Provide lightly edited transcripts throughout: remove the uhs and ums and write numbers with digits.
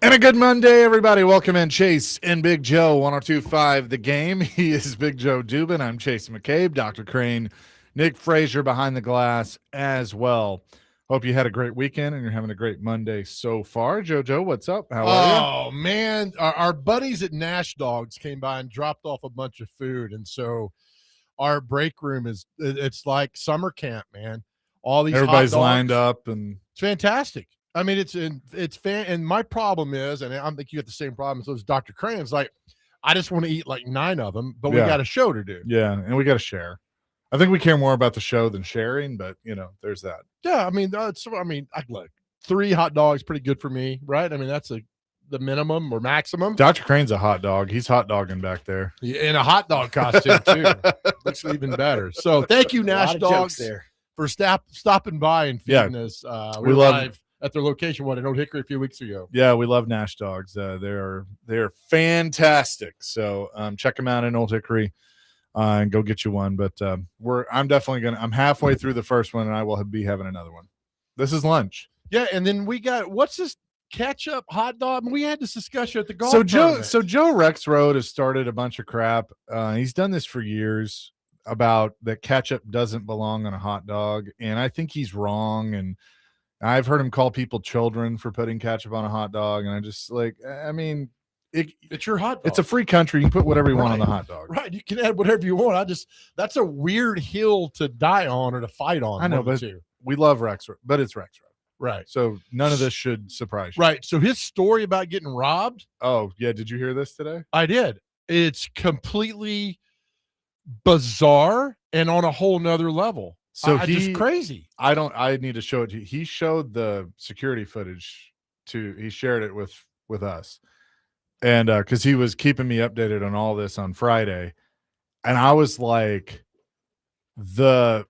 And a good Monday, everybody. Welcome in Chase and Big Joe, 102.5 The Game. He is Big Joe Dubin. I'm Chase McCabe, Dr. Crane, Nick Frazier behind the glass as well. Hope you had a great weekend and you're having a great Monday so far. JoJo, what's up? How are Oh, man. Our buddies at Nash Dogs came by and dropped off a bunch of food. And so our break room it's like summer camp, man. All these you? Everybody's hot dogs. lined up and It's fantastic. I mean, and my problem is, and I think you got the same problem as Dr. Crane's, like, I just want to eat like 9 of them, but we got a show to do. yeah, and we got to share. I think we care more about the show than sharing, but there's that. Yeah, I mean, I look, 3 hot dogs pretty good for me, right? I mean, that's the minimum or maximum. Dr. Crane's a hot dog. He's hot dogging back there. Yeah, in a hot dog costume too. Looks even better. So thank you, Nash Dogs, for stopping by and feeding us. We love live at their location in Old Hickory a few weeks ago. Yeah, we love Nash Dogs. They're fantastic. So check them out in Old Hickory and go get you one. But I'm halfway through the first one and I will be having another one. This is lunch. Yeah, and then we got what's this ketchup hot dog? We had this discussion at the golf. So Joe Rexroad has started a bunch of crap. He's done this for years about that ketchup doesn't belong on a hot dog, and I think he's wrong. And I've heard him call people children for putting ketchup on a hot dog, and I just it's your hot dog. It's a free country. You can put whatever you want on the hot dog. Right. You can add whatever you want. That's a weird hill to die on or to fight on. I know, but we love Rexroad, but it's Rexroad. Right. So none of this should surprise you. Right. So his story about getting robbed. Oh, yeah. Did you hear this today? I did. It's completely bizarre and on a whole nother level. So just crazy. I need to show it to you. He showed the security footage he shared it with us. And because he was keeping me updated on all this on Friday. And I was like, the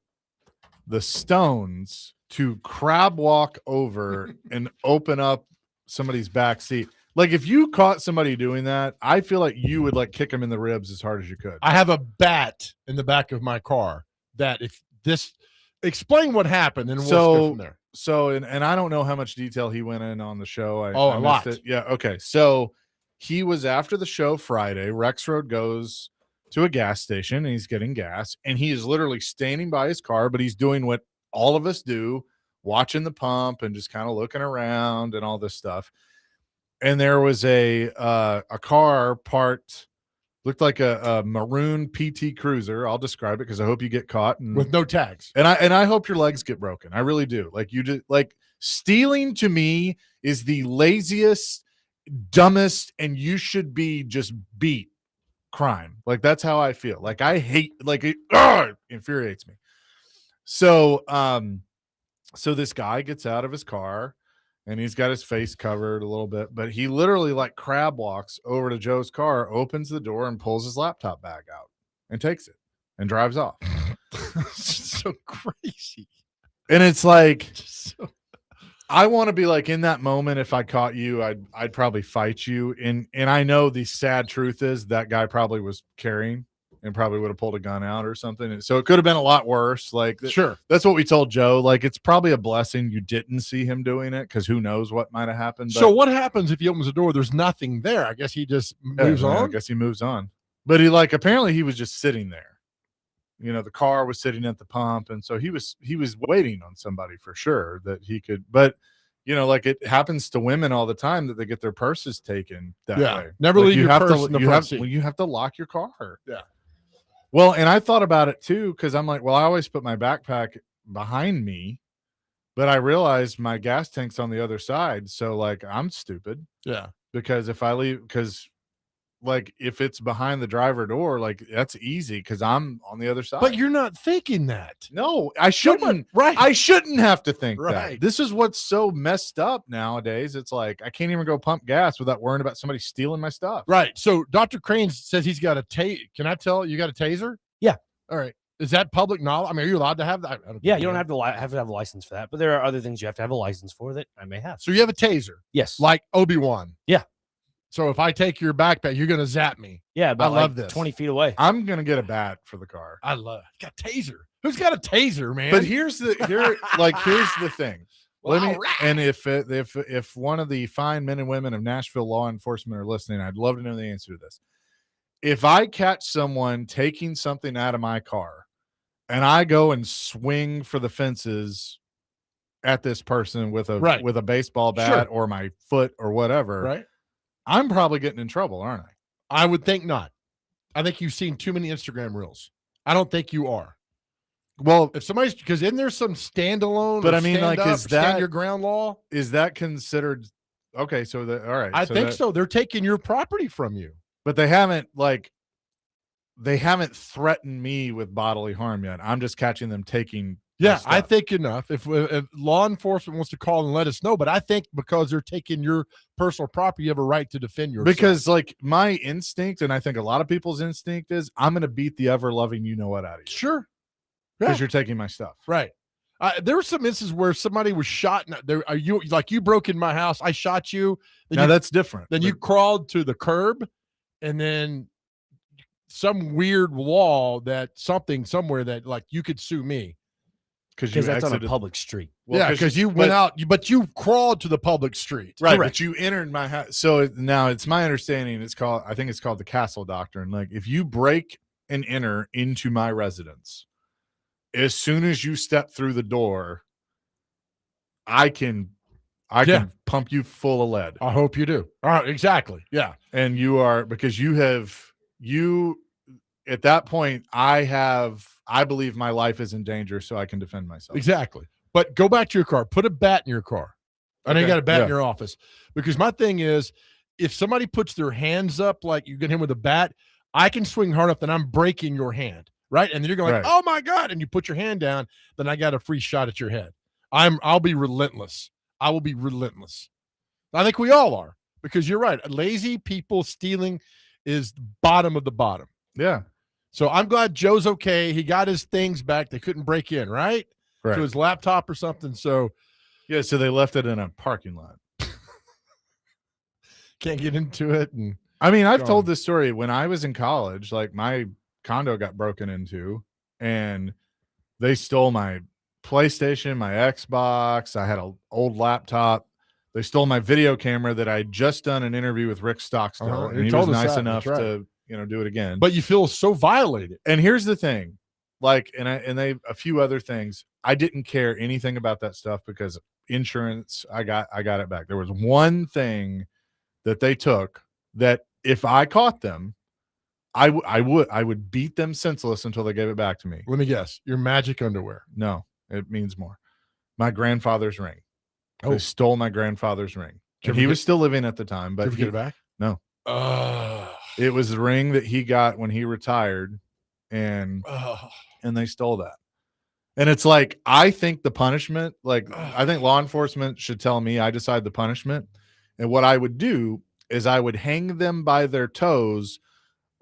stones to crab walk over and open up somebody's back seat. Like if you caught somebody doing that, I feel like you would like kick them in the ribs as hard as you could. I have a bat in the back of my car that if this explain what happened and we'll go from there. So, and I don't know how much detail he went in on the show. A lot. Yeah. Okay. So he was after the show Friday. Rexroad goes to a gas station and he's getting gas and he is literally standing by his car, but he's doing what all of us do, watching the pump and just kind of looking around and all this stuff. And there was a car parked, looked like a maroon PT Cruiser. I'll describe it because I hope you get caught with no tags. And I hope your legs get broken. I really do. Like you just like stealing to me is the laziest, dumbest, and you should be just beat crime. Like that's how I feel. Like I hate, like it infuriates me. So so this guy gets out of his car and he's got his face covered a little bit, but he literally like crab walks over to Joe's car, opens the door and pulls his laptop bag out and takes it and drives off. So crazy. And it's like, I want to be like in that moment. If I caught you, I'd probably fight you. And I know the sad truth is that guy probably was carrying and probably would have pulled a gun out or something. And so it could have been a lot worse. Like, sure. That's what we told Joe. Like, it's probably a blessing you didn't see him doing it because who knows what might have happened. But, so what happens if he opens the door? There's nothing there. I guess he just moves on. I guess he moves on. But he apparently he was just sitting there. The car was sitting at the pump. And so he was waiting on somebody for sure that he could, but like it happens to women all the time that they get their purses taken that way. Never leave your purse in the front seat. You have to lock your car. Yeah. Well, and I thought about it too, because I'm like, well, I always put my backpack behind me, but I realized my gas tank's on the other side. So like I'm stupid. Yeah. Because if it's behind the driver door, like that's easy because I'm on the other side. But you're not thinking that. No, I shouldn't. Right. I shouldn't have to think right. that. This is what's so messed up nowadays. It's like I can't even go pump gas without worrying about somebody stealing my stuff. Right. So Dr. Crane says he's got a Can I tell you got a taser? Yeah. All right. Is that public knowledge? I mean, are you allowed to have that? Yeah, you don't have to have a license for that, but there are other things you have to have a license for that I may have. So you have a taser? Yes. Like Obi-Wan? Yeah. So if I take your backpack, you're going to zap me. Yeah, but I love this. 20 feet away. I'm going to get a bat for the car. I love it. Got a taser. Who's got a taser, man? But here's the thing. And if one of the fine men and women of Nashville law enforcement are listening, I'd love to know the answer to this. If I catch someone taking something out of my car and I go and swing for the fences at this person with a baseball bat or my foot or whatever, right? I'm probably getting in trouble, aren't I? I would think not. I think you've seen too many Instagram reels. I don't think you are. Well, if somebody's, because isn't there some standalone, but I mean, like, is that stand your ground law? Is that considered okay? So all right, I think so. They're taking your property from you, but they haven't threatened me with bodily harm yet. I'm just catching them taking. Yeah, I think enough. If law enforcement wants to call and let us know, but I think because they're taking your personal property, you have a right to defend yourself. Because like my instinct, and I think a lot of people's instinct is, I'm going to beat the ever loving you know what out of you. Sure, because you're taking my stuff. Right. There were some instances where somebody was shot. You broke in my house. I shot you. Now that's different. Then you crawled to the curb, and then some weird law that somewhere that like you could sue me. Because that's on a public street. Well, yeah, because you went out, but you crawled to the public street. Right, correct. But you entered my house. So now it's my understanding, I think it's called the Castle Doctrine. Like, if you break and enter into my residence, as soon as you step through the door, I can pump you full of lead. I hope you do. Exactly. Yeah. And because you at that point, I believe my life is in danger, so I can defend myself. Exactly. But go back to your car. Put a bat in your car. I know you got a bat in your office. Because my thing is, if somebody puts their hands up like you get him with a bat, I can swing hard enough that I'm breaking your hand, right? And then you're going, oh my God, and you put your hand down, then I got a free shot at your head. I'll be relentless. I will be relentless. I think we all are, because you're right. Lazy people stealing is the bottom of the bottom. Yeah. So I'm glad Joe's okay. He got his things back. They couldn't break in, right? To his laptop or something. So yeah, so they left it in a parking lot. Can't get into it. And I mean, I've told this story when I was in college. Like, my condo got broken into, and they stole my PlayStation, my Xbox. I had an old laptop. They stole my video camera that I had just done an interview with Rick Stockstill, and he was nice enough to do it again. But you feel so violated. And here's the thing, like, a few other things. I didn't care anything about that stuff because insurance, I got it back. There was one thing that they took that if I caught them, I would beat them senseless until they gave it back to me. Let me guess. Your magic underwear. No, it means more. My grandfather's ring. They stole my grandfather's ring. And he was still living at the time, but did you get it back? No. It was the ring that he got when he retired, and they stole that. And it's like, I think the punishment, I think law enforcement should tell me, I decide the punishment. And what I would do is I would hang them by their toes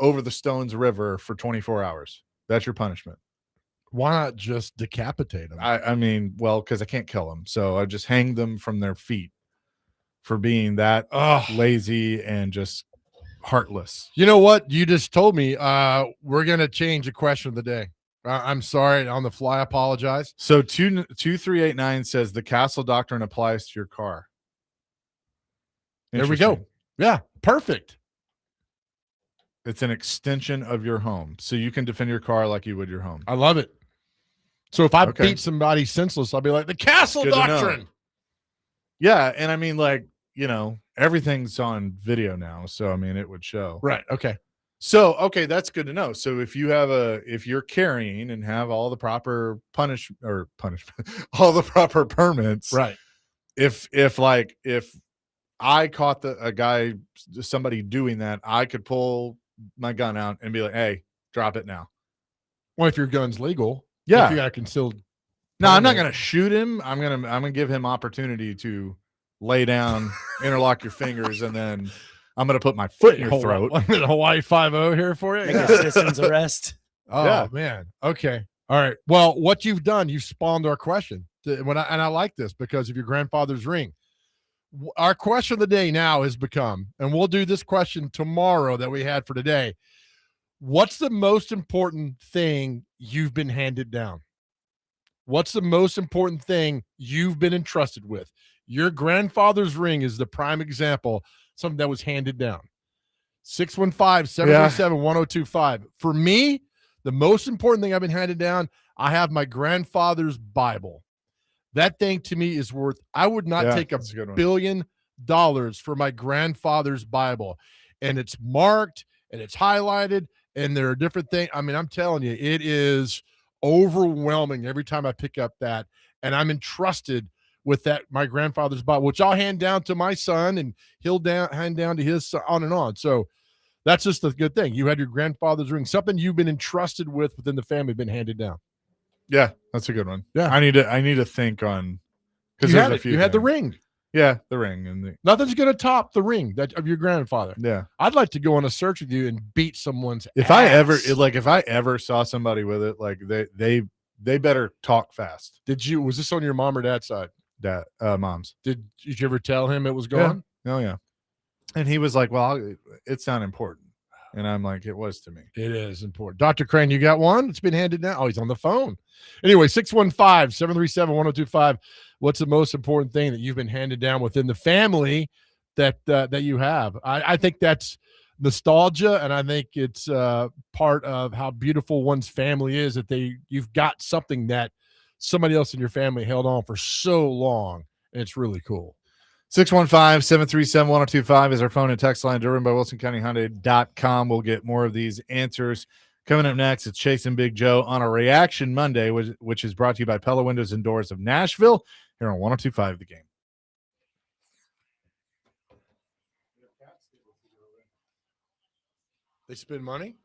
over the Stones River for 24 hours. That's your punishment. Why not just decapitate them? I mean, well, because I can't kill them. So I just hang them from their feet for being that lazy and just heartless. You know what? You just told me we're going to change the question of the day. I'm sorry. On the fly, I apologize. So 2389 says the Castle Doctrine applies to your car. There we go. Yeah, perfect. It's an extension of your home. So you can defend your car like you would your home. I love it. So if I beat somebody senseless, I'll be like, the Castle Doctrine. Yeah. And I mean, like, everything's on video now. So, I mean, it would show. Right. Okay. So, okay, that's good to know. So if you're carrying and have all the proper punishment, all the proper permits. Right. If I caught somebody doing that, I could pull my gun out and be like, hey, drop it now. Well, if your gun's legal. Yeah. If you got concealed. No, I'm not going to shoot him. I'm going to give him opportunity to lay down, interlock your fingers, and then I'm going to put my foot in your throat. Hawaii 5-0 here for you. Make a citizen's arrest. Oh, man. Okay. All right. Well, what you've done, you've spawned our question. And I like this because of your grandfather's ring. Our question of the day now has become, and we'll do this question tomorrow that we had for today. What's the most important thing you've been handed down? What's the most important thing you've been entrusted with? Your grandfather's ring is the prime example, something that was handed down. 615-737-1025. For me, the most important thing I've been handed down, I have my grandfather's Bible. That thing to me is worth, I would not take that's a good $1 one. billion for my grandfather's Bible. And it's marked and it's highlighted and there are different things. I mean, I'm telling you, it is overwhelming every time I pick up that. And I'm entrusted with that, my grandfather's Bible, which I'll hand down to my son and he'll hand down to his son, on and on. So that's just a good thing. You had your grandfather's ring, something you've been entrusted with within the family, been handed down. Yeah, that's a good one. Yeah. I need to think on, because You there's had a it. few. You had the things. ring. Yeah, the ring and the Nothing's going to top the ring of your grandfather. yeah. I'd like to go on a search with you and beat someone's If ass. I ever saw somebody with it, like they better talk fast. Was this on your mom or dad's side? That mom's. Did you ever tell him it was gone? Oh yeah. And he was like, "Well, it's not important," and I'm like, "It was to me." It is important. Dr. Crane, you got one? It's been handed down. Oh, he's on the phone. Anyway, 615-737-1025. What's the most important thing that you've been handed down within the family that you have? I think that's nostalgia, and I think it's part of how beautiful one's family is, that you've got something that somebody else in your family held on for so long, and it's really cool. 615-737-1025 is our phone and text line, driven by WilsonCountyHyundai.com. We'll get more of these answers. Coming up next, it's Chase and Big Joe on a Reaction Monday, which is brought to you by Pella Windows and Doors of Nashville, here on 102.5 The Game. They spend money?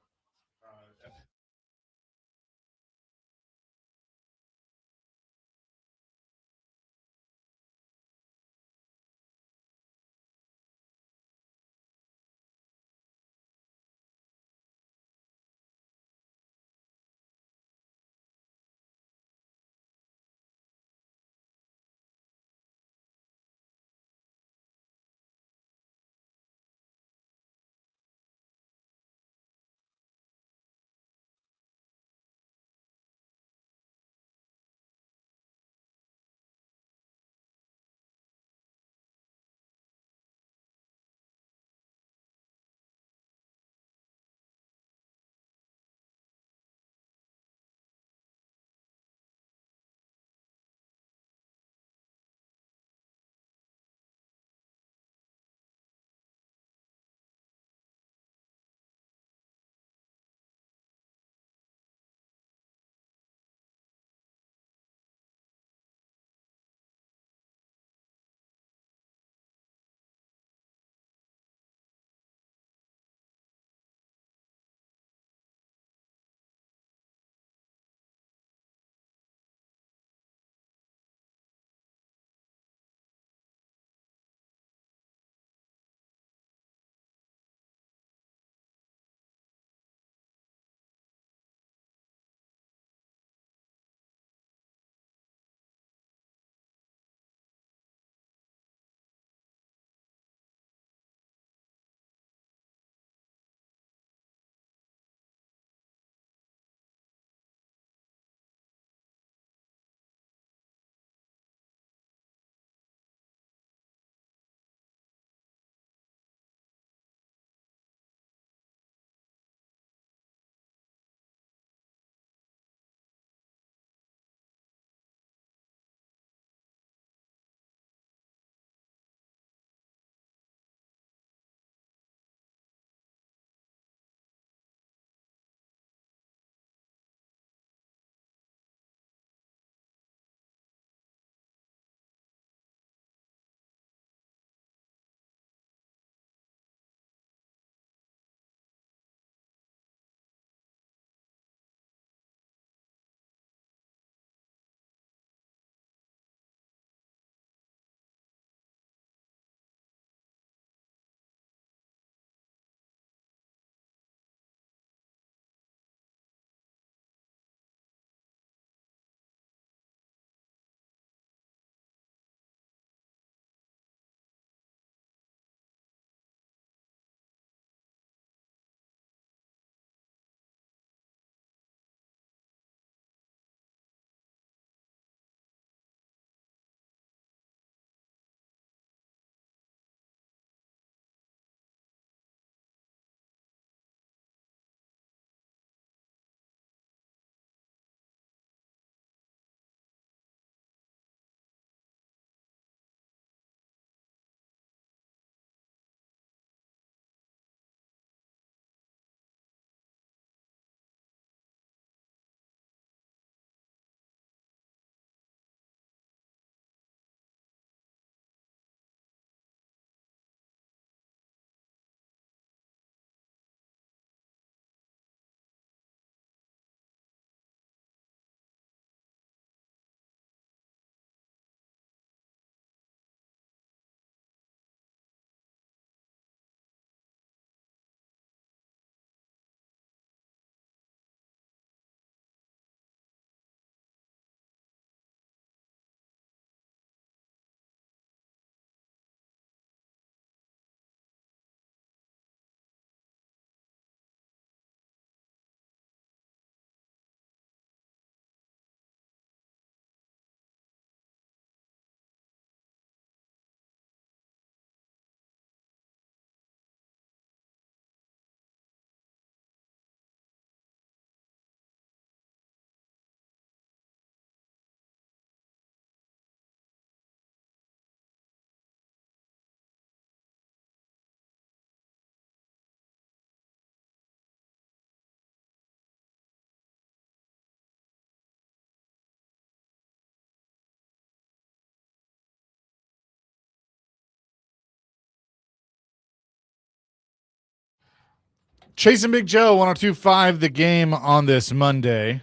Chasing Big Joe, 102.5 The Game on this Monday.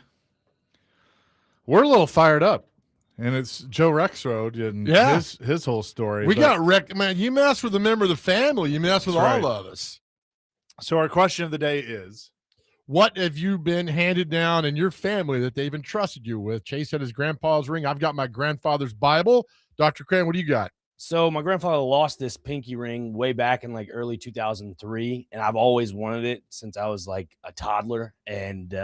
We're a little fired up, and it's Joe Rexroad and his whole story. We got wrecked, man. You mess with a member of the family, you mess with all of us. So our question of the day is, what have you been handed down in your family that they've entrusted you with? Chase had his grandpa's ring. I've got my grandfather's Bible. Dr. Cran, what do you got? So my grandfather lost this pinky ring way back in like early 2003, and I've always wanted it since I was like a toddler. And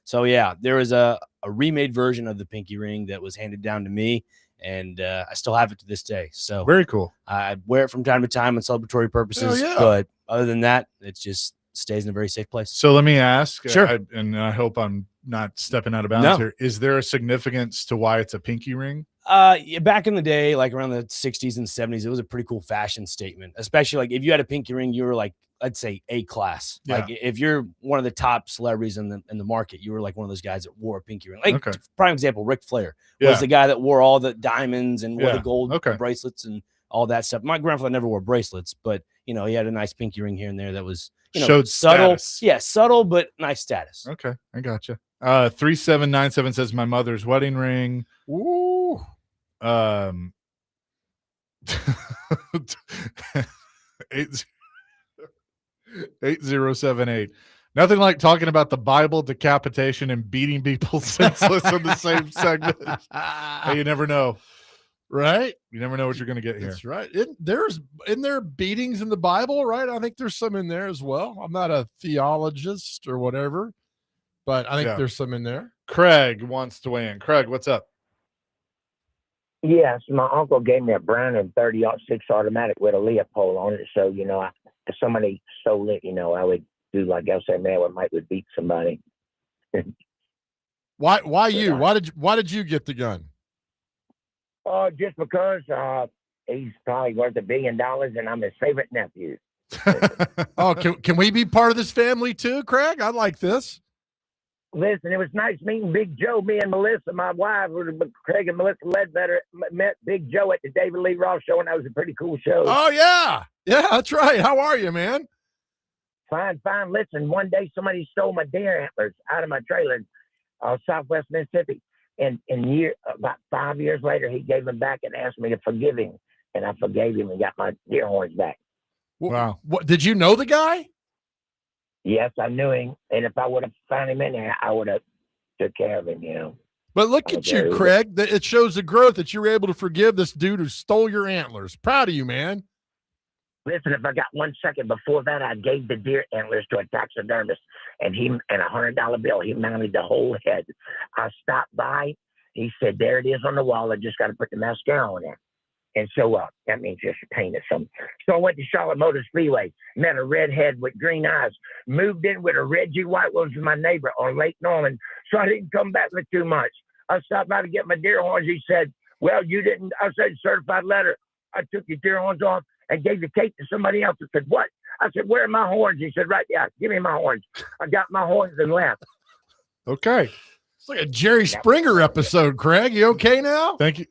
so yeah, there was a remade version of the pinky ring that was handed down to me, and I still have it to this day. So very cool. I wear it from time to time on celebratory purposes, but other than that, it just stays in a very safe place. So let me ask, sure, and I hope I'm not stepping out of bounds here. Is there a significance to why it's a pinky ring? Yeah, back in the day, like around the 60s and 70s, it was a pretty cool fashion statement, especially like if you had a pinky ring, you were like, I'd say A class. Yeah. Like if you're one of the top celebrities in the market, you were like one of those guys that wore a pinky ring. Like prime example, Ric Flair was the guy that wore all the diamonds and wore the gold bracelets and all that stuff. My grandfather never wore bracelets, but you know, he had a nice pinky ring here and there that was, you know, showed subtle. Status. Yeah, subtle, but nice status. Okay, I gotcha. 3797 says my mother's wedding ring. Ooh. 8078. Nothing like talking about the Bible, decapitation, and beating people senseless in the same segment. Hey, you never know, right? You never know what you're going to get here. That's right. Isn't there beatings in the Bible, right? I think there's some in there as well. I'm not a theologist or whatever, but I think there's some in there. Craig wants to weigh in. Craig, what's up? Yes, my uncle gave me a Brandon 30-06 automatic with a Leopold on it. So, you know, if somebody stole it, you know, I would do like I said, man, would beat somebody. Why you? Why did you get the gun? Just because he's probably worth $1 billion and I'm his favorite nephew. Oh, can we be part of this family too, Craig? I like this. Listen, it was nice meeting Big Joe. Me and Melissa, my wife, Craig and Melissa Ledbetter, met Big Joe at the David Lee Roth show, and that was a pretty cool show. Oh, yeah. Yeah, that's right. How are you, man? Fine. Listen, one day somebody stole my deer antlers out of my trailer in Southwest Mississippi. And about 5 years later, he gave them back and asked me to forgive him. And I forgave him and got my deer horns back. Wow. What, did you know the guy? Yes, I knew him, and if I would have found him in there, I would have took care of him, you know. But look at you, Craig. It shows the growth that you were able to forgive this dude who stole your antlers. Proud of you, man. Listen, if I got 1 second before that, I gave the deer antlers to a taxidermist, and a $100 bill. He mounted the whole head. I stopped by. He said, "There it is on the wall. I just got to put the mascara on there." And so that means just paint or something. So I went to Charlotte Motor Speedway, met a redhead with green eyes, moved in with a Reggie White, was my neighbor on Lake Norman. So I didn't come back for 2 months. I stopped by to get my deer horns. He said, "Well, you didn't." I said, "Certified letter. I took your deer horns off and gave the cake to somebody else." I said, "What?" I said, "Where are my horns?" He said, "Right, yeah, give me my horns." I got my horns and left. Okay. It's like a Jerry Springer episode, Craig. You okay now? Thank you.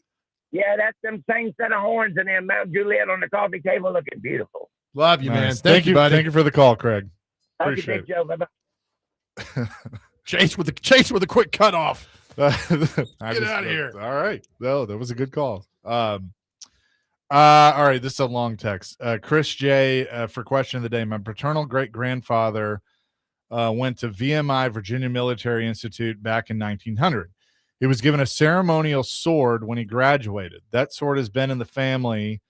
Yeah, that's them same set of horns and then Mount Juliet on the coffee table looking beautiful. Love you, man. Nice. Thank you, buddy. Thank you for the call, Craig. Appreciate it. Joe. Bye-bye. Chase with a quick cutoff. Get out of here. All right. No, that was a good call. All right. This is a long text. Chris J, for question of the day. My paternal great-grandfather went to VMI, Virginia Military Institute, back in 1900. He was given a ceremonial sword when he graduated. That sword has been in the family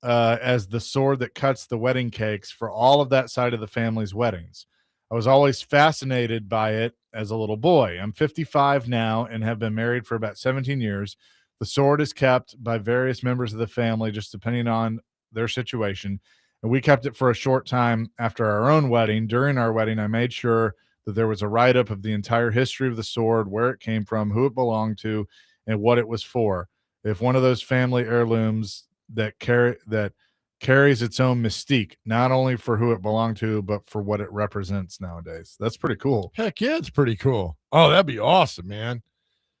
as the sword that cuts the wedding cakes for all of that side of the family's weddings. I was always fascinated by it as a little boy. I'm 55 now and have been married for about 17 years. The sword is kept by various members of the family, just depending on their situation. And we kept it for a short time after our own wedding. During our wedding, I made sure that there was a write-up of the entire history of the sword, where it came from, who it belonged to, and what it was for. If one of those family heirlooms that carries its own mystique, not only for who it belonged to, but for what it represents nowadays. That's pretty cool. Heck yeah, it's pretty cool. Oh, that'd be awesome, man.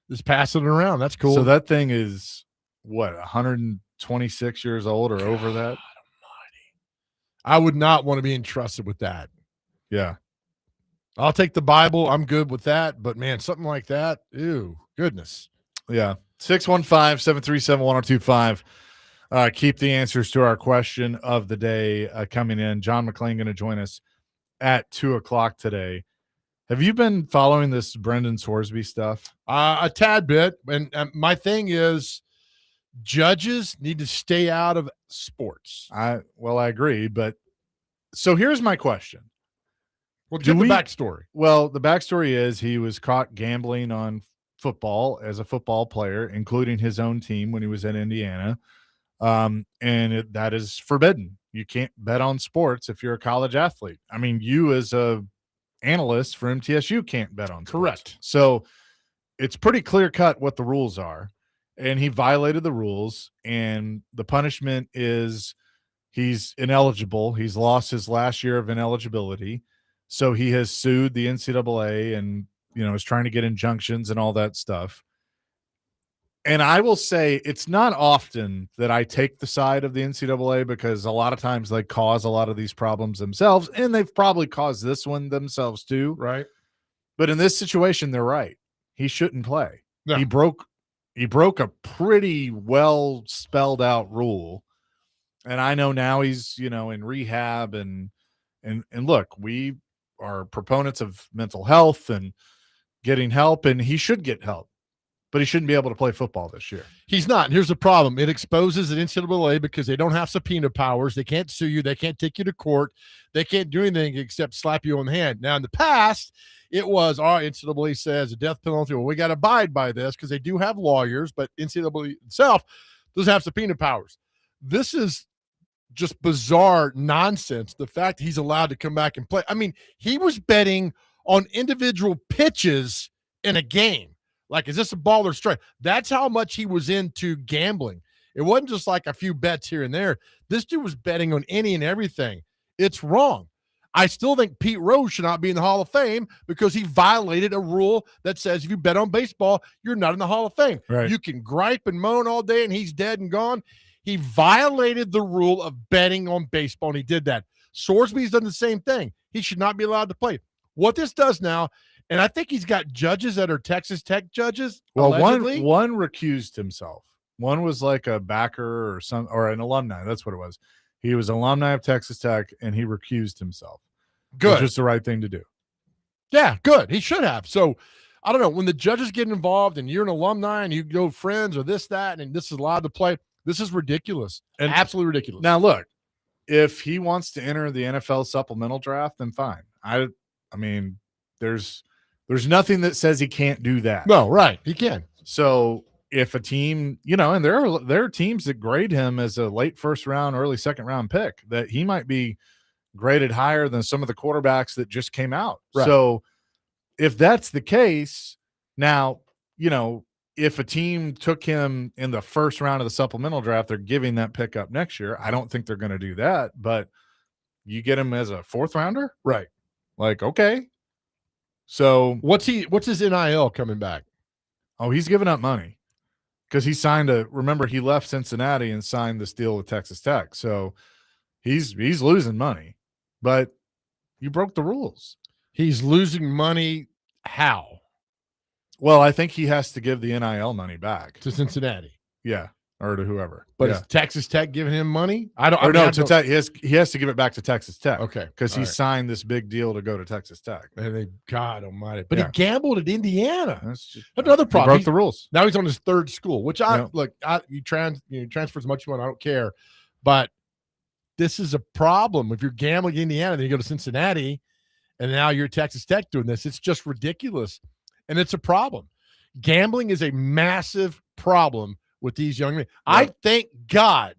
Just passing it around. That's cool. So that thing is, what, 126 years old or over that? Almighty. I would not want to be entrusted with that. Yeah. I'll take the Bible. I'm good with that. But, man, something like that, ew, goodness. Yeah. 615-737-1025. Keep the answers to our question of the day coming in. John McClain going to join us at 2:00 today. Have you been following this Brandon Sorsby stuff? A tad bit. And my thing is judges need to stay out of sports. I agree. But so here's my question. Well, give the backstory. Well, the backstory is he was caught gambling on football as a football player, including his own team when he was in Indiana. That is forbidden. You can't bet on sports if you're a college athlete. I mean, you as a analyst for MTSU can't bet on sports. Correct. So it's pretty clear cut what the rules are. And he violated the rules, and the punishment is he's ineligible. He's lost his last year of ineligibility. So he has sued the NCAA and, is trying to get injunctions and all that stuff. And I will say it's not often that I take the side of the NCAA because a lot of times they cause a lot of these problems themselves, and they've probably caused this one themselves too. Right. But in this situation, they're right. He shouldn't play. No. He broke a pretty well spelled out rule. And I know now he's, in rehab and look, we are proponents of mental health and getting help, and he should get help, but he shouldn't be able to play football this year. He's not. And here's the problem. It exposes the NCAA because they don't have subpoena powers. They can't sue you. They can't take you to court. They can't do anything except slap you on the hand. Now, in the past, it was, NCAA says a death penalty. Well, we got to abide by this because they do have lawyers, but NCAA itself doesn't have subpoena powers. This is just bizarre nonsense. The fact he's allowed to come back and play. I mean, he was betting on individual pitches in a game. Like, is this a ball or strike? That's how much he was into gambling. It wasn't just like a few bets here and there. This dude was betting on any and everything. It's wrong. I still think Pete Rose should not be in the Hall of Fame because he violated a rule that says if you bet on baseball, you're not in the Hall of Fame. Right. You can gripe and moan all day and he's dead and gone. He violated the rule of betting on baseball, and he did that. Sorsby's done the same thing. He should not be allowed to play. What this does now, and I think he's got judges that are Texas Tech judges. Well, allegedly. one recused himself. One was like a backer or an alumni. That's what it was. He was an alumni of Texas Tech, and he recused himself. Good. Which is the right thing to do. Yeah, good. He should have. So, I don't know. When the judges get involved and you're an alumni and you go friends or this, that, and this is allowed to play, this is ridiculous. And absolutely ridiculous. Now, look, if he wants to enter the NFL supplemental draft, then fine. I mean, there's nothing that says he can't do that. No, right. He can. So if a team, and there are teams that grade him as a late first round, early second round pick, that he might be graded higher than some of the quarterbacks that just came out. Right. So if that's the case, now, if a team took him in the first round of the supplemental draft, they're giving that pick up next year. I don't think they're going to do that, but you get him as a fourth rounder? Right. Like, okay. So what's his NIL coming back? Oh, he's giving up money because he remember he left Cincinnati and signed this deal with Texas Tech. So he's losing money, but you broke the rules. He's losing money. How? Well, I think he has to give the NIL money back To Cincinnati. Yeah. Or to whoever. But yeah. Is Texas Tech giving him money? He has to give it back to Texas Tech. Okay. Because he signed this big deal to go to Texas Tech. And God almighty. But he gambled at Indiana. That's just another problem. He broke the rules. Now he's on his third school, which you transfer as much as you want. I don't care. But this is a problem. If you're gambling in Indiana, then you go to Cincinnati, and now you're Texas Tech doing this. It's just ridiculous. And it's a problem. Gambling is a massive problem with these young men. Yep. I thank God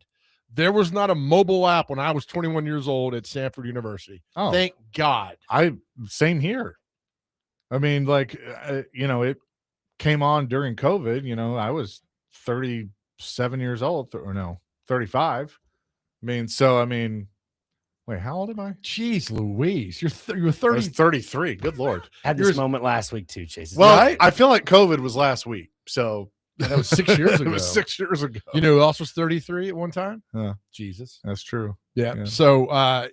there was not a mobile app when I was 21 years old at Stanford University. Oh, thank God. Same here. I mean, it came on during COVID. I was 37 years old, 35. Wait, how old am I? Jeez Louise. You're 30. I was 33. Good Lord. Had this moment last week too, Chase. Well, right? I feel like COVID was last week. So that was 6 years ago. It was 6 years ago. You know who else was 33 at one time? Jesus. That's true. Yeah. So,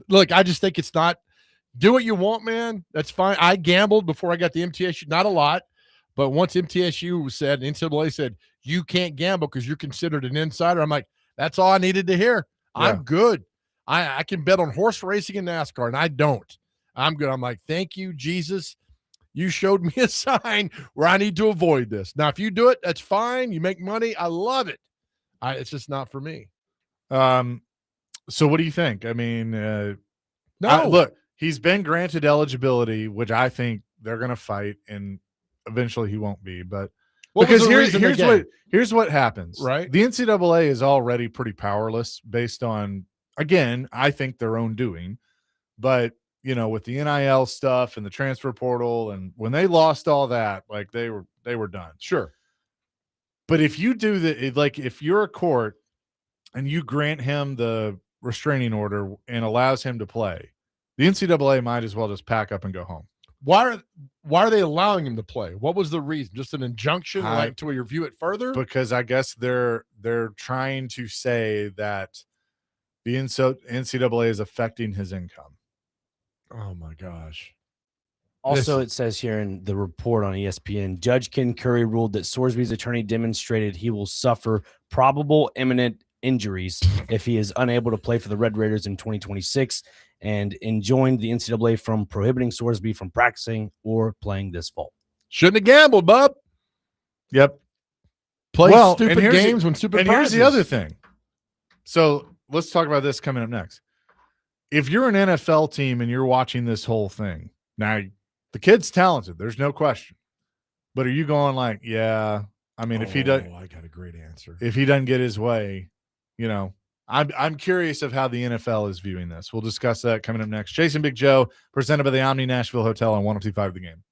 look, I just think it's not Do what you want, man. That's fine. I gambled before I got the MTSU, not a lot, but once MTSU said, NCAA said, you can't gamble because you're considered an insider. I'm like, that's all I needed to hear. Yeah. I'm good. I can bet on horse racing and NASCAR, and I don't. I'm good. I'm like, thank you, Jesus. You showed me a sign where I need to avoid this. Now, if you do it, that's fine. You make money. I love it. It's just not for me. So what do you think? I mean, No. look, he's been granted eligibility, which I think they're going to fight, and eventually he won't be. But because here's what happens. Right. The NCAA is already pretty powerless based on, again, I think their own doing. But with the NIL stuff and the transfer portal, and when they lost all that, like they were done. Sure. But if you do that, like if you're a court and you grant him the restraining order and allows him to play, the NCAA might as well just pack up and go home. Why are they allowing him to play? What was the reason? Just an injunction, like until we review it further? Because I guess they're trying to say that the NCAA is affecting his income. Oh my gosh. Also, it says here in the report on ESPN, Judge Ken Curry ruled that Sorsby's attorney demonstrated he will suffer probable imminent injuries if he is unable to play for the Red Raiders in 2026 and enjoined the NCAA from prohibiting Sorsby from practicing or playing this fall. Shouldn't have gambled, bub. Yep. Play stupid games when stupid prizes. And here's the other thing. So let's talk about this coming up next. If you're an NFL team and you're watching this whole thing, now the kid's talented, there's no question. But are you going like, yeah, I mean, if he does, I got a great answer. If he doesn't get his way, I'm curious of how the NFL is viewing this. We'll discuss that coming up next. Jason Big Joe, presented by the Omni Nashville Hotel on 102.5 The Game.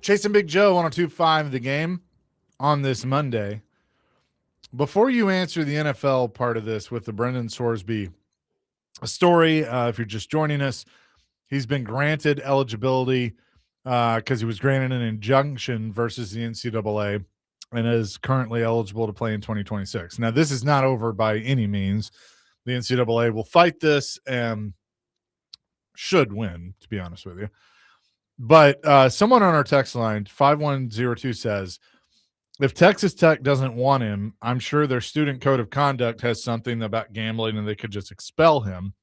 Chasing Big Joe 102.5 The Game on this Monday. Before you answer the NFL part of this with the Brandon Sorsby story, if you're just joining us, he's been granted eligibility because he was granted an injunction versus the NCAA and is currently eligible to play in 2026. Now, this is not over by any means. The NCAA will fight this and should win, to be honest with you. But someone on our text line, 5102, says, if Texas Tech doesn't want him, I'm sure their student code of conduct has something about gambling and they could just expel him.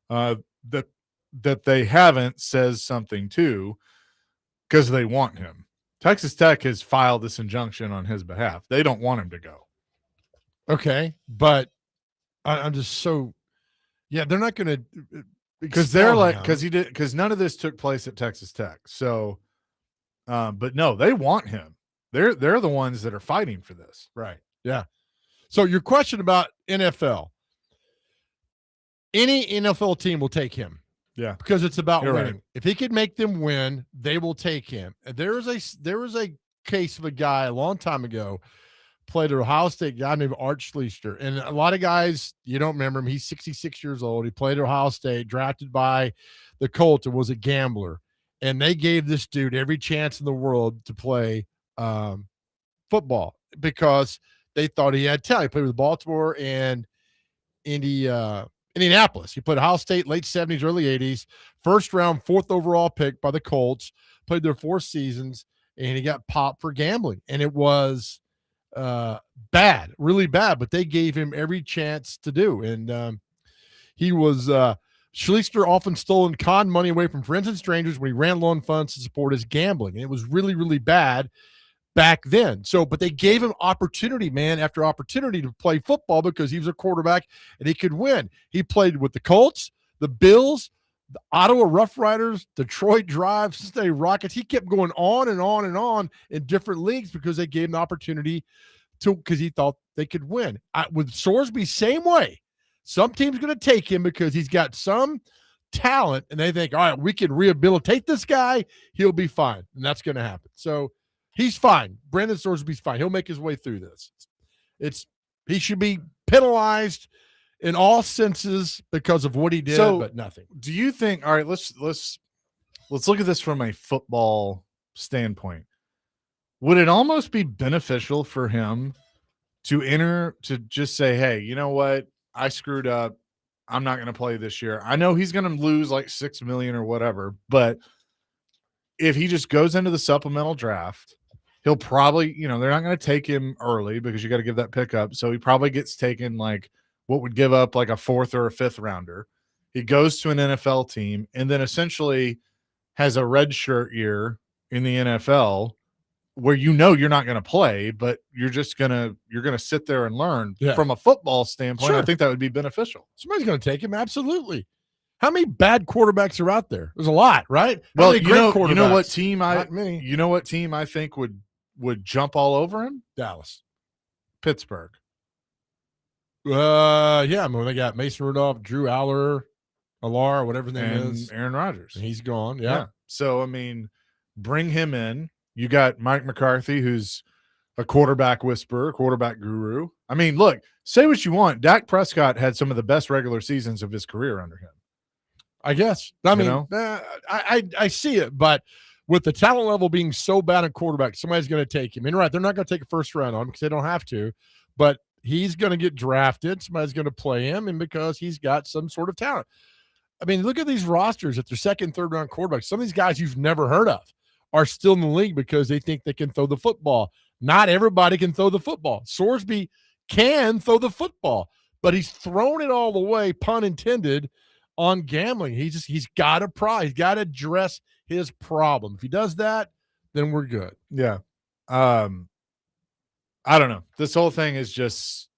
That they haven't says something too because they want him. Texas Tech has filed this injunction on his behalf. They don't want him to go. Okay, but I'm just so they're not going to because they're like because none of this took place at Texas Tech. So, but no, they want him. They're the ones that are fighting for this. Right. Yeah. So your question about NFL, any NFL team will take him. Yeah, because it's about You're winning. Right. If he could make them win, they will take him. There was a case of a guy a long time ago, played at Ohio State, guy named Art Schlichter. And a lot of guys, you don't remember him. He's 66 years old. He played at Ohio State, drafted by the Colts, and was a gambler. And they gave this dude every chance in the world to play football because they thought he had talent. He played with Baltimore and Indianapolis. He played Ohio State, late 70s, early 80s, first round, 4th overall pick by the Colts, played there 4 seasons, and he got popped for gambling. And it was bad, really bad, but they gave him every chance to do. And he was Schlichter often stolen con money away from friends and strangers when he ran loan funds to support his gambling. And it was really, really bad back then. So, but they gave him opportunity, man, after opportunity to play football because he was a quarterback and he could win. He played with the Colts, the Bills, the Ottawa Rough Riders, Detroit Drive, Cincinnati Rockets. He kept going on and on and on in different leagues because they gave him the opportunity to, because he thought they could win. With Sorsby, same way. Some team's going to take him because he's got some talent and they think, all right, we can rehabilitate this guy. He'll be fine. And that's going to happen. So, he's fine. Brandon Sorsby's fine. He'll make his way through this. He should be penalized in all senses because of what he did, but nothing. Do you think? All right, let's look at this from a football standpoint. Would it almost be beneficial for him to just say, "Hey, you know what? I screwed up. I'm not going to play this year. I know he's going to lose like $6 million or whatever, but if he just goes into the supplemental draft." He'll probably, they're not going to take him early because you got to give that pick up. So he probably gets taken like what would give up like a 4th or a 5th rounder. He goes to an NFL team and then essentially has a red shirt year in the NFL where you're not going to play, but you're going to sit there and learn. Yeah. From a football standpoint. Sure. I think that would be beneficial. Somebody's going to take him. Absolutely. How many bad quarterbacks are out there? There's a lot, right? Well, you know what team I think would jump all over him? Dallas. Pittsburgh. Yeah, they got Mason Rudolph, Drew Aller, whatever his name is. Aaron Rodgers. And he's gone, yeah. So, bring him in. You got Mike McCarthy, who's a quarterback whisperer, quarterback guru. Look, say what you want. Dak Prescott had some of the best regular seasons of his career under him. I guess. I see it, but with the talent level being so bad at quarterback, somebody's going to take him. And right, they're not going to take a first round on him because they don't have to, but he's going to get drafted. Somebody's going to play him, and because he's got some sort of talent. Look at these rosters at their 2nd, 3rd round quarterbacks. Some of these guys you've never heard of are still in the league because they think they can throw the football. Not everybody can throw the football. Sorsby can throw the football, but he's thrown it all the way, pun intended, on gambling. He's got a problem. He's got to address his problem. If he does that, then we're good. Yeah. I don't know. This whole thing is just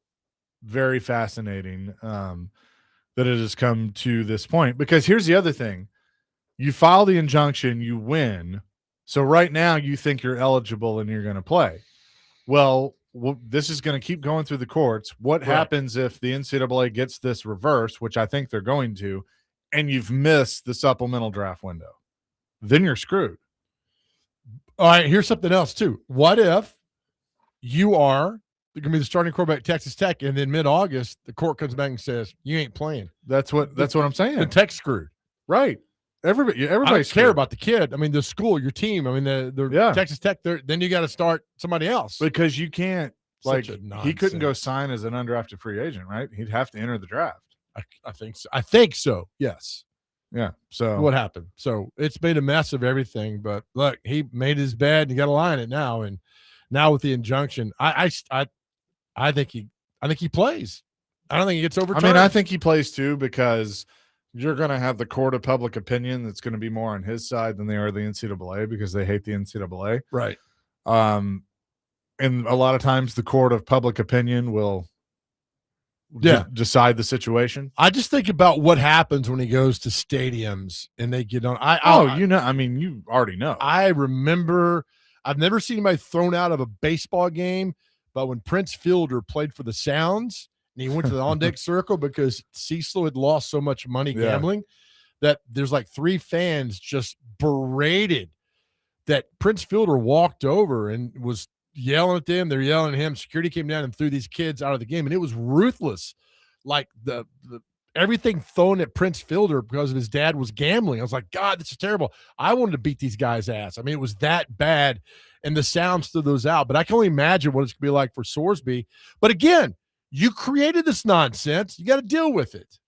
very fascinating that it has come to this point, because here's the other thing. You file the injunction, you win. So right now you think you're eligible and you're going to play. Well, this is going to keep going through the courts. What happens if the NCAA gets this reversed, which I think they're going to, and you've missed the supplemental draft window? Then you're screwed. All right, here's something else too. What if you are going to be the starting quarterback at Texas Tech, and then mid-August the court comes back and says you ain't playing? That's what I'm saying. The Tech's screwed. Right. Everybody I don't care about the kid. I mean, the school, your team. I mean, the Texas Tech. Then you got to start somebody else because you can't. Like he couldn't go nonsense. sign as an undrafted free agent, right? He'd have to enter the draft. I think so. I think so. Yes. Yeah. So what happened? So it's made a mess of everything. But look, he made his bed, and you got to lie in it now. And now with the injunction, I think he plays. I don't think he gets overturned. I mean, I think he plays too, because you're going to have the court of public opinion that's going to be more on his side than they are the NCAA, because they hate the NCAA. Right. And a lot of times the court of public opinion will decide the situation. I just think about what happens when he goes to stadiums and they get on. I mean, you already know. I remember, I've never seen anybody thrown out of a baseball game, but when Prince Fielder played for the Sounds and he went to the on-deck circle because Cecil had lost so much money gambling, that there's like 3 fans just berated that Prince Fielder walked over and was yelling at them. They're yelling at him. Security came down and threw these kids out of the game, and it was ruthless. Like the everything thrown at Prince Fielder because of his dad was gambling. I was like, God, this is terrible. I wanted to beat these guys' ass. I mean, it was that bad, and the Sounds threw those out. But I can only imagine what it's going to be like for Sorsby. But again, you created this nonsense. You got to deal with it.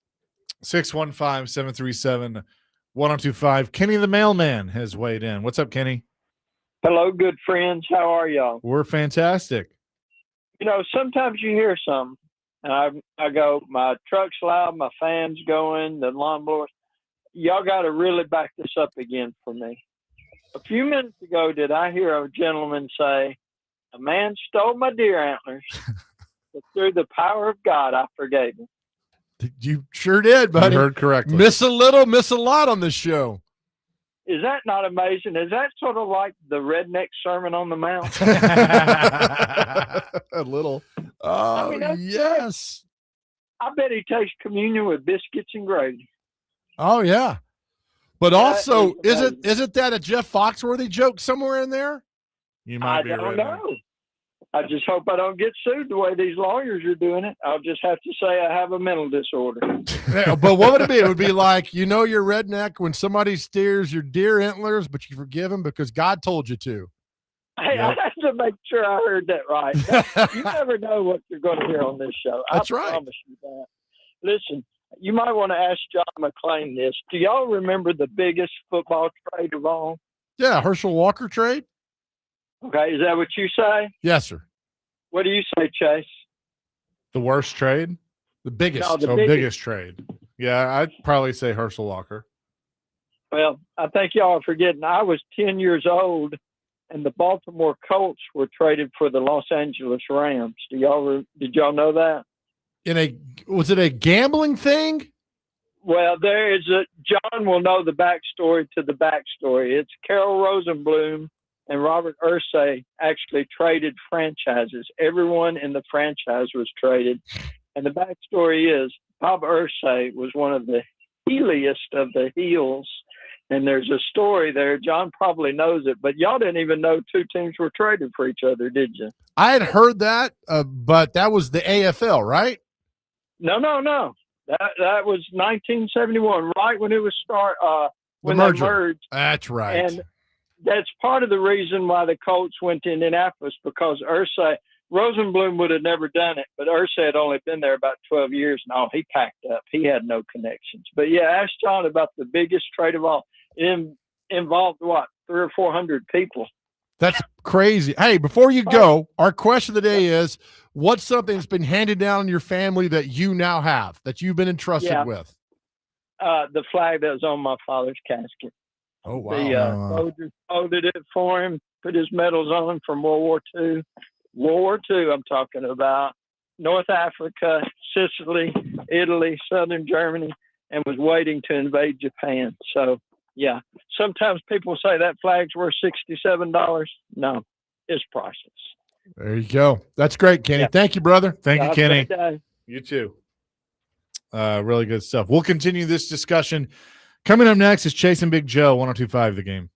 615-737-1025. Kenny the mailman has weighed in. What's up, Kenny? Hello, good friends. How are y'all? We're fantastic. You know, sometimes you hear something, and I go, my truck's loud, my fan's going, the lawnmowers. Y'all got to really back this up again for me. A few minutes ago, did I hear a gentleman say, a man stole my deer antlers, but through the power of God, I forgave him? You sure did, buddy. You heard correctly. Miss a little, miss a lot on this show. Is that not amazing? Is that sort of like the redneck Sermon on the Mount? A little. Oh, I mean, yes. I bet he takes communion with biscuits and gravy. Oh, yeah. But also, is isn't that a Jeff Foxworthy joke somewhere in there? You might be I don't right. know. I just hope I don't get sued the way these lawyers are doing it. I'll just have to say I have a mental disorder. Yeah, but what would it be? It would be like, you know, you're redneck when somebody steers your deer antlers, but you forgive them because God told you to. Hey, I have to make sure I heard that right. You never know what you're going to hear on this show. That's I right. promise you that. Listen, you might want to ask John McClain this. Do y'all remember the biggest football trade of all? Yeah, Herschel Walker trade? Okay, is that what you say? Yes, sir. What do you say, Chase? The worst trade? The biggest. No, the biggest trade. Yeah, I'd probably say Herschel Walker. Well, I think y'all are forgetting. I was 10 years old, and the Baltimore Colts were traded for the Los Angeles Rams. Did y'all know that? Was it a gambling thing? Well, John will know the backstory to the backstory. It's Carol Rosenblum and Robert Irsay actually traded franchises. Everyone in the franchise was traded. And the backstory is Bob Irsay was one of the heeliest of the heels. And there's a story there. John probably knows it, but y'all didn't even know 2 teams were traded for each other, did you? I had heard that, but that was the AFL, right? No. That was 1971, right when it was when the they merged. That's right. And that's part of the reason why the Colts went to Indianapolis, because Rosenblum would have never done it, but Irsay had only been there about 12 years. No, he packed up. He had no connections. But yeah, ask John about the biggest trade of all. It involved what, 300 or 400 people. That's crazy. Hey, before you go, our question of the day is, what's something that's been handed down in your family that you now have, that you've been entrusted with? The flag that was on my father's casket. Oh, wow. The soldiers folded it for him, put his medals on him from World War II. World War II, I'm talking about. North Africa, Sicily, Italy, Southern Germany, and was waiting to invade Japan. So, yeah. Sometimes people say that flag's worth $67. No, it's priceless. There you go. That's great, Kenny. Yeah. Thank you, brother. Thank you, Kenny. You too. Really good stuff. We'll continue this discussion. Coming up next is Chase and Big Joe, 102.5 The Game.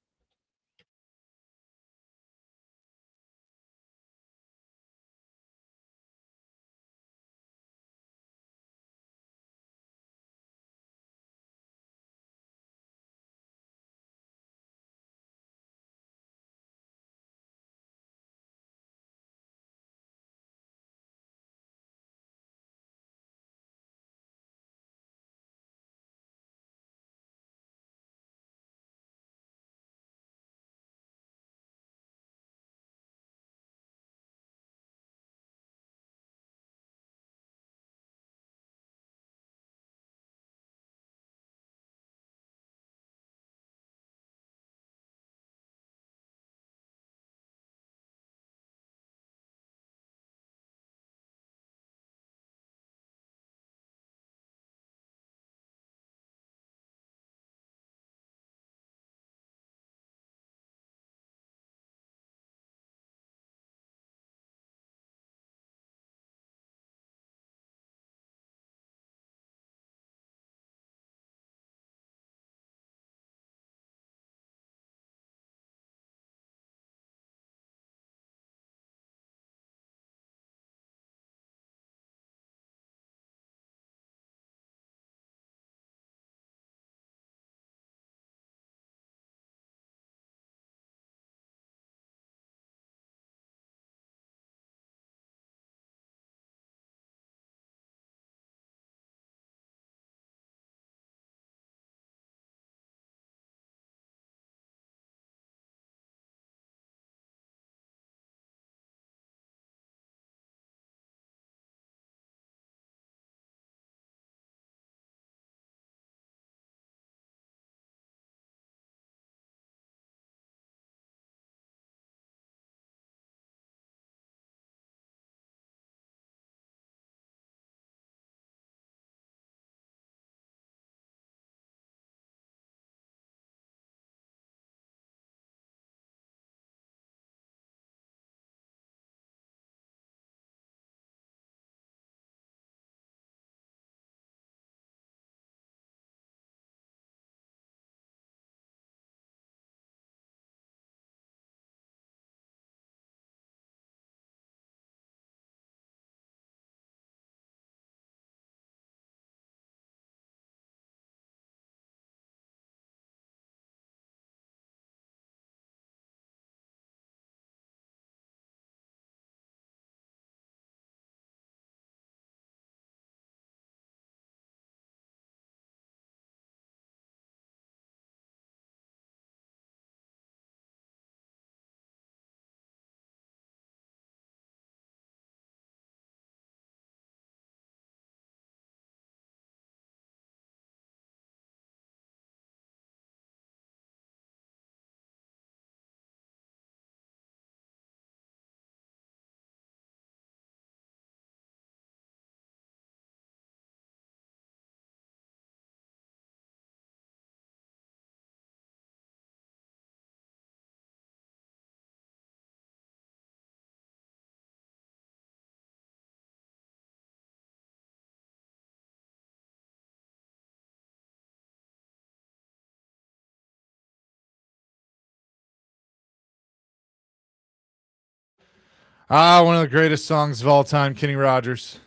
One of the greatest songs of all time, Kenny Rogers.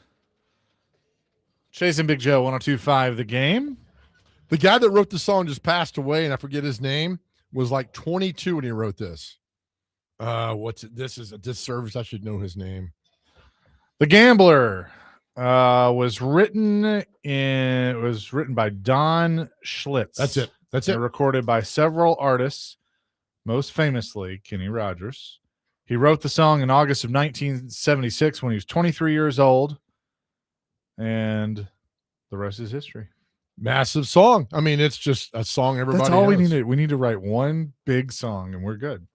Chasing Big Joe, 102.5 The Game. The guy that wrote the song just passed away, and I forget his name, was like 22 when he wrote this. What's it? This is a disservice. I should know his name. The Gambler was written by Don Schlitz. That's it. Recorded by several artists, most famously Kenny Rogers. He wrote the song in August of 1976 when he was 23 years old, and the rest is history. Massive song. I mean, it's just a song everybody That's all knows. we need. We need to write one big song, and we're good.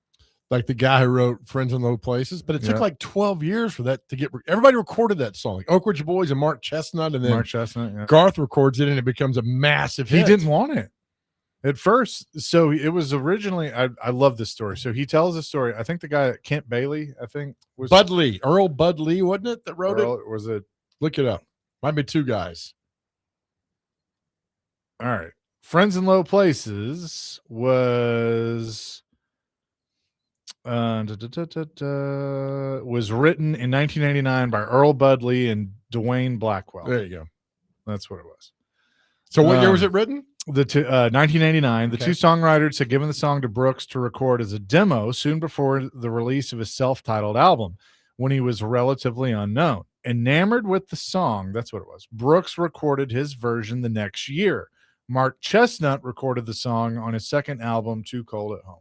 Like the guy who wrote Friends in Low Places, but it took like 12 years for that to get. Everybody recorded that song, like Oak Ridge Boys and Mark Chestnut, and then Garth records it, and it becomes a massive hit. He didn't want it at first, so it was originally. I love this story. So he tells a story. I think the guy Kent Bailey, was Bud Lee, Earl Bud Lee, wasn't it that wrote it? Or was it? Look it up. Might be two guys. All right, Friends in Low Places was. Was written in 1989 by Earl Bud Lee and Dwayne Blackwell. There you go. That's what it was. So what year was it written? 1989. Okay. The two songwriters had given the song to Brooks to record as a demo soon before the release of his self-titled album, when he was relatively unknown. Enamored with the song, that's what it was. Brooks recorded his version the next year. Mark Chestnut recorded the song on his second album, Too Cold at Home.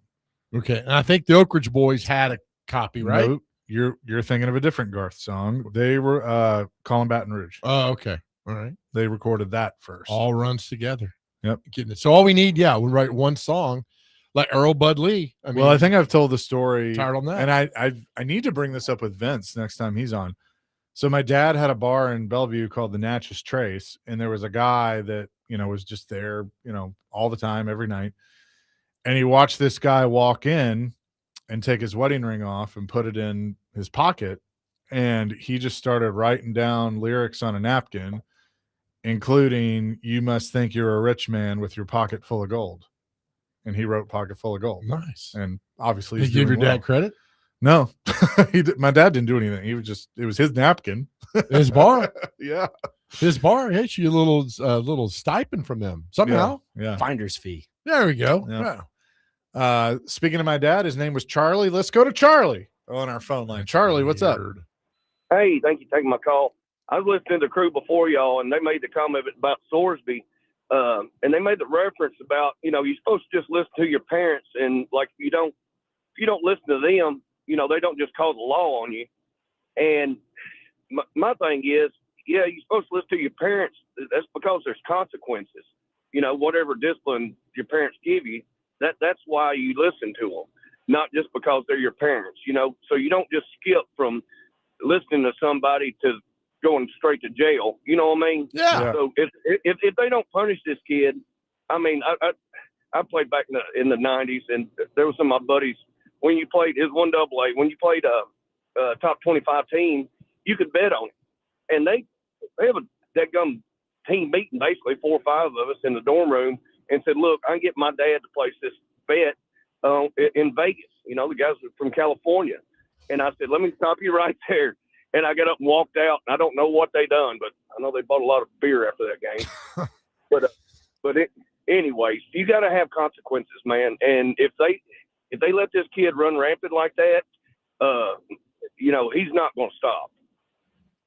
Okay, and I think the Oak Ridge Boys had a copy, right? No, you're thinking of a different Garth song. They were Calling Baton Rouge. Oh, okay. All right. They recorded that first. All runs together. Yep. So all we need, we write one song, like Earl Bud Lee. I think I've told the story. Tired on that. And I need to bring this up with Vince next time he's on. So my dad had a bar in Bellevue called the Natchez Trace, and there was a guy that, was just there, all the time, every night. And he watched this guy walk in and take his wedding ring off and put it in his pocket. And he just started writing down lyrics on a napkin, including, "You must think you're a rich man with your pocket full of gold." And he wrote "Pocket Full of Gold." Nice. And obviously, did you give your dad credit? No, my dad didn't do anything. It was his napkin. His bar. Yeah. His bar hits you a little stipend from them somehow. Yeah. Finder's fee. There we go. Yeah. Speaking of my dad, his name was Charlie. Let's go to Charlie on our phone line. Charlie, what's up? Hey, thank you for taking my call. I was listening to the crew before y'all, and they made the comment about Sorsby, and they made the reference about, you're supposed to just listen to your parents, and like if you don't listen to them, they don't just call the law on you. And my thing is, you're supposed to listen to your parents. That's because there's consequences. Whatever discipline your parents give you, that's why you listen to them, not just because they're your parents, so you don't just skip from listening to somebody to going straight to jail. You know what I mean? Yeah. So if they don't punish this kid, I played back in the 90s, and there were some of my buddies, when you played his 1AA, when you played a top 25 team, you could bet on it. And they have a dadgum team meeting, basically 4 or 5 of us in the dorm room, and said, "Look, I can get my dad to place this bet in Vegas." The guys are from California. And I said, "Let me stop you right there." And I got up and walked out. And I don't know what they done, but I know they bought a lot of beer after that game. Anyways, you got to have consequences, man. And if they let this kid run rampant like that, he's not going to stop.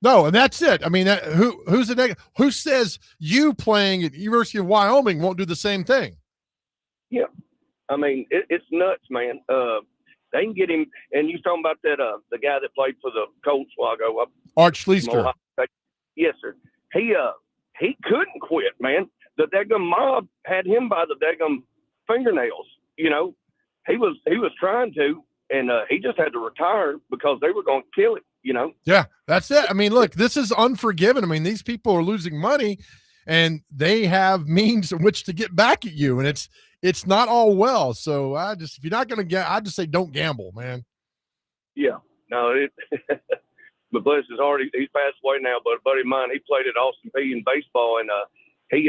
No, and that's it. I mean, who says you playing at University of Wyoming won't do the same thing? Yeah, I mean, it's nuts, man. They can get him, and you talking about that the guy that played for the Colts a while ago, Art Schleister. Yes, sir. He couldn't quit, man. The daggum mob had him by the daggum fingernails. He was trying to, and he just had to retire because they were going to kill him. Yeah, that's it. I mean, look, this is unforgiven. I mean, these people are losing money, and they have means in which to get back at you, and it's not all well. So if you're not going to I just say don't gamble, man. Yeah, no, but bless his heart, he's passed away now. But a buddy of mine, he played at Austin Peay in baseball, and he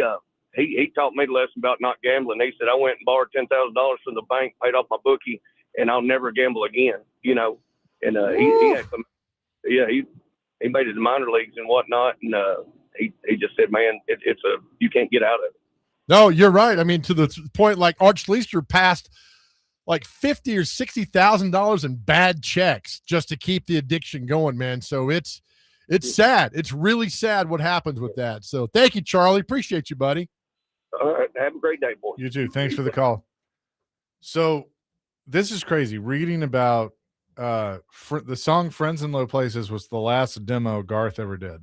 taught me the lesson about not gambling. He said, "I went and borrowed $10,000 from the bank, paid off my bookie, and I'll never gamble again." And he had some yeah, he made it to minor leagues and whatnot, and he just said, man, it's you can't get out of it. No, you're right. I mean, to the point, like Arch Leister passed like $50,000 or $60,000 in bad checks just to keep the addiction going, man. So it's sad. It's really sad what happens with that. So thank you, Charlie. Appreciate you, buddy. All right, have a great day, boy. You too. Thanks for the call. So this is crazy. Reading about the song "Friends in Low Places" was the last demo Garth ever did,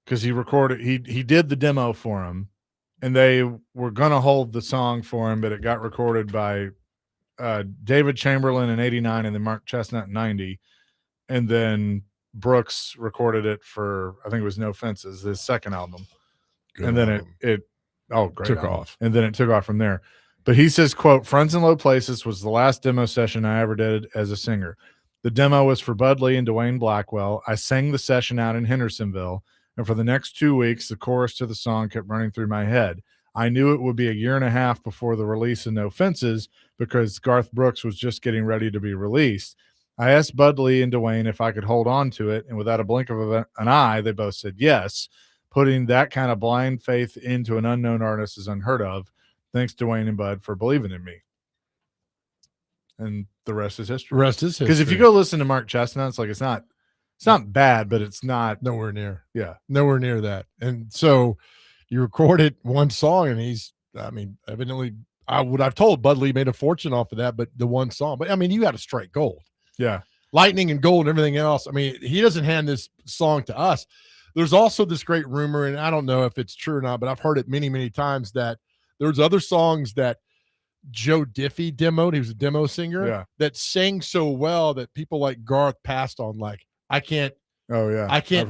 because he recorded. He did the demo for him, and they were gonna hold the song for him, but it got recorded by David Chamberlain in '89 and then Mark Chestnut in '90, and then Brooks recorded it for, I think it was No Fences, his second album. Good and then album. it great Took album. off. And then it took off from there. But he says, quote, "Friends in Low Places was the last demo session I ever did as a singer. The demo was for Bud Lee and Dwayne Blackwell. I sang the session out in Hendersonville, and for the next 2 weeks, the chorus to the song kept running through my head. I knew it would be a year and a half before the release of No Fences, because Garth Brooks was just getting ready to be released. I asked Bud Lee and Dwayne if I could hold on to it, and without a blink of an eye, they both said yes. Putting that kind of blind faith into an unknown artist is unheard of. Thanks, Dwayne and Bud, for believing in me." And the rest is history. Rest is history. Because if you go listen to Mark Chestnut, it's like it's not bad, but it's not nowhere near. Yeah, nowhere near that. And so you recorded one song, and evidently, I've told Bud Lee made a fortune off of that, but the one song. But I mean, you got to strike gold. Yeah. Lightning and gold and everything else. I mean, he doesn't hand this song to us. There's also this great rumor, and I don't know if it's true or not, but I've heard it many, many times, that there's other songs that Joe Diffie demoed. He was a demo singer that sang so well that people like Garth passed on, like, I can't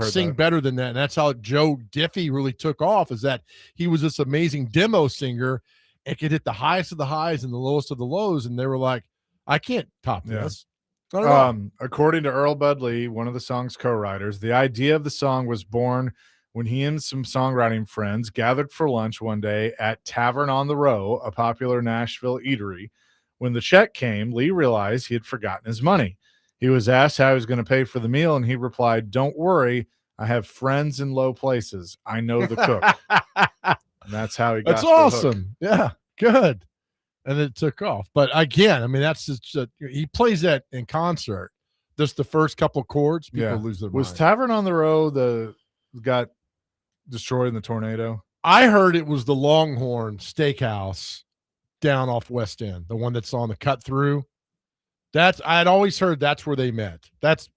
sing better than that. And that's how Joe Diffie really took off, is that he was this amazing demo singer and could hit the highest of the highs and the lowest of the lows. And they were like, I can't top this. According to Earl Bud Lee, one of the song's co-writers, the idea of the song was born when he and some songwriting friends gathered for lunch one day at Tavern on the Row, a popular Nashville eatery. When the check came, Lee realized he had forgotten his money. He was asked how he was going to pay for the meal, and he replied, "Don't worry, I have friends in low places. I know the cook." And that's how he got That's awesome. Yeah, good. And it took off. But again, I mean, that's just he plays that in concert. Just the first couple chords, people lose their mind. Was Tavern on the Row got destroyed in the tornado? I heard it was the Longhorn Steakhouse down off West End, the one that's on the cut through. I'd always heard that's where they met. But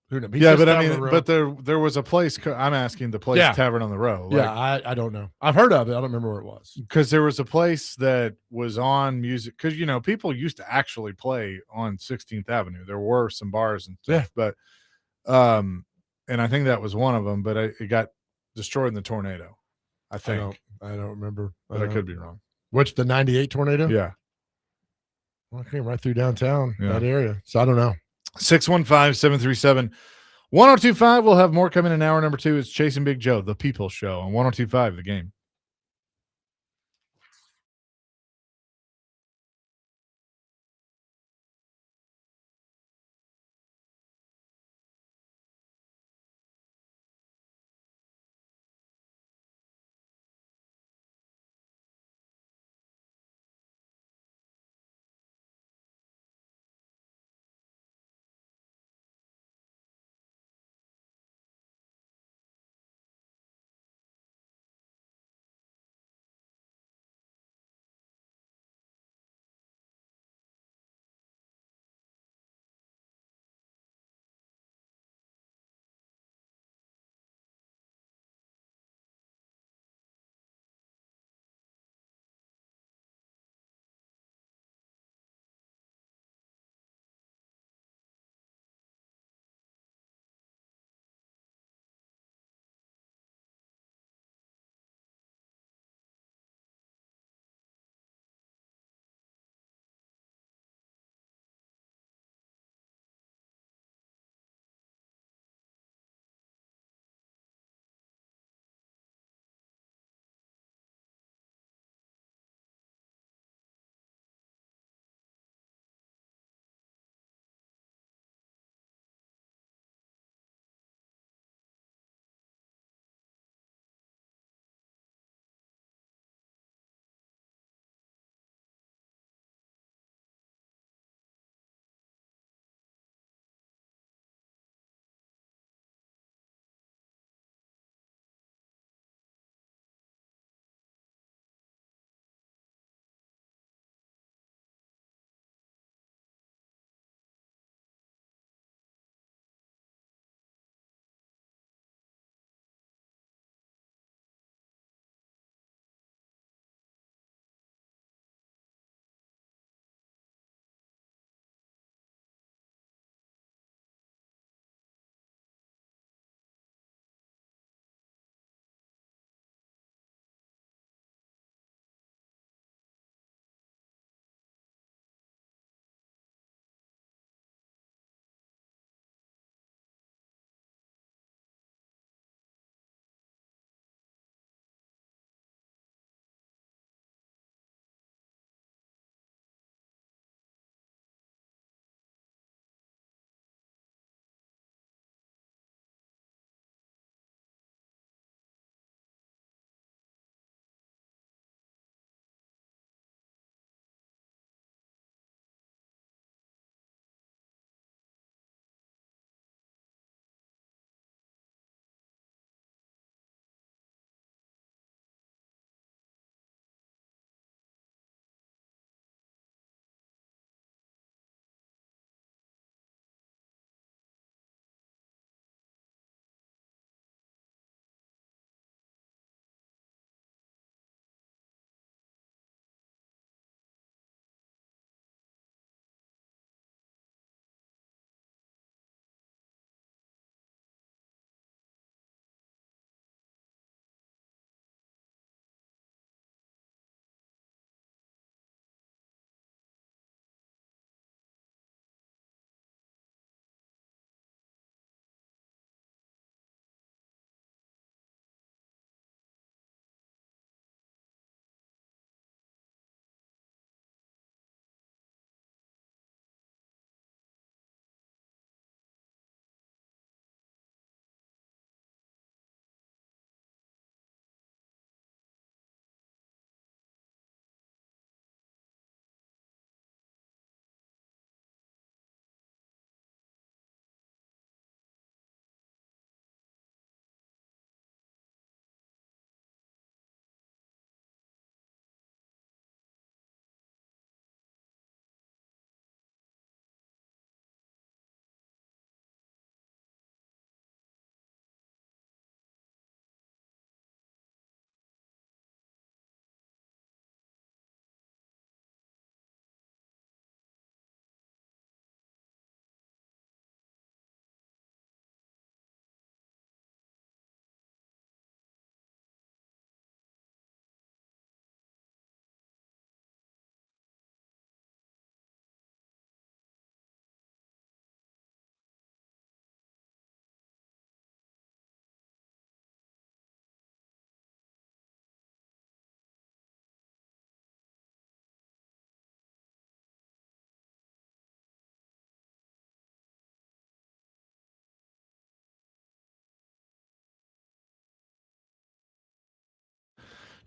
who knows? Yeah, but I mean, but there was a place. I'm asking the place Tavern on the Row. Like, I don't know. I've heard of it. I don't remember where it was. Because there was a place that was on music. Because people used to actually play on 16th Avenue. There were some bars and stuff, but and I think that was one of them. But it got destroyed in the tornado. I think I don't remember. But I could be wrong. Which, the 98 tornado? Yeah. Well, I came right through downtown, that area. So I don't know. 615-737-1025. We'll have more coming in hour number 2. It's Chasing Big Joe, the People Show on 1025 The Game.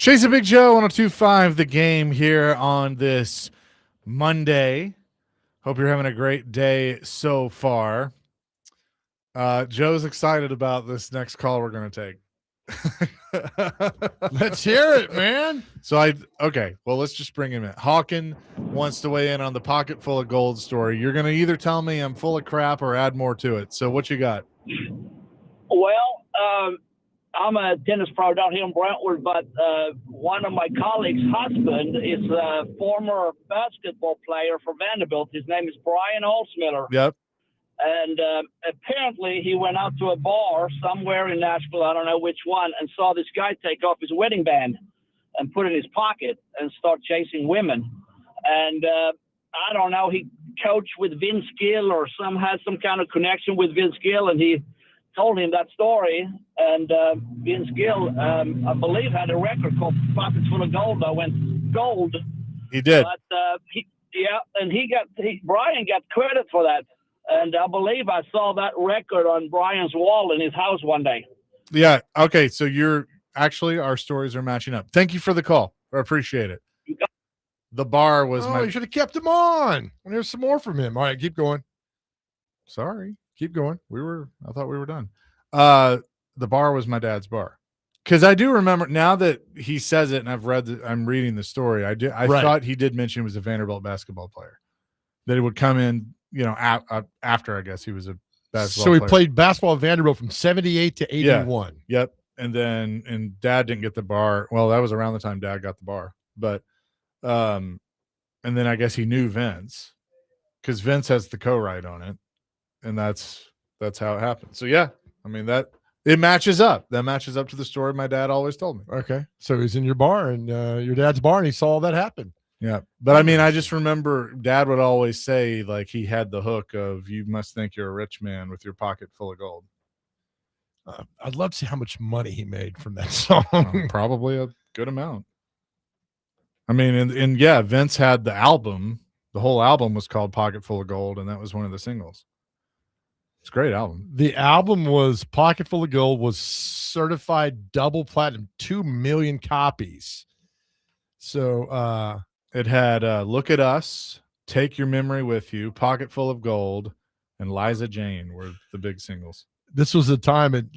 Chase a Big Joe on a 2-5 the game here on this Monday. Hope you're having a great day so far. Joe's excited about this next call we're going to take. Let's hear it, man. So okay, well, let's just bring him in. Hawken wants to weigh in on the pocket full of gold story. You're going to either tell me I'm full of crap or add more to it. So what you got? Well, I'm a tennis pro down here in Brentwood, but one of my colleagues' husband is a former basketball player for Vanderbilt. His name is Brian Holzmiller. Yep. And apparently he went out to a bar somewhere in Nashville, I don't know which one, and saw this guy take off his wedding band and put it in his pocket and start chasing women. And I don't know, he coached with Vince Gill or had some kind of connection with Vince Gill, and he told him that story. And Vince Gill, I believe, had a record called Pockets Full of Gold that went gold. He did. But Brian got credit for that. And I believe I saw that record on Brian's wall in his house one day. Yeah. Okay. So our stories are matching up. Thank you for the call. I appreciate it. The bar was you should have kept him on. There's some more from him. All right, keep going. Sorry. Keep going. I thought we were done. The bar was my dad's bar. Because I do remember now that he says it, and I'm reading the story. I thought he did mention he was a Vanderbilt basketball player. That he would come in, after, I guess he was a basketball player. So he played basketball at Vanderbilt from 78 to 81. Yeah. Yep. And Dad didn't get the bar. Well, that was around the time Dad got the bar. But and then I guess he knew Vince because Vince has the co-write on it. And that's how it happened. So yeah, I mean it matches up. That matches up to the story my dad always told me. Okay. So he's in your bar and your dad's bar, and he saw all that happen. Yeah. But I mean, I just remember Dad would always say, like, he had the hook of, you must think you're a rich man with your pocket full of gold. I'd love to see how much money he made from that song. Probably a good amount. I mean, and yeah, Vince had the album. The whole album was called Pocket Full of Gold, and that was one of the singles. It's a great album. The album was Pocket Full of Gold, was certified double platinum, 2 million copies. So it had Look at Us, Take Your Memory With You, Pocket Full of Gold, and Liza Jane were the big singles. This was the time it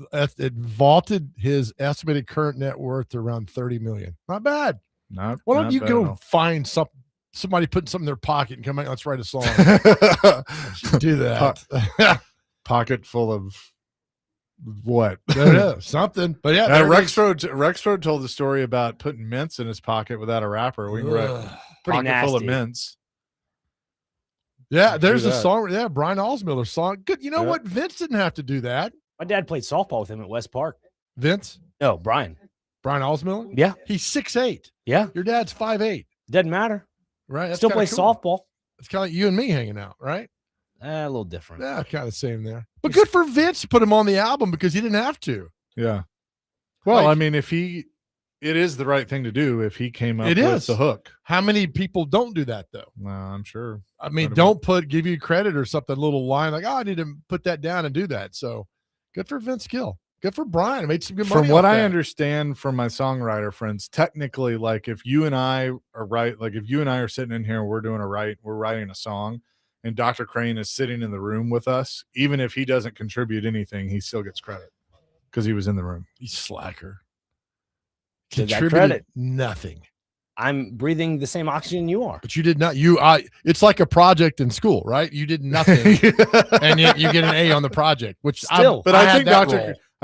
vaulted his estimated current net worth to around 30 million. Not bad. Why don't you go find somebody putting something in their pocket and come out, let's write a song. Do that. Pocket full of what? Something. But yeah, Rexroad told the story about putting mints in his pocket without a wrapper. We can write pocket full of mints. Yeah, there's a song. Yeah, Brian Holzmiller song. Good. You know what? Vince didn't have to do that. My dad played softball with him at West Park. Vince? No, Brian. Brian Holzmiller? Yeah. He's 6'8". Yeah. Your dad's 5'8". Doesn't matter. Right. That's still plays softball. It's kind of like you and me hanging out, right? A little different. Yeah, kind of the same there. But good for Vince to put him on the album because he didn't have to. Yeah. Well, I mean, it is the right thing to do if he came up with the hook. How many people don't do that, though? No, I'm sure. I mean, give you credit or something, a little line like, I need to put that down and do that. So good for Vince Gill. Good for Brian. I made some good money. From what I understand from my songwriter friends, technically, like if you and I are sitting in here and we're writing a song, and Dr. Crane is sitting in the room with us, even if he doesn't contribute anything, he still gets credit because he was in the room. He's slacker. Contributed credit. Nothing. I'm breathing the same oxygen you are. But you did not. It's like a project in school, right? You did nothing, and yet you get an A on the project. Which still, I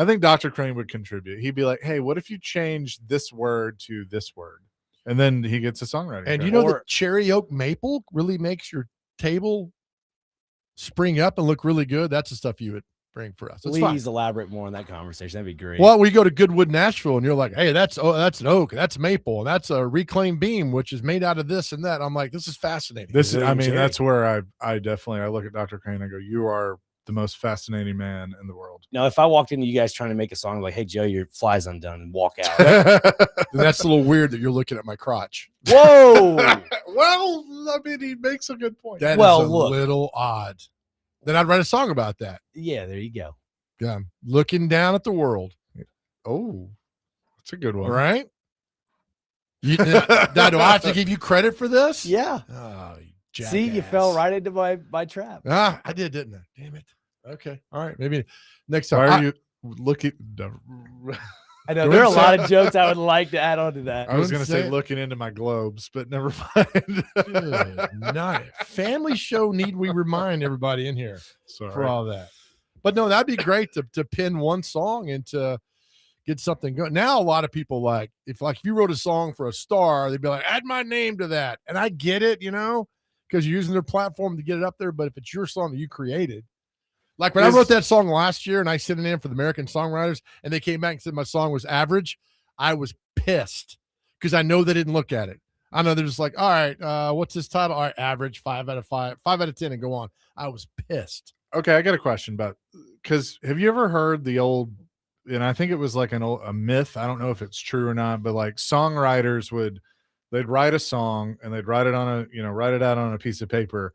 think Dr. Crane would contribute. He'd be like, "Hey, what if you change this word to this word?" And then he gets a songwriting. And you know that cherry oak maple really makes your table spring up and look really good. That's the stuff you would bring for us. Please elaborate more on that conversation. That'd be great. Well, we go to Goodwood, Nashville, and you're like, hey, that's an oak, that's maple, and that's a reclaimed beam, which is made out of this and that. I'm like, this is fascinating. That's where I definitely look at Dr. Crane and I go, you are the most fascinating man in the world. Now, if I walked into you guys trying to make a song like, hey, Joe, your fly's undone, and walk out. That's a little weird that you're looking at my crotch. Whoa. Well, I mean, he makes a good point. That is a little odd. Then I'd write a song about that. Yeah, there you go. Yeah, looking down at the world. Oh, that's a good one. Right? Now, do I have to give you credit for this? Yeah. Oh, See, you fell right into my trap. I did, didn't I? Damn it. Okay. All right. Maybe next time. Why are you looking? I know there are a lot of jokes I would like to add on to that. I was going to say looking into my globes, but never mind. Not family show. Need we remind everybody in here Sorry. for all that? But no, that'd be great to pin one song and to get something going. Now a lot of people if you wrote a song for a star, they'd be like, add my name to that. And I get it, because you're using their platform to get it up there. But if it's your song that you created, like when I wrote that song last year and I sent it in for the American Songwriters and they came back and said my song was average, I was pissed because I know they didn't look at it. I know they're just like, all right, what's this title? All right, average, 5 out of 5, 5 out of 10, and go on. I was pissed. Okay, I got a question about, because have you ever heard the old, and I think it was like a myth, I don't know if it's true or not, but like songwriters they'd write a song and they'd write it out on a piece of paper,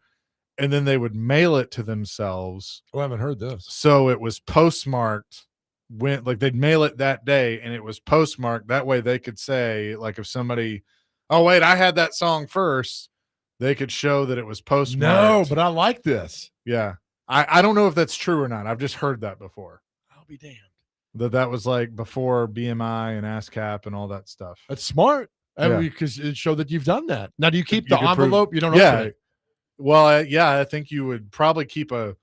and then they would mail it to themselves. Oh, I haven't heard this. So it was postmarked they'd mail it that day and it was postmarked. That way they could say, like, if somebody, oh wait, I had that song first, they could show that it was postmarked. No, but I like this. Yeah. I don't know if that's true or not. I've just heard that before. I'll be damned. That was like before BMI and ASCAP and all that stuff. That's smart. Yeah. Because it showed that you've done that. Now, do you keep You the could envelope? You don't Yeah. open it? Well, I think you would probably keep a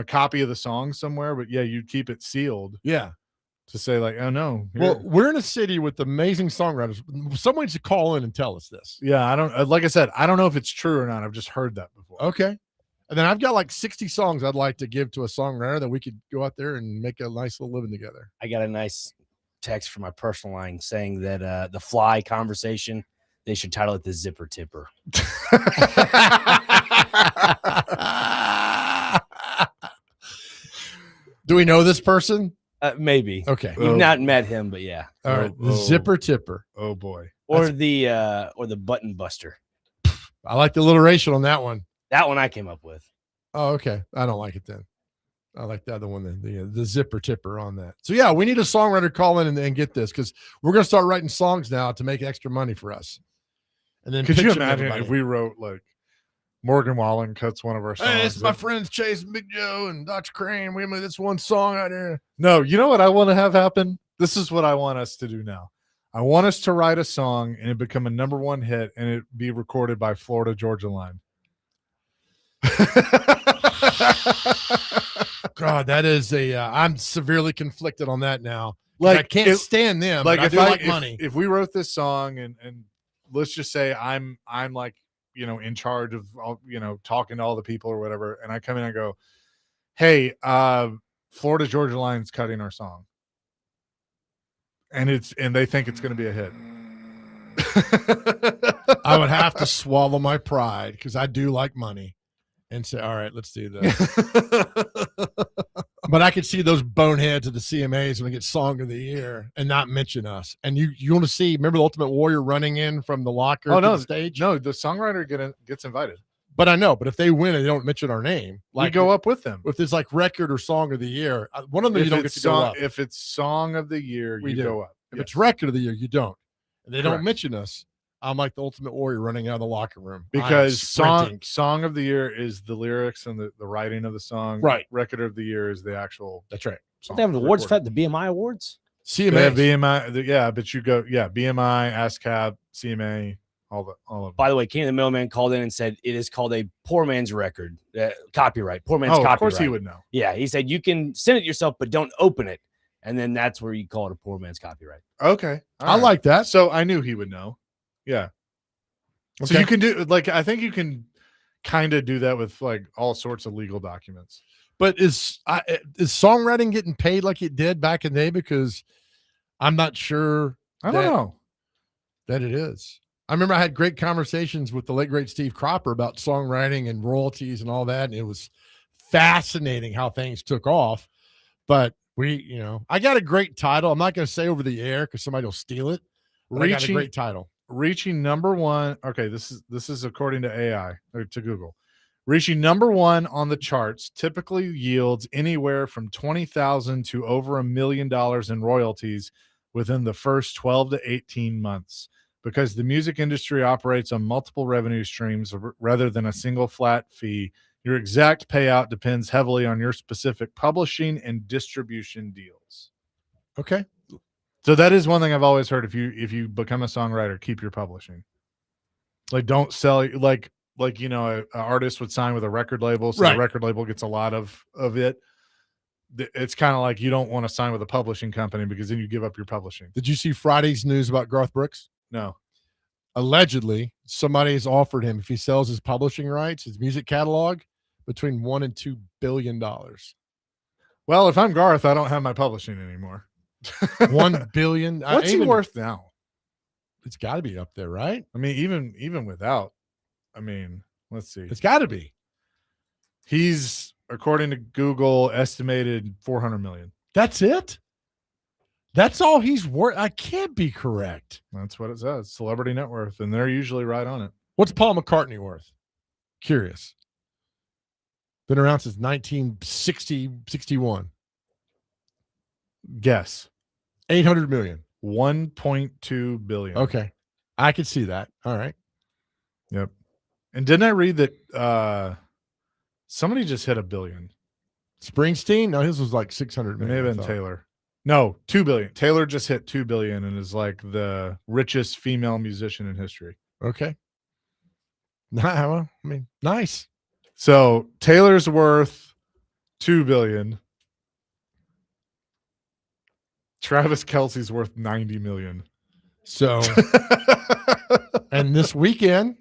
copy of the song somewhere, but yeah, you'd keep it sealed. Yeah. To say like, oh no. Here. Well, we're in a city with amazing songwriters. Someone needs to call in and tell us this. Yeah, I don't, like I said, I don't know if it's true or not. I've just heard that before. Okay. And then I've got like 60 songs I'd like to give to a songwriter that we could go out there and make a nice little living together. I got a nice text from my personal line saying that the Fly conversation, they should title it the Zipper Tipper. Do we know this person? Maybe. Okay. You've not met him, but yeah. All right. The Zipper Tipper. Oh boy. Or the Button Buster. I like the alliteration on that one. That one I came up with. Oh, okay. I don't like it then. I like the other one, the Zipper Tipper on that. So yeah, we need a songwriter call in and get this, because we're going to start writing songs now to make extra money for us. And then could you imagine if we wrote like Morgan Wallen cuts one of our songs? Hey, it's my friends Chase and Big Joe and Dr. Crane. We made this one song out here. No, you know what I want to have happen? This is what I want us to do now. I want us to write a song and it become a #1 hit and it be recorded by Florida Georgia Line. God, that is I'm severely conflicted on that now. Like, I can't stand them. Like, but I do like money. If we wrote this song and let's just say I'm like, in charge of all, talking to all the people or whatever, and I come in and I go, hey, Florida Georgia Line's cutting our song, and they think it's going to be a hit. I would have to swallow my pride because I do like money and say, all right, let's do that. But I could see those boneheads of the CMAs when they get Song of the Year and not mention us. And you want to see, remember the Ultimate Warrior running in from the locker to the stage? No, the songwriter gets invited. But I know, but if they win and they don't mention our name, like, we go up with them. If it's like record or Song of the Year, one of them you don't get to go up. If it's Song of the Year, you go up. If it's Record of the Year, you don't. And they don't mention us. I'm like the Ultimate Warrior running out of the locker room. Because song of the Year is the lyrics and the writing of the song. Right. Record of the Year is the actual. That's right. They have an awards fest, the BMI Awards? CMA. BMI, but you go, BMI, ASCAP, CMA, all of them. By the way, King the Mailman called in and said it is called a poor man's record, copyright. Poor man's copyright. Of course he would know. Yeah, he said you can send it yourself, but don't open it. And then that's where you call it a poor man's copyright. Okay. I like that. So I knew he would know. Yeah. Okay. So you can do, like, I think you can kind of do that with like all sorts of legal documents. But is songwriting getting paid like it did back in the day? Because I'm not sure. I don't know that it is. I remember I had great conversations with the late great Steve Cropper about songwriting and royalties and all that, and it was fascinating how things took off. But I got a great title. I'm not going to say over the air because somebody will steal it. I got a great title. Reaching #1. Okay, this is according to AI or to Google. Reaching #1 on the charts typically yields anywhere from $20,000 to over $1 million in royalties within the first 12 to 18 months. Because the music industry operates on multiple revenue streams rather than a single flat fee, your exact payout depends heavily on your specific publishing and distribution deals. Okay. So that is one thing I've always heard. If you become a songwriter, keep your publishing. Like, don't sell like an artist would sign with a record label, so Right. the record label gets a lot of it. It's kind of like you don't want to sign with a publishing company because then you give up your publishing. Did you see Friday's news about Garth Brooks? No. Allegedly, somebody has offered him, if he sells his publishing rights, his music catalog, between $1 and $2 billion. Well, if I'm Garth, I don't have my publishing anymore. $1 billion. What's he worth now? It's got to be up there, right? I mean, even without, let's see. It's got to be. He's, according to Google, estimated 400 million. That's it? That's all he's worth? I can't be correct. That's what it says. Celebrity net worth, and they're usually right on it. What's Paul McCartney worth? Curious. Been around since 1961. Guess. 800 million. 1.2 billion. Okay. I could see that. All right. Yep. And didn't I read that somebody just hit $1 billion? Springsteen? No, his was like 600 million. It may have been Taylor. No, 2 billion. Taylor just hit 2 billion and is like the richest female musician in history. Okay. Well, nice. So Taylor's worth 2 billion. Travis Kelce's worth 90 million. So, and this weekend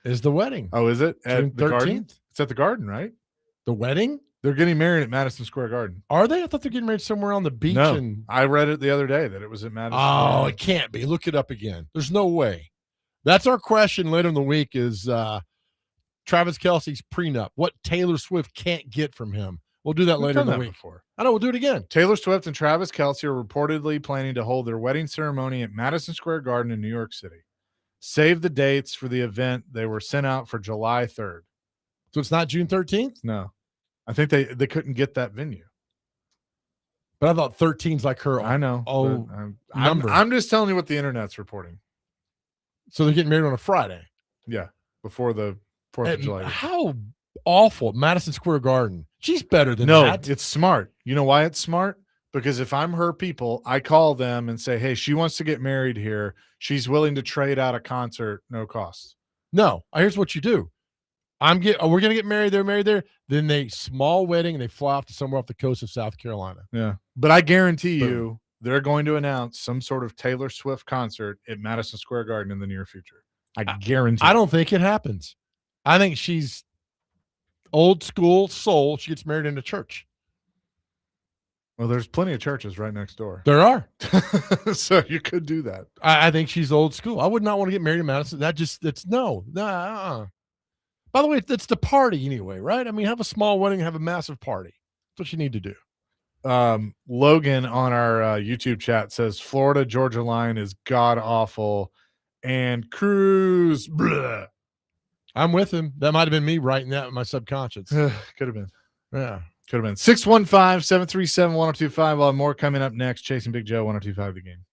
is the wedding. Oh, is it? June At the 13th? Garden? It's at the Garden, right? The wedding? They're getting married at Madison Square Garden. Are they? I thought they're getting married somewhere on the beach. No, and I read it the other day that it was at Madison. Oh, it can't be. Look it up again. There's no way. That's our question later in the week is Travis Kelce's prenup. What Taylor Swift can't get from him. We'll do that later in the week. Before. I know. We'll do it again. Taylor Swift and Travis Kelce are reportedly planning to hold their wedding ceremony at Madison Square Garden in New York City. Save the dates for the event. They were sent out for July 3rd. So it's not June 13th? No. I think they couldn't get that venue. But I thought 13's like her. I know. Number. I'm just telling you what the internet's reporting. So they're getting married on a Friday. Yeah, before the 4th of July. How awful. Madison Square Garden. She's better than that. No, it's smart. You know why it's smart? Because if I'm her people, I call them and say, hey, she wants to get married here. She's willing to trade out a concert, no cost. No, here's what you do. We're going to get married. They're married there. Then they small wedding and they fly off to somewhere off the coast of South Carolina. Yeah. But I guarantee you they're going to announce some sort of Taylor Swift concert at Madison Square Garden in the near future. I guarantee. I don't think it happens. I think she's old school soul. She gets married in a church. Well, there's plenty of churches right next door. There are. So you could do that. I think she's old school. I would not want to get married in Madison. No. By the way, it's the party anyway, right? I mean, have a small wedding, have a massive party. That's what you need to do. Logan on our YouTube chat says Florida Georgia line is god awful, and Cruz. Bleh. I'm with him. That might have been me writing that in my subconscious. Could have been. Yeah. Could have been. 615-737-1025. We'll have more coming up next. Chasing Big Joe, 1025 The Game.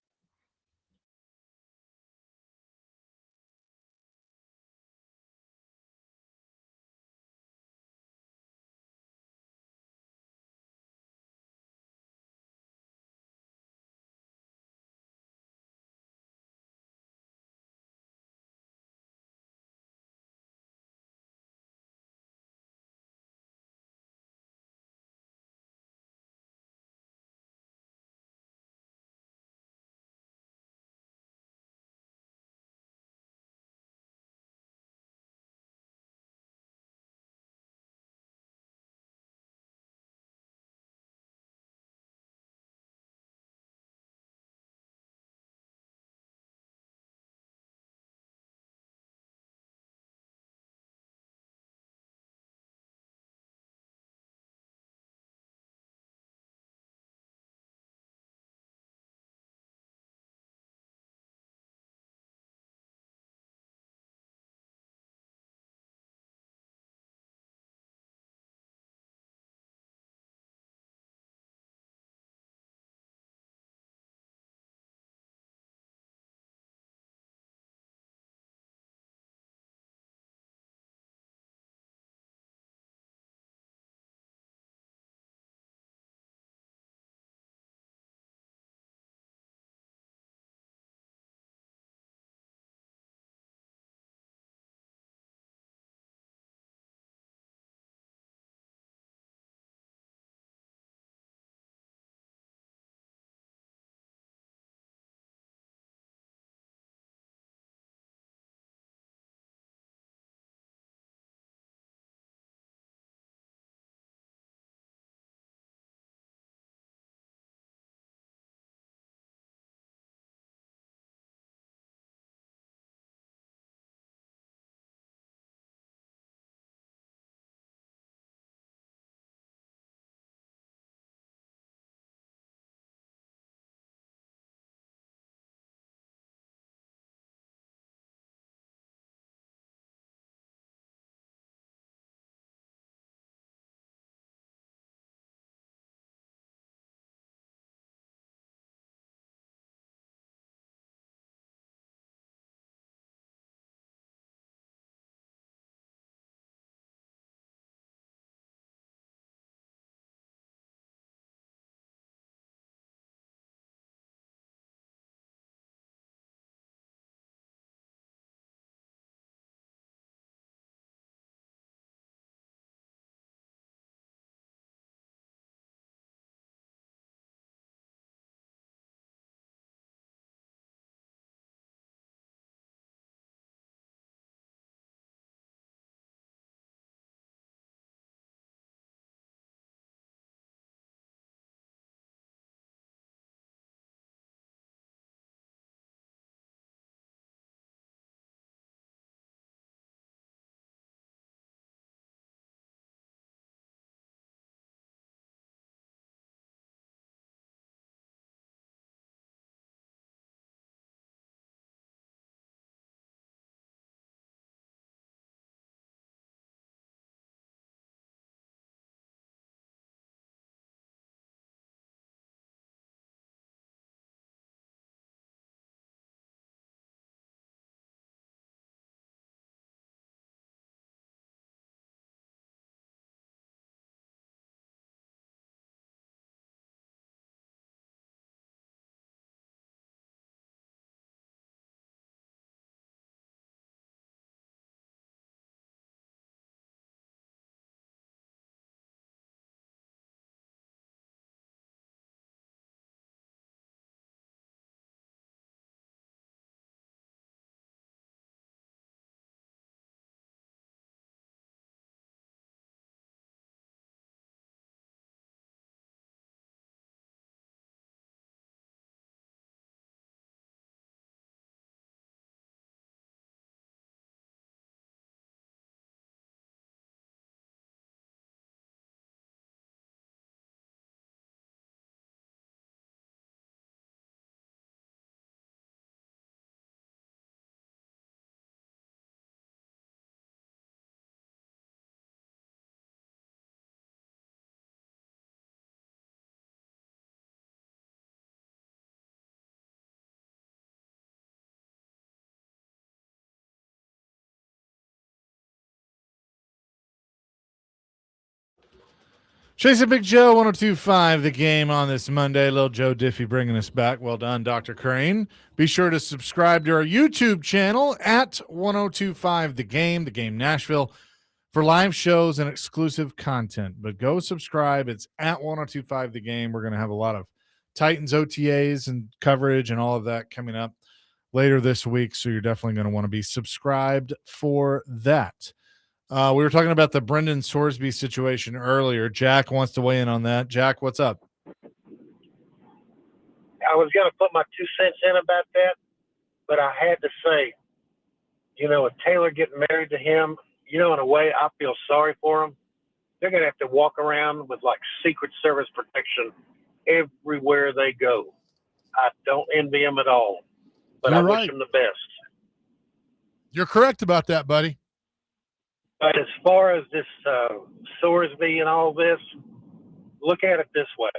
Chasing Big Joe, 102.5 The Game on this Monday. Little Joe Diffie bringing us back. Well done, Dr. Crane. Be sure to subscribe to our YouTube channel at 102.5 The Game Nashville, for live shows and exclusive content. But go subscribe. It's at 102.5 The Game. We're going to have a lot of Titans OTAs and coverage and all of that coming up later this week, so you're definitely going to want to be subscribed for that. We were talking about the Brandon Sorsby situation earlier. Jack wants to weigh in on that. Jack, what's up? I was going to put my 2 cents in about that, but I had to say, with Taylor getting married to him, in a way, I feel sorry for him. They're going to have to walk around with like Secret Service protection everywhere they go. I don't envy him at all, but I wish him the best. You're correct about that, buddy. But as far as this Sorsby and all this, look at it this way.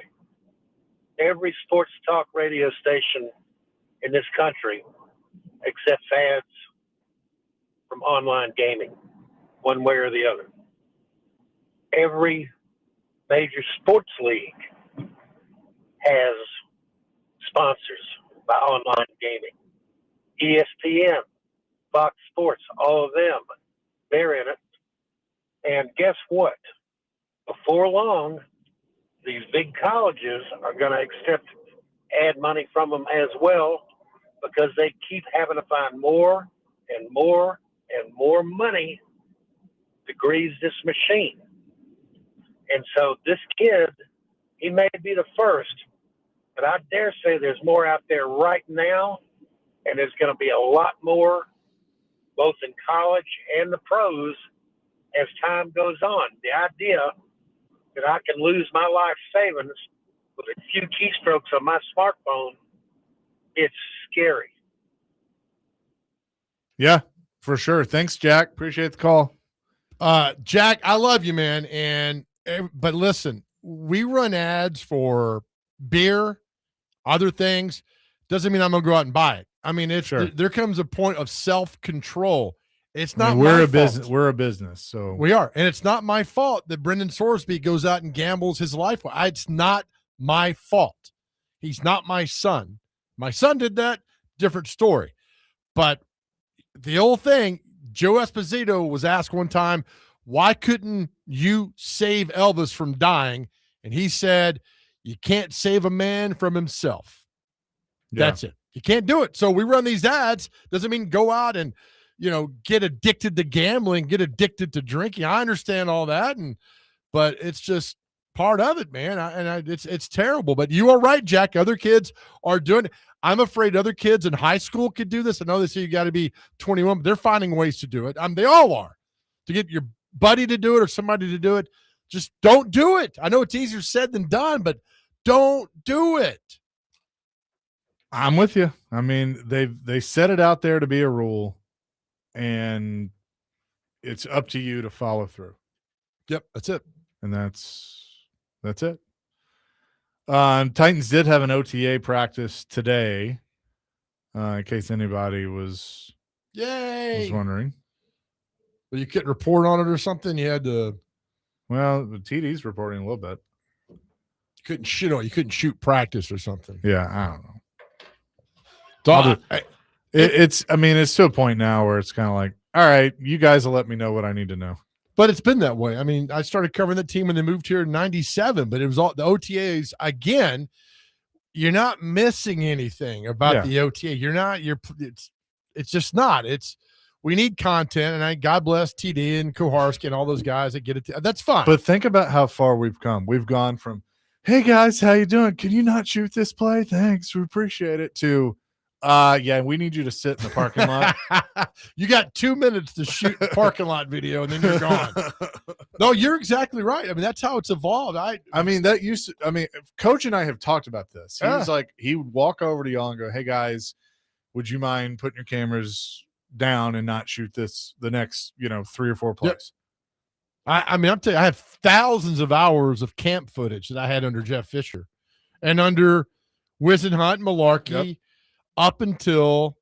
Every sports talk radio station in this country accepts ads from online gaming, one way or the other. Every major sports league has sponsors by online gaming. ESPN, Fox Sports, all of them, they're in it. And guess what? Before long, these big colleges are going to accept ad money from them as well, because they keep having to find more and more and more money to grease this machine. And so this kid, he may be the first, but I dare say there's more out there right now, and there's going to be a lot more, both in college and the pros, as time goes on. The idea that I can lose my life savings with a few keystrokes on my smartphone, it's scary. Yeah, for sure. Thanks, Jack. Appreciate the call. Jack, I love you, man. But listen, we run ads for beer, other things. Doesn't mean I'm going to go out and buy it. I mean, there comes a point of self-control. It's not we're my a business. fault. We're a business, so we are, and it's not my fault that Brandon Sorsby goes out and gambles his life. It's not my fault. He's not my son. My son did that. Different story. But the old thing, Joe Esposito was asked one time, "Why couldn't you save Elvis from dying?" And he said, "You can't save a man from himself." Yeah. That's it. You can't do it. So we run these ads. Doesn't mean go out and get addicted to gambling, get addicted to drinking. I understand all that, but it's just part of it, man. It's terrible. But you are right, Jack. Other kids are doing it. I'm afraid other kids in high school could do this. I know they say you got to be 21, but they're finding ways to do it. They all are. To get your buddy to do it or somebody to do it, just don't do it. I know it's easier said than done, but don't do it. I'm with you. I mean, they set it out there to be a rule, and it's up to you to follow through. Yep, that's it. And that's it. Titans did have an OTA practice today, in case anybody was wondering. Well, you couldn't report on it or something? You had to. Well, the TD's reporting a little bit. You couldn't shoot practice or something. Yeah, I don't know. It's to a point now where it's kind of like, all right, you guys will let me know what I need to know. But it's been that way. I mean, I started covering the team when they moved here in '97, but it was all the OTAs. Again, you're not missing anything about the OTA. It's just not. We need content, and God bless TD and Koharski and all those guys that get it. That's fine. But think about how far we've come. We've gone from, hey guys, how you doing? Can you not shoot this play? Thanks, we appreciate it. To we need you to sit in the parking lot. You got 2 minutes to shoot the parking lot video, and then you're gone. No, you're exactly right. I mean, that's how it's evolved. Coach and I have talked about this. He was like, he would walk over to y'all and go, hey guys, would you mind putting your cameras down and not shoot the next 3 or 4 plays? Yep. I'm telling you, I have thousands of hours of camp footage that I had under Jeff Fisher and under Wisenhunt and Malarkey up until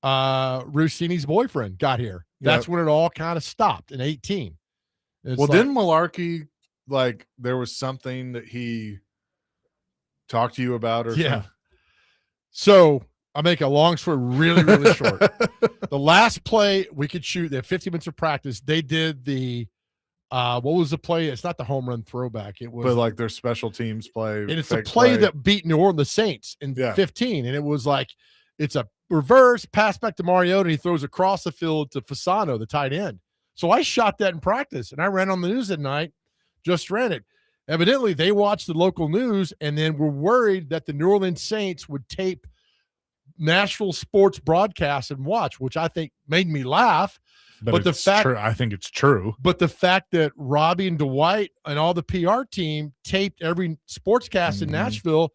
Rossini's boyfriend got here. That's when it all kind of stopped in 18. Didn't Malarkey like there was something that he talked to you about or Yeah. So I'll make a long story really, really short. The last play we could shoot, they had 50 minutes of practice. They did the what was the play? It's not the home run throwback. It was but like their special teams play. and it's the play that beat New Orleans, the Saints in 15. And it was like it's a reverse pass back to Mariota, and he throws across the field to Fasano, the tight end. So I shot that in practice, and I ran on the news at night, just ran it. Evidently, they watched the local news and then were worried that the New Orleans Saints would tape national sports broadcasts and watch, which I think made me laugh. But the fact, I think it's true. But the fact that Robbie and Dwight and all the PR team taped every sportscast in Nashville,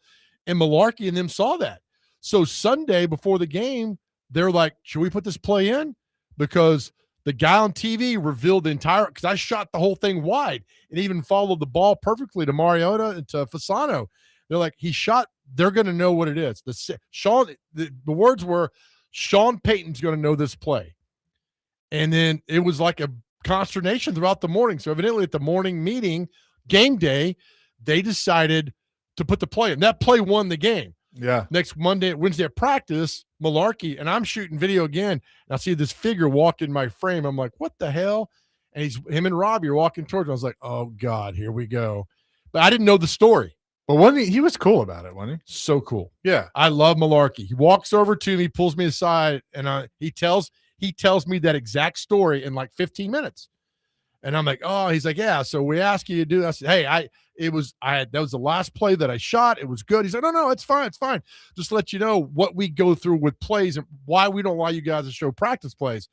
and Malarkey and them saw that. So Sunday before the game, they're like, should we put this play in? Because the guy on TV revealed the entire, because I shot the whole thing wide and even followed the ball perfectly to Mariota and to Fasano. They're like, they're going to know what it is. The words were, Sean Payton's going to know this play. And then it was like a consternation throughout the morning. So evidently at the morning meeting, game day, they decided to put the play in. That play won the game. Yeah. Next Wednesday at practice, Malarkey, and I'm shooting video again, and I see this figure walk in my frame. I'm like, what the hell? And him and Robbie are walking towards me. I was like, oh, God, here we go. But I didn't know the story. But he was cool about it, wasn't he? So cool. Yeah. I love Malarkey. He walks over to me, pulls me aside, and he tells me that exact story in like 15 minutes. And I'm like, oh, he's like, yeah. So we asked you to do that. I said, hey, that was the last play that I shot. It was good. He's like, no, it's fine. It's fine. Just to let you know what we go through with plays and why we don't allow you guys to show practice plays.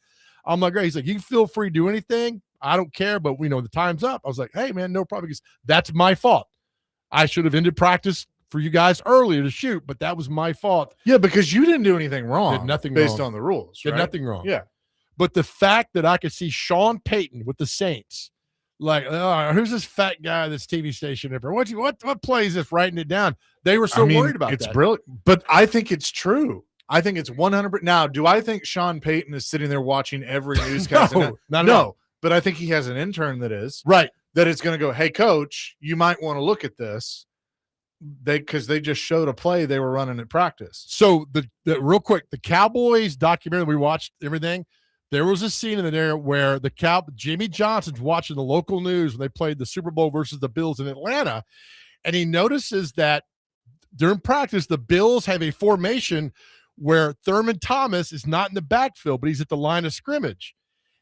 I'm like, great. He's like, you feel free to do anything. I don't care, but we know the time's up. I was like, hey, man, no problem. Because that's my fault. I should have ended practice for you guys earlier to shoot, but that was my fault. Yeah, because you didn't do anything wrong. Did nothing based wrong. on the rules. Did right? nothing wrong. Yeah. But the fact that I could see Sean Payton with the Saints, like, who's this fat guy at this TV station? What play is this? Writing it down. They were so worried about it's that. Brilliant, but I think it's true. I think it's 100%. Now, do I think Sean Payton is sitting there watching every newscast? No, but I think he has an intern that is. Right. That is going to go, hey, coach, you might want to look at this. Because they just showed a play they were running at practice. So the real quick, the Cowboys documentary, we watched everything. There was a scene in there where Jimmy Johnson's watching the local news when they played the Super Bowl versus the Bills in Atlanta, and he notices that during practice the Bills have a formation where Thurman Thomas is not in the backfield, but he's at the line of scrimmage,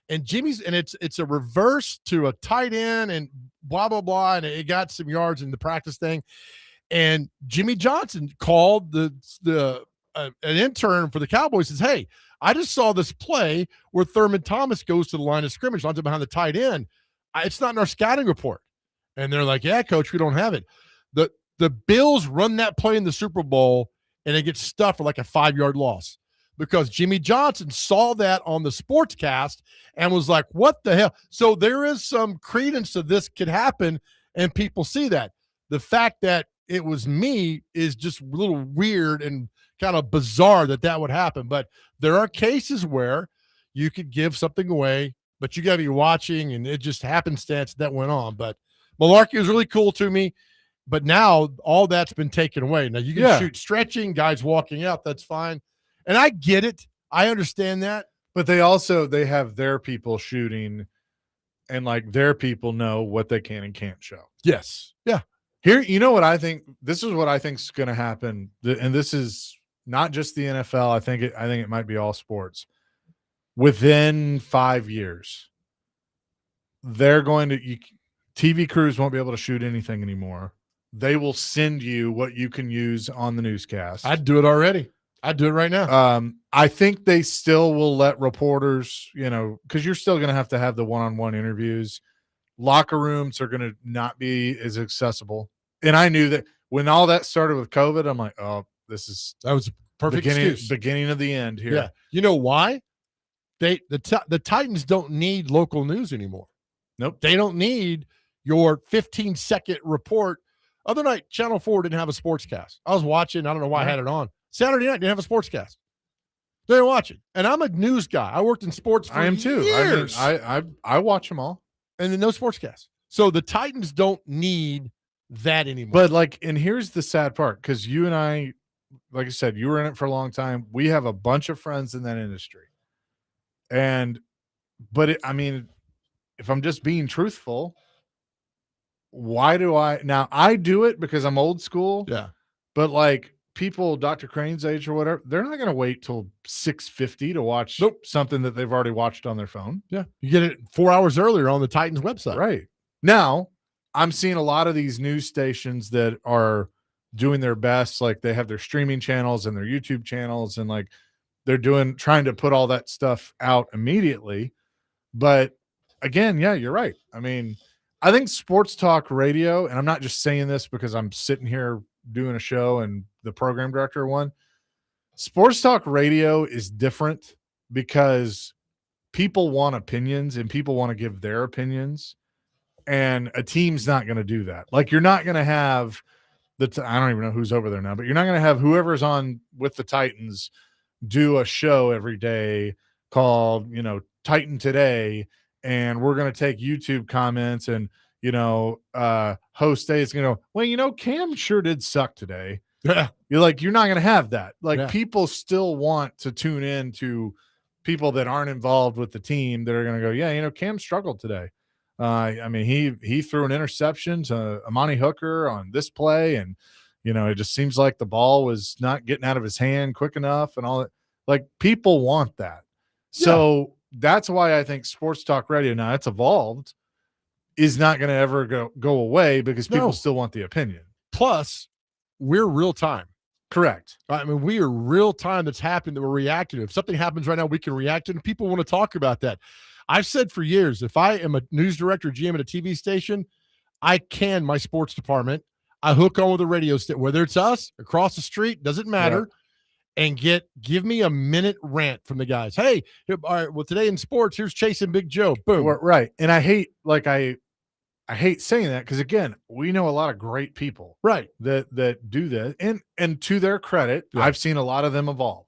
and it's a reverse to a tight end and blah blah blah, and it got some yards in the practice thing. And Jimmy Johnson called an intern for the Cowboys and says, hey, I just saw this play where Thurman Thomas goes to the line of scrimmage, lines up behind the tight end. It's not in our scouting report. And they're like, yeah, coach, we don't have it. The Bills run that play in the Super Bowl, and it gets stuffed for like a 5-yard loss because Jimmy Johnson saw that on the sportscast and was like, what the hell? So there is some credence to this could happen, and people see that. The fact that it was me is just a little weird and kind of bizarre that would happen. But there are cases where you could give something away, but you got to be watching, and it just happenstance that went on. But Malarkey was really cool to me. But now all that's been taken away. Now you can shoot stretching, guys walking out. That's fine. And I get it. I understand that. But they have their people shooting, and like their people know what they can and can't show. Yes. Yeah. Here, you know what I think? This is what I think is going to happen, and this is not just the NFL. I think it might be all sports. Within 5 years, they're going to TV crews won't be able to shoot anything anymore. They will send you what you can use on the newscast. I'd do it already. I'd do it right now. I think they still will let reporters, because you're still going to have the one-on-one interviews. Locker rooms are going to not be as accessible. And I knew that when all that started with COVID, I'm like, oh, that was a perfect beginning of the end here. Yeah. You know why? The Titans don't need local news anymore. Nope. They don't need your 15-second report. Other night, Channel 4 didn't have a sportscast. I was watching. I don't know why I had it on. Saturday night, didn't have a sportscast. They didn't watch it. And I'm a news guy. I worked in sports for years. I am too. I watch them all. And then no sportscast. So the Titans don't need that anymore. But like, and here's the sad part, because you and I, like I said, you were in it for a long time. We have a bunch of friends in that industry. I mean, if I'm just being truthful, why do I do it because I'm old school. Yeah. But like people, Dr. Crane's age or whatever, they're not going to wait till 6:50 to watch something that they've already watched on their phone. Yeah. You get it 4 hours earlier on the Titans website. Right. Now, I'm seeing a lot of these news stations that are doing their best. Like they have their streaming channels and their YouTube channels, and like they're trying to put all that stuff out immediately. But again, yeah, you're right. I mean, I think sports talk radio, and I'm not just saying this because I'm sitting here doing a show and the program director of one. Sports talk radio is different because people want opinions and people want to give their opinions, and a team's not going to do that. Like you're not going to have I don't even know who's over there now, but you're not going to have whoever's on with the Titans do a show every day called, Titan Today, and we're going to take YouTube comments, and host A is going to go, well, Cam sure did suck today. Yeah. You're not going to have that. Like people still want to tune in to people that aren't involved with the team that are going to go, yeah, Cam struggled today. I mean, he threw an interception to Amani Hooker on this play, and it just seems like the ball was not getting out of his hand quick enough, and all that. Like people want that, so that's why I think sports talk radio, now it's evolved, is not going to ever go away because people still want the opinion. Plus, we're real time. Correct. I mean, we are real time. That's happening that we're reacting to. If something happens right now, we can react to it, and people want to talk about that. I've said for years, if I am a news director, GM at a TV station, I can my sports department. I hook on with a radio station, whether it's us across the street, doesn't matter, and give me a minute rant from the guys. Hey, all right, well, today in sports, here's Chasing Big Joe. Boom. Right. And I hate saying that because, again, we know a lot of great people, right, that do that. And to their credit, I've seen a lot of them evolve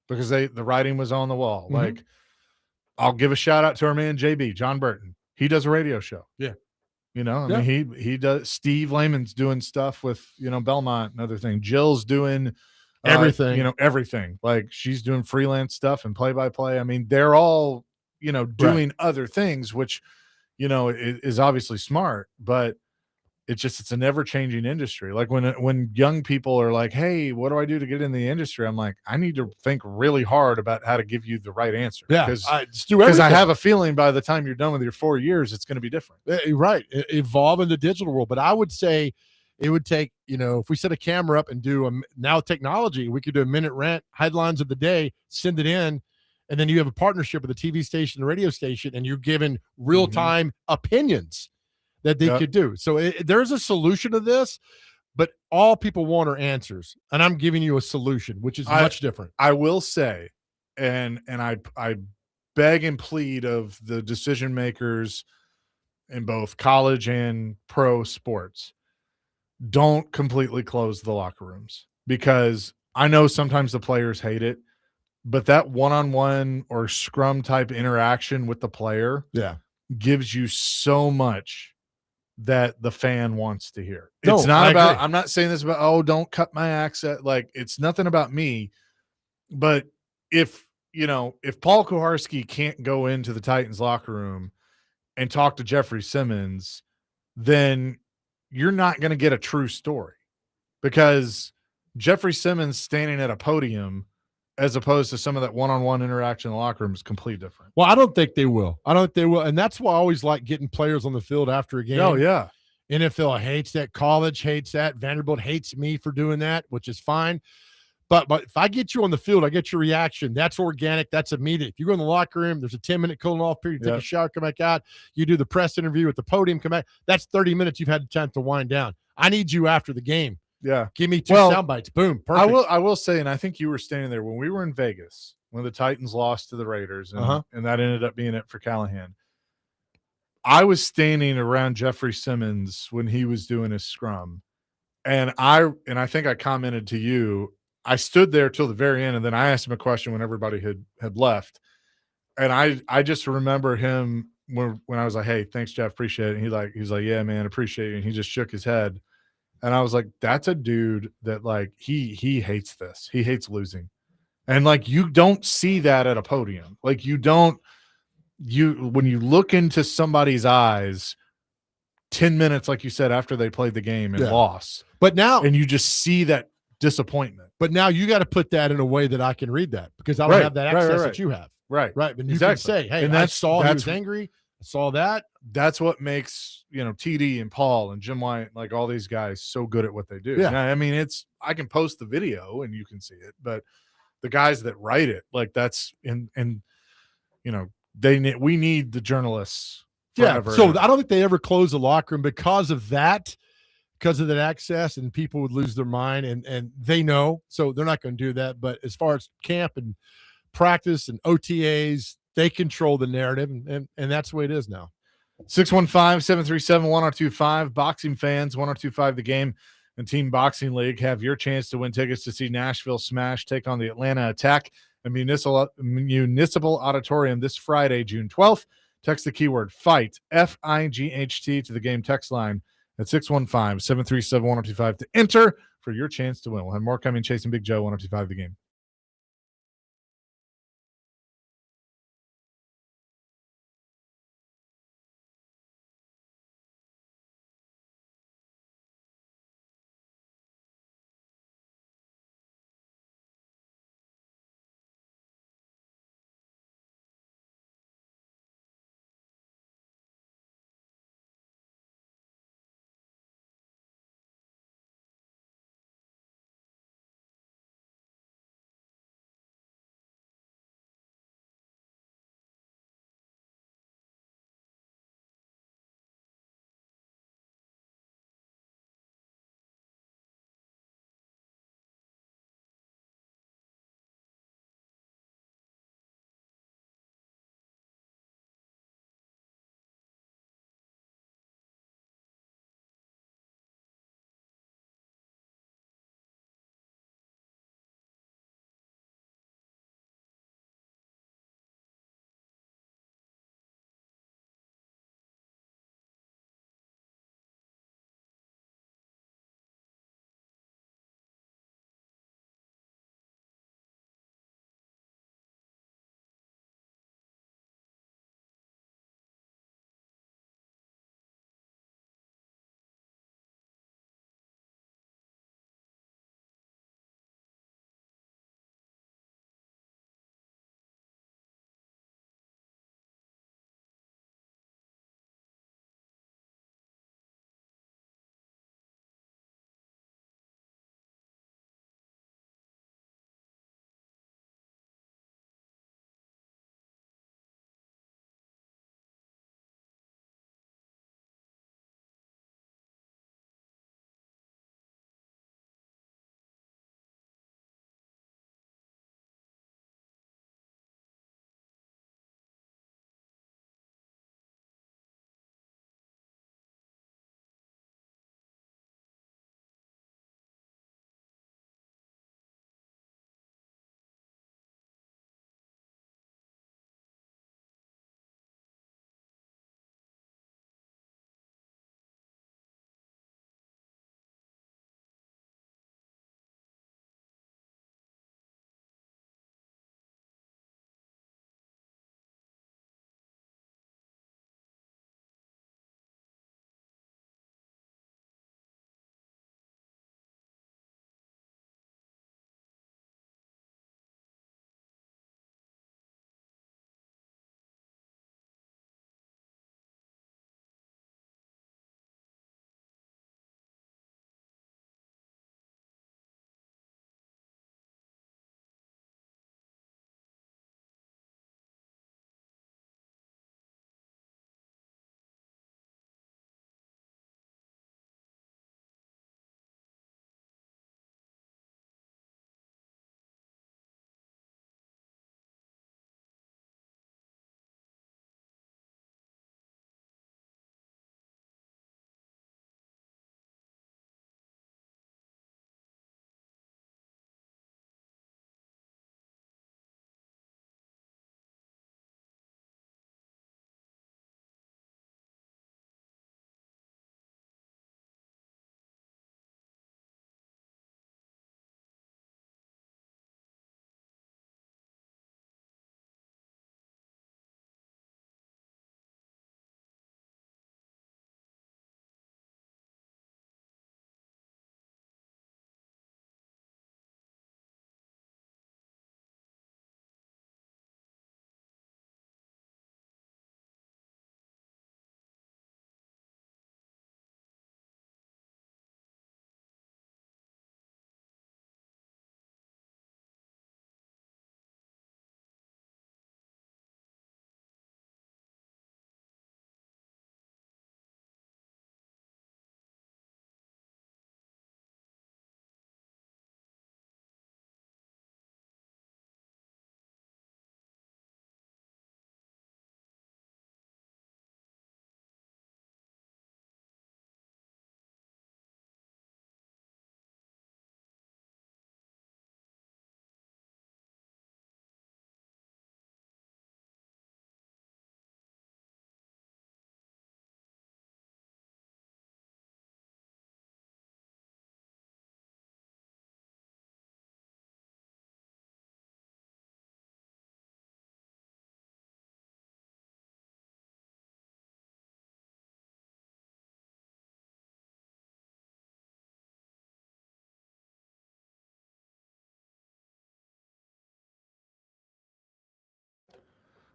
because the writing was on the wall. Mm-hmm. Like, I'll give a shout out to our man JB, John Burton. He does a radio show. Yeah. I mean, he does. Steve Lehman's doing stuff with, Belmont and other things. Jill's doing everything. Everything. Like she's doing freelance stuff and play-by-play. I mean, they're all, doing other things, which, is obviously smart, but it's a never-changing industry. Like when young people are like, hey, what do I do to get in the industry? I'm like, I need to think really hard about how to give you the right answer. Yeah, because I have a feeling by the time you're done with your 4 years, it's going to be different. Right. Evolve in the digital world. But I would say it would take, if we set a camera up and do now technology, we could do a minute rant, headlines of the day, send it in, and then you have a partnership with a TV station, a radio station, and you're given real-time opinions that they could do. So there's a solution to this, but all people want are answers. And I'm giving you a solution, which is much different. I will say, and I beg and plead of the decision makers in both college and pro sports, don't completely close the locker rooms, because I know sometimes the players hate it, but that one-on-one or scrum type interaction with the player gives you so much that the fan wants to hear. It's not about, I'm not saying this about, don't cut my accent. Like, it's nothing about me, but if Paul Kuharsky can't go into the Titans locker room and talk to Jeffrey Simmons, then you're not going to get a true story, because Jeffrey Simmons standing at a podium as opposed to some of that one-on-one interaction in the locker room is completely different. Well, I don't think they will. And that's why I always like getting players on the field after a game. Oh, yeah. NFL hates that. College hates that. Vanderbilt hates me for doing that, which is fine. But if I get you on the field, I get your reaction. That's organic. That's immediate. If you go in the locker room, there's a 10-minute cooling off period. You take a shower, come back out. You do the press interview at the podium, come back. That's 30 minutes you've had a chance to wind down. I need you after the game. Yeah. Give me two sound bites. Boom. Perfect. I will say, and I think you were standing there when we were in Vegas, when the Titans lost to the Raiders, and that ended up being it for Callahan. I was standing around Jeffrey Simmons when he was doing his scrum. And I think I commented to you, I stood there till the very end, and then I asked him a question when everybody had left. And I just remember him when I was like, "Hey, thanks, Jeff, appreciate it." And he's like, "Yeah, man, appreciate it." And he just shook his head, and I was like, "That's a dude that like he hates this. He hates losing." And like you don't see that at a podium. Like when you look into somebody's eyes 10 minutes, like you said, after they played the game and lost. But now and you just see that disappointment. But now you got to put that in a way that I can read that because I don't have that access that you have. Right. Right. But you can say, hey, and I saw he was angry. I saw that. That's what makes, TD and Paul and Jim White, like all these guys, so good at what they do. Yeah. Now, I mean, I can post the video and you can see it, but the guys that write it, like that's we need the journalists. Forever. Yeah. So I don't think they ever close the locker room because of that access, and people would lose their mind, and they know, so they're not going to do that. But as far as camp and practice and OTAs, they control the narrative, and that's the way it is now. 615-737-1025. Boxing fans, 1025 The Game and Team Boxing League have your chance to win tickets to see Nashville Smash take on the Atlanta Attack at Municipal Auditorium this Friday, June 12th. Text the keyword FIGHT, FIGHT, to the game text line at 615-737-1025 to enter for your chance to win. We'll have more coming. Chasing Big Joe, 1025 The Game.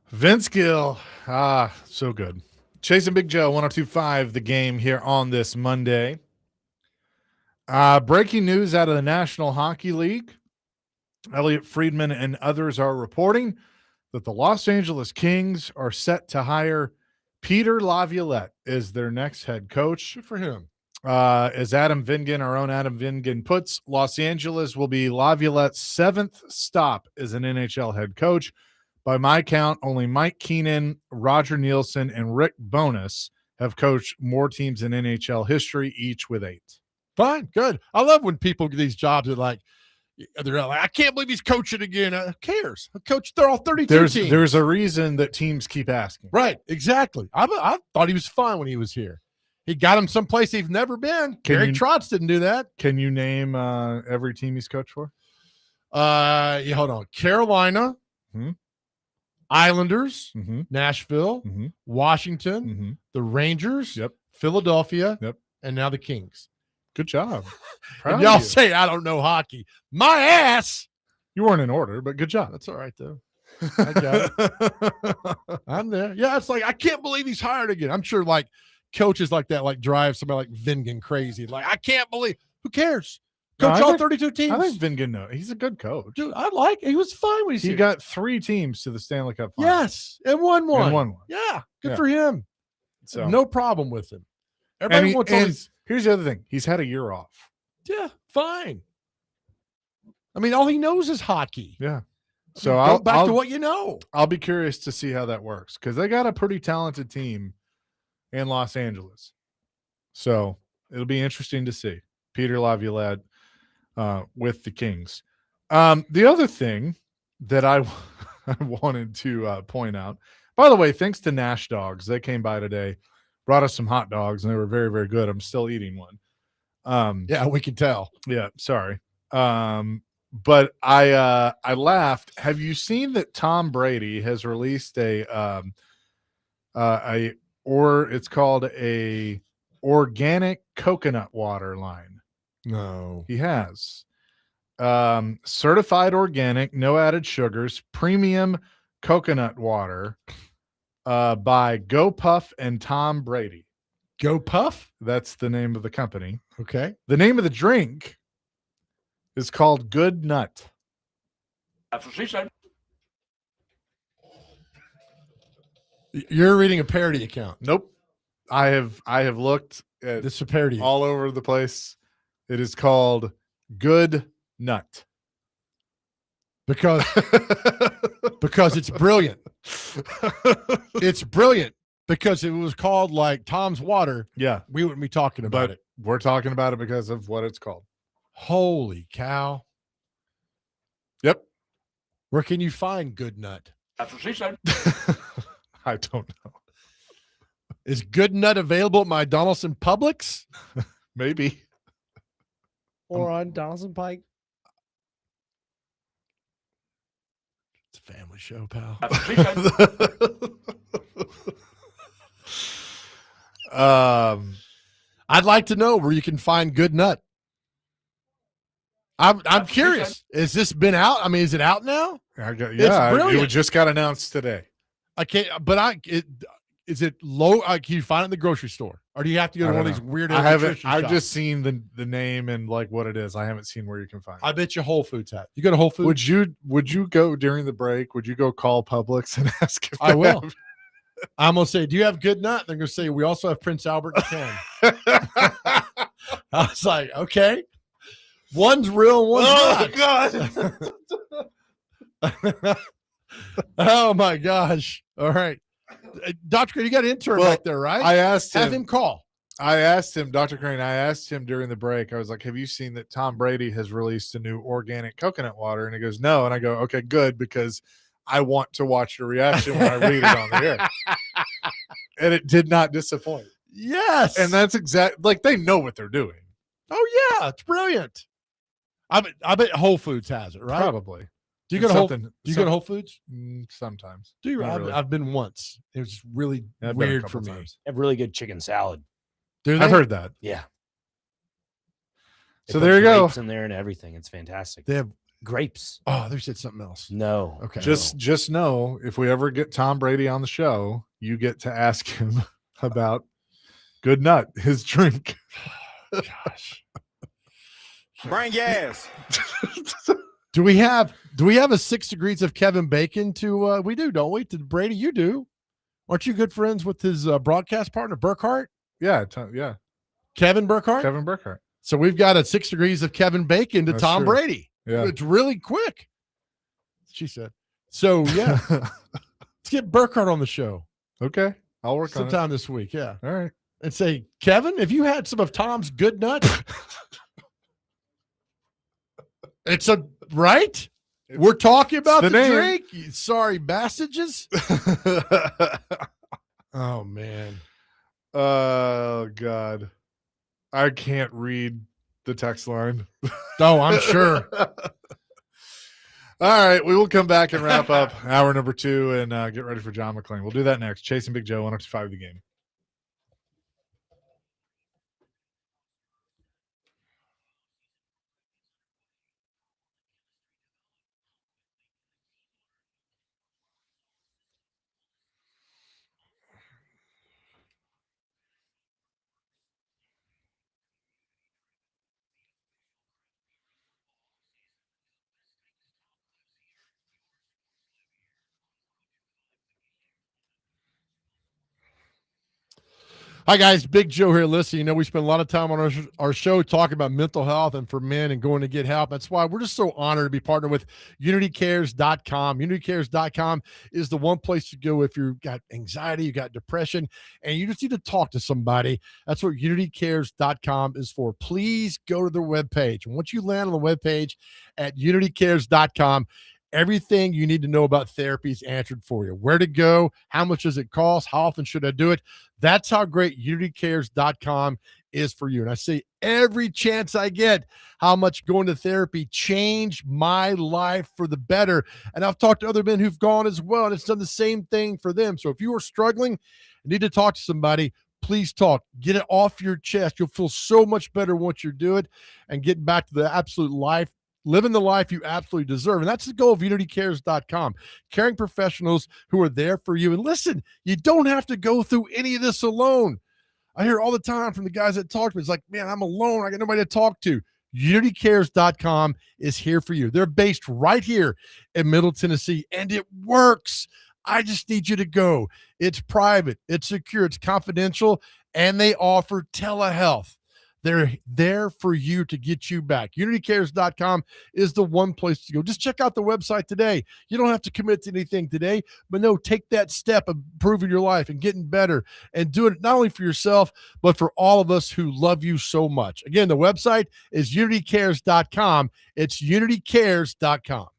Vince Gill. So good. Chasing Big Joe, 102.5 The Game here on this Monday. Breaking news out of the National Hockey League. Elliot Friedman and others are reporting that the Los Angeles Kings are set to hire Peter Laviolette as their next head coach. Good for him. As Adam Vingan, our own Adam Vingan, puts, Los Angeles will be Laviolette's 7th stop as an NHL head coach. By my count, only Mike Keenan, Roger Nielsen, and Rick Bowness have coached more teams in NHL history, each with 8. Fine, good. I love when people get these jobs that they're like, I can't believe he's coaching again. Who cares? Coach, they're all 32 teams. There's a reason that teams keep asking. Right, exactly. I thought he was fine when he was here. He got him someplace he's never been. Gary Trotz didn't do that. Can you name every team he's coached for? Hold on. Carolina, Islanders, Nashville, Washington, the Rangers, Philadelphia, and now the Kings. Good job. And y'all say I don't know hockey. My ass. You weren't in order, but good job. That's all right, though. I got it. I'm there. Yeah, it's like, I can't believe he's hired again. I'm sure, like, coaches like that, like, drive somebody like Vingan crazy. Like, I can't believe. Who cares? Coach all 32 teams. I think Vingan knows. He's a good coach. Dude, he was fine when he's here. He got 3 teams to the Stanley Cup final. Yes, and won one. And won one. Yeah, good for him. So no problem with him. Everybody wants all these. Here's the other thing. He's had a year off. Yeah, fine. I mean, all he knows is hockey. Yeah. So go back to what you know. I'll be curious to see how that works because they got a pretty talented team in Los Angeles. So it'll be interesting to see Peter Laviolette with the Kings. The other thing that I wanted to point out, by the way, thanks to Nash Dogs. They came by today, brought us some hot dogs, and they were very, very good. I'm still eating one. Yeah, we can tell. Yeah, sorry. But I laughed. Have you seen that Tom Brady has released it's called a organic coconut water line? No. He has. Certified organic, no added sugars, premium coconut water by Go Puff and Tom Brady. Go Puff? That's the name of the company. Okay. The name of the drink is called Good Nut. That's what she said. You're reading a parody account. Nope. I have looked at this a parody all over the place. It is called Good Nut. Because it's brilliant. It's brilliant. Because if it was called like Tom's Water, yeah, we wouldn't be talking about it. We're talking about it because of what it's called. Holy cow. Yep. Where can you find Good Nut? That's what she said. I don't know. Is Good Nut available at my Donaldson Publix? Maybe. Or on Donaldson Pike? It's a family show, pal. That's what she said. I'd like to know where you can find Good Nut. I'm curious. Has this been out? I mean, is it out now? It just got announced today. I can't, but is it low? Can you find it in the grocery store, or do you have to go to one of these weird? I've just seen the name and like what it is. I haven't seen where you can find it. I bet you Whole Foods have. You go to Whole Foods. Would you go during the break? Would you go call Publix and ask if I will? I'm gonna say, do you have Good Nut? They're gonna say we also have Prince Albert and Ken. I was like, okay, one's real, one's not. God. Oh my gosh! All right, Dr. Crane, you got an intern right there, right? I asked him. Have him call. I asked him, Dr. Crane. I asked him during the break. I was like, "Have you seen that Tom Brady has released a new organic coconut water?" And he goes, "No." And I go, "Okay, good, because I want to watch your reaction when I read it on the air." And it did not disappoint. Yes. And that's like they know what they're doing. Oh yeah, it's brilliant. I bet Whole Foods has it, right? Probably. Do you go to Whole Foods? Sometimes. Do you? Really. I've been once. It was really weird for me. They have really good chicken salad. Do they? I've heard that. Yeah. So there you go. In there and everything. It's fantastic. They have Grapes. Oh, they said something else. No. Okay. Just know, if we ever get Tom Brady on the show, you get to ask him about Good Nut, his drink. Gosh. Bring gas. Do we have a 6 degrees of Kevin Bacon to we do, don't we? To Brady, you do. Aren't you good friends with his broadcast partner, Burkhart? Yeah, Kevin Burkhart? Kevin Burkhart. So we've got a 6 degrees of Kevin Bacon to That's Tom true. Brady. Yeah. It's really quick. She said. So yeah. Let's get Burkhart on the show. Okay. I'll work on it. Sometime this week. Yeah. All right. And say, Kevin, have you had some of Tom's Good Nuts? It's a right? We're talking about the drink. Sorry, passages. Oh man. Oh God. I can't read the text line. Oh, I'm sure. All right, we will come back and wrap up hour number 2 and get ready for John McClain. We'll do that next. Chasing Big Joe, 105 The Game. Hi, guys. Big Joe here. Listen, we spend a lot of time on our show talking about mental health and for men and going to get help. That's why we're just so honored to be partnered with UnityCares.com. UnityCares.com is the one place to go if you've got anxiety, you got depression, and you just need to talk to somebody. That's what UnityCares.com is for. Please go to their webpage. And once you land on the webpage at UnityCares.com, everything you need to know about therapy is answered for you. Where to go, how much does it cost, how often should I do it? That's how great UnityCares.com is for you. And I say every chance I get how much going to therapy changed my life for the better. And I've talked to other men who've gone as well, and it's done the same thing for them. So if you are struggling and need to talk to somebody, please talk. Get it off your chest. You'll feel so much better once you do it and get back to the absolute life. Living the life you absolutely deserve. And that's the goal of UnityCares.com. Caring professionals who are there for you. And listen, you don't have to go through any of this alone. I hear all the time from the guys that talk to me. It's like, man, I'm alone. I got nobody to talk to. UnityCares.com is here for you. They're based right here in Middle Tennessee, and it works. I just need you to go. It's private, it's secure, it's confidential, and they offer telehealth. They're there for you to get you back. UnityCares.com is the one place to go. Just check out the website today. You don't have to commit to anything today, but no, take that step of improving your life and getting better and do it not only for yourself, but for all of us who love you so much. Again, the website is UnityCares.com. It's UnityCares.com.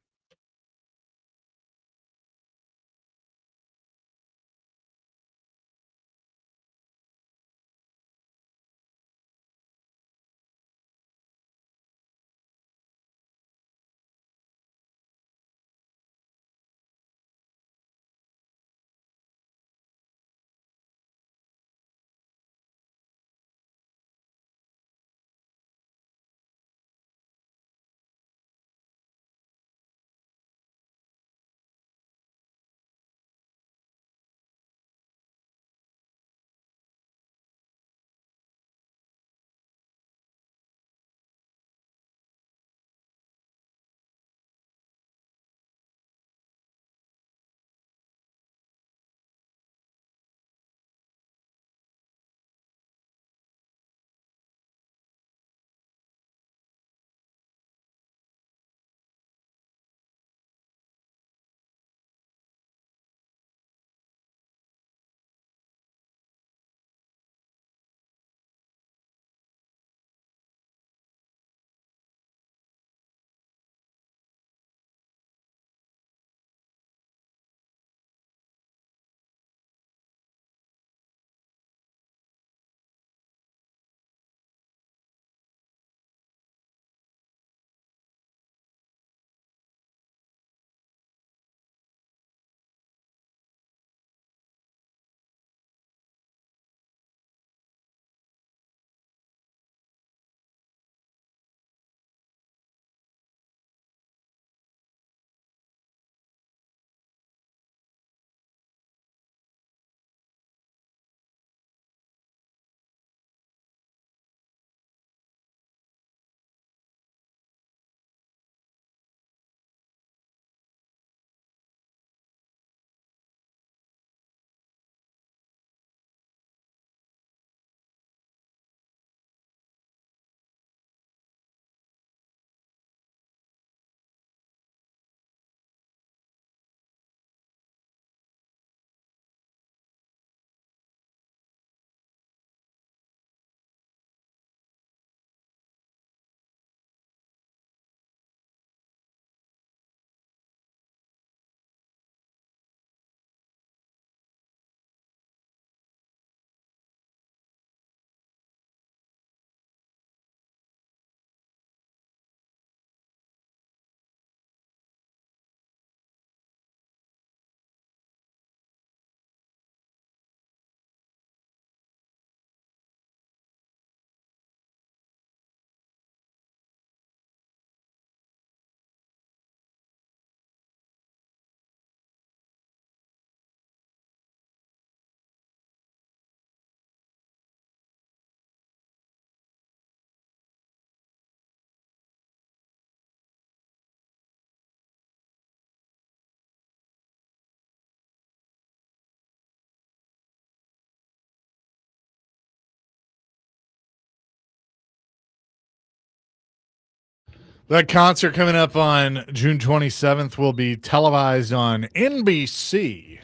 That concert coming up on June 27th will be televised on NBC.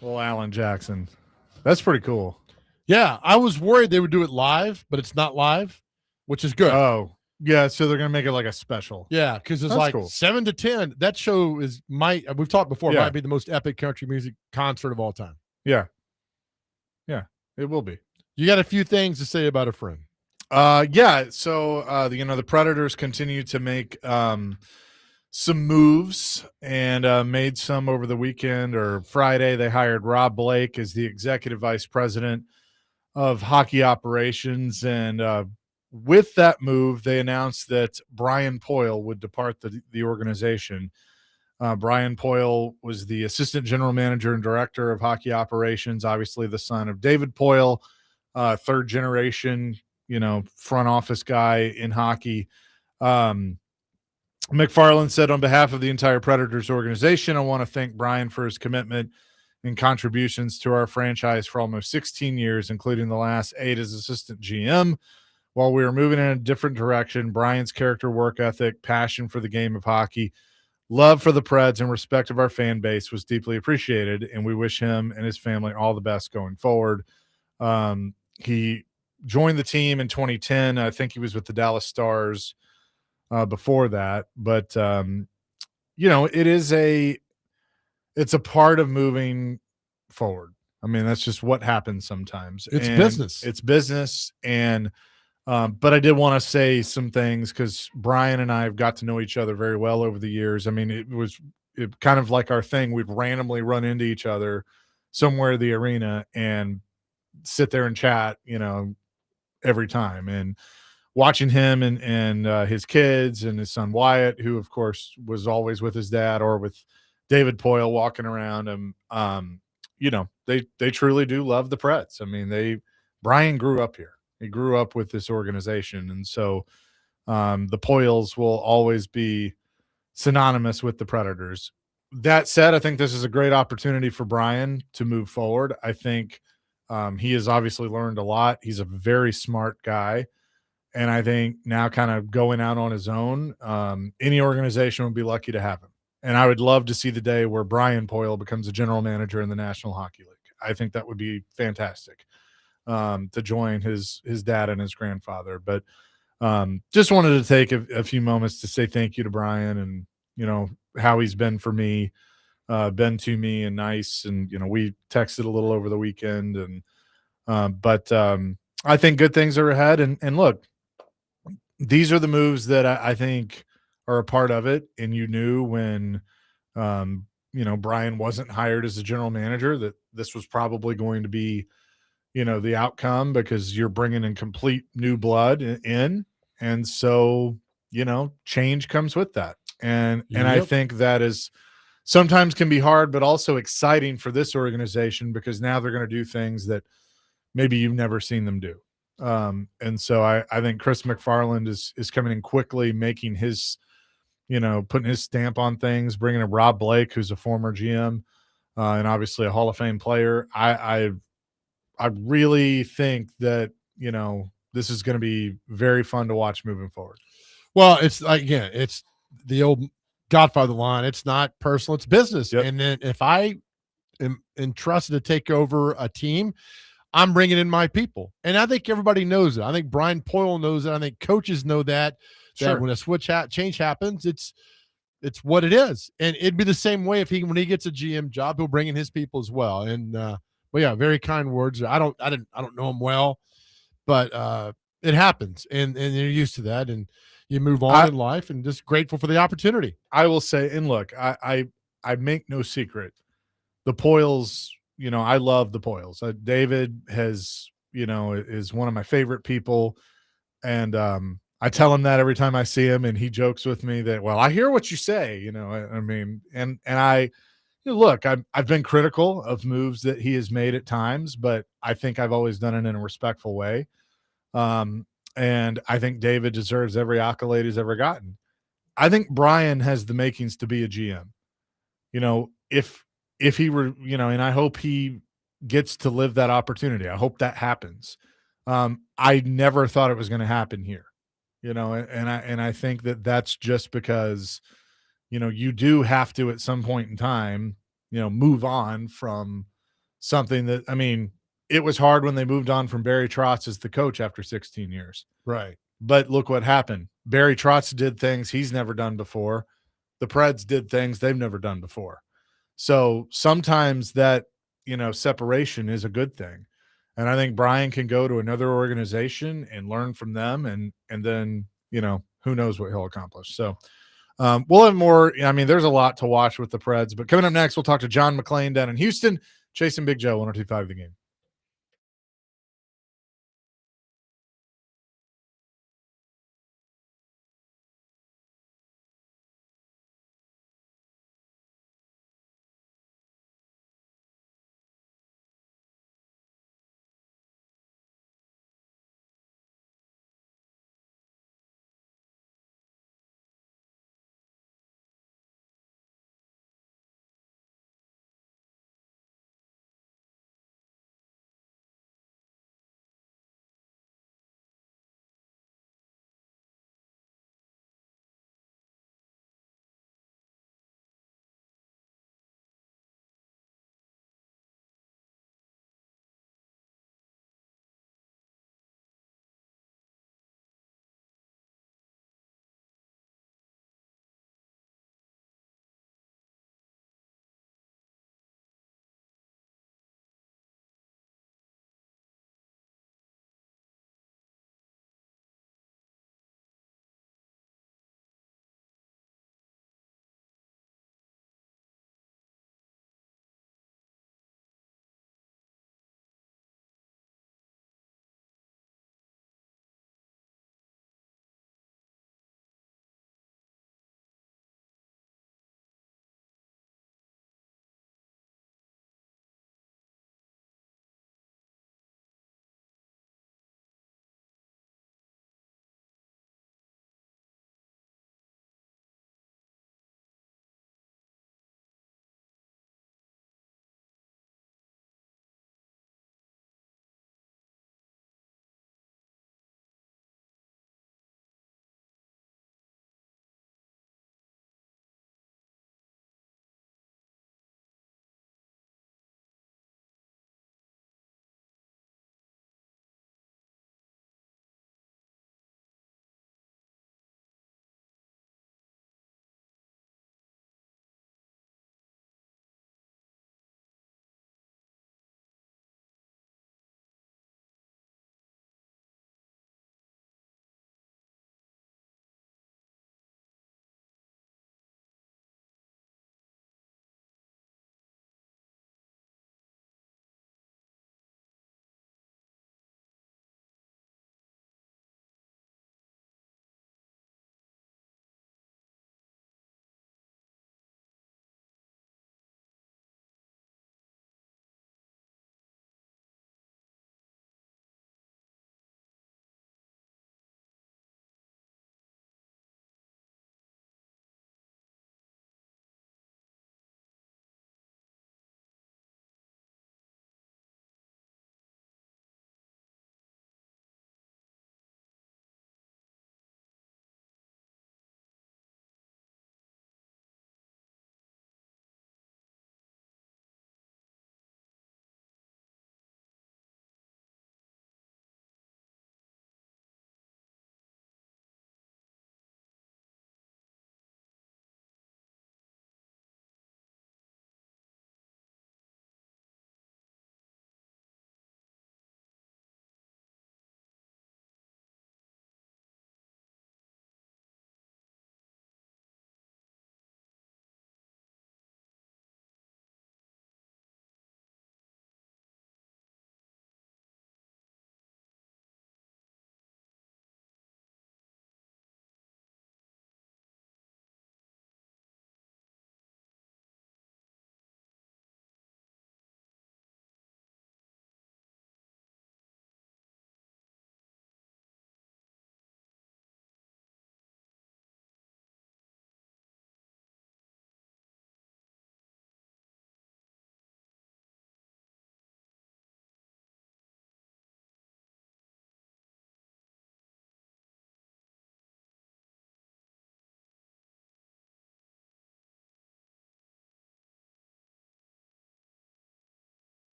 Well, Alan Jackson. That's pretty cool. Yeah, I was worried they would do it live, but it's not live, which is good. Oh, yeah. So they're going to make it like a special. Yeah, because it's That's like cool. 7 to 10. That show we've talked before, Yeah. might be the most epic country music concert of all time. Yeah. Yeah, it will be. You got a few things to say about a friend. Yeah. So, the Predators continue to make some moves and made some over the weekend or Friday. They hired Rob Blake as the executive vice president of hockey operations. And with that move, they announced that Brian Poyle would depart the organization. Brian Poyle was the assistant general manager and director of hockey operations, obviously the son of David Poyle, third generation, front office guy in hockey. McFarland said, on behalf of the entire Predators organization, I want to thank Brian for his commitment and contributions to our franchise for almost 16 years, including the last 8 as assistant GM. While we were moving in a different direction, Brian's character, work ethic, passion for the game of hockey, love for the Preds, and respect of our fan base was deeply appreciated, and we wish him and his family all the best going forward. He joined the team in 2010. I think he was with the Dallas Stars before that, but it's a part of moving forward. I mean, that's just what happens sometimes. It's business. And but I did want to say some things because Brian and I have got to know each other very well over the years. I mean, it kind of like our thing. We'd randomly run into each other somewhere in the arena and sit there and chat, every time. And watching him and his kids and his son Wyatt, who of course was always with his dad or with David Poyle walking around him, they truly do love the Preds. I mean, Brian grew up here. He grew up with this organization. And so the Poyles will always be synonymous with the Predators. That said, I think this is a great opportunity for Brian to move forward. I think he has obviously learned a lot. He's a very smart guy. And I think now kind of going out on his own, any organization would be lucky to have him. And I would love to see the day where Brian Poyle becomes a general manager in the National Hockey League. I think that would be fantastic to join his dad and his grandfather. But just wanted to take a few moments to say thank you to Brian and, how he's been for me, been to me and nice. And, we texted a little over the weekend. And but I think good things are ahead. And look, these are the moves that I think are a part of it. And you knew when, Brian wasn't hired as a general manager that this was probably going to be, the outcome because you're bringing in complete new blood in. And so, change comes with that. And I think that is sometimes can be hard, but also exciting for this organization because now they're going to do things that maybe you've never seen them do. And so I think Chris McFarland is coming in quickly, making his, putting his stamp on things, bringing in Rob Blake, who's a former GM and obviously a Hall of Fame player. I really think that, this is going to be very fun to watch moving forward. Well, it's the old Godfather line. It's not personal, it's business. Yep. And then if I am entrusted to take over a team, I'm bringing in my people. And I think everybody knows it. I think Brian Poyle knows it. I think coaches know that Sure. when a change happens, it's what it is. And it'd be the same way when he gets a GM job, he'll bring in his people as well. And very kind words. I don't know him well, but it happens and you're used to that and you move on in life and just grateful for the opportunity. I will say, and look, I make no secret. The Poyles, I love the Poyles. David is one of my favorite people. And I tell him that every time I see him and he jokes with me that, well, I hear what you say, I mean, and I, look, I've been critical of moves that he has made at times, but I think I've always done it in a respectful way. And I think David deserves every accolade he's ever gotten. I think Brian has the makings to be a GM. If he were, and I hope he gets to live that opportunity. I hope that happens. I never thought it was going to happen here. you know, and I think that that's just because, you know, you do have to at some point in time, you know, move on from something that, I mean, it was hard when they moved on from Barry Trotz as the coach after 16 years. Right. But look what happened. Barry Trotz did things he's never done before. The Preds did things they've never done before. So sometimes that, you know, separation is a good thing. And I think Brian can go to another organization and learn from them, and then, you know, who knows what he'll accomplish. So we'll have more. I mean, there's a lot to watch with the Preds, but coming up next, we'll talk to John McClain down in Houston, chasing Big Joe, 102.5 The Game.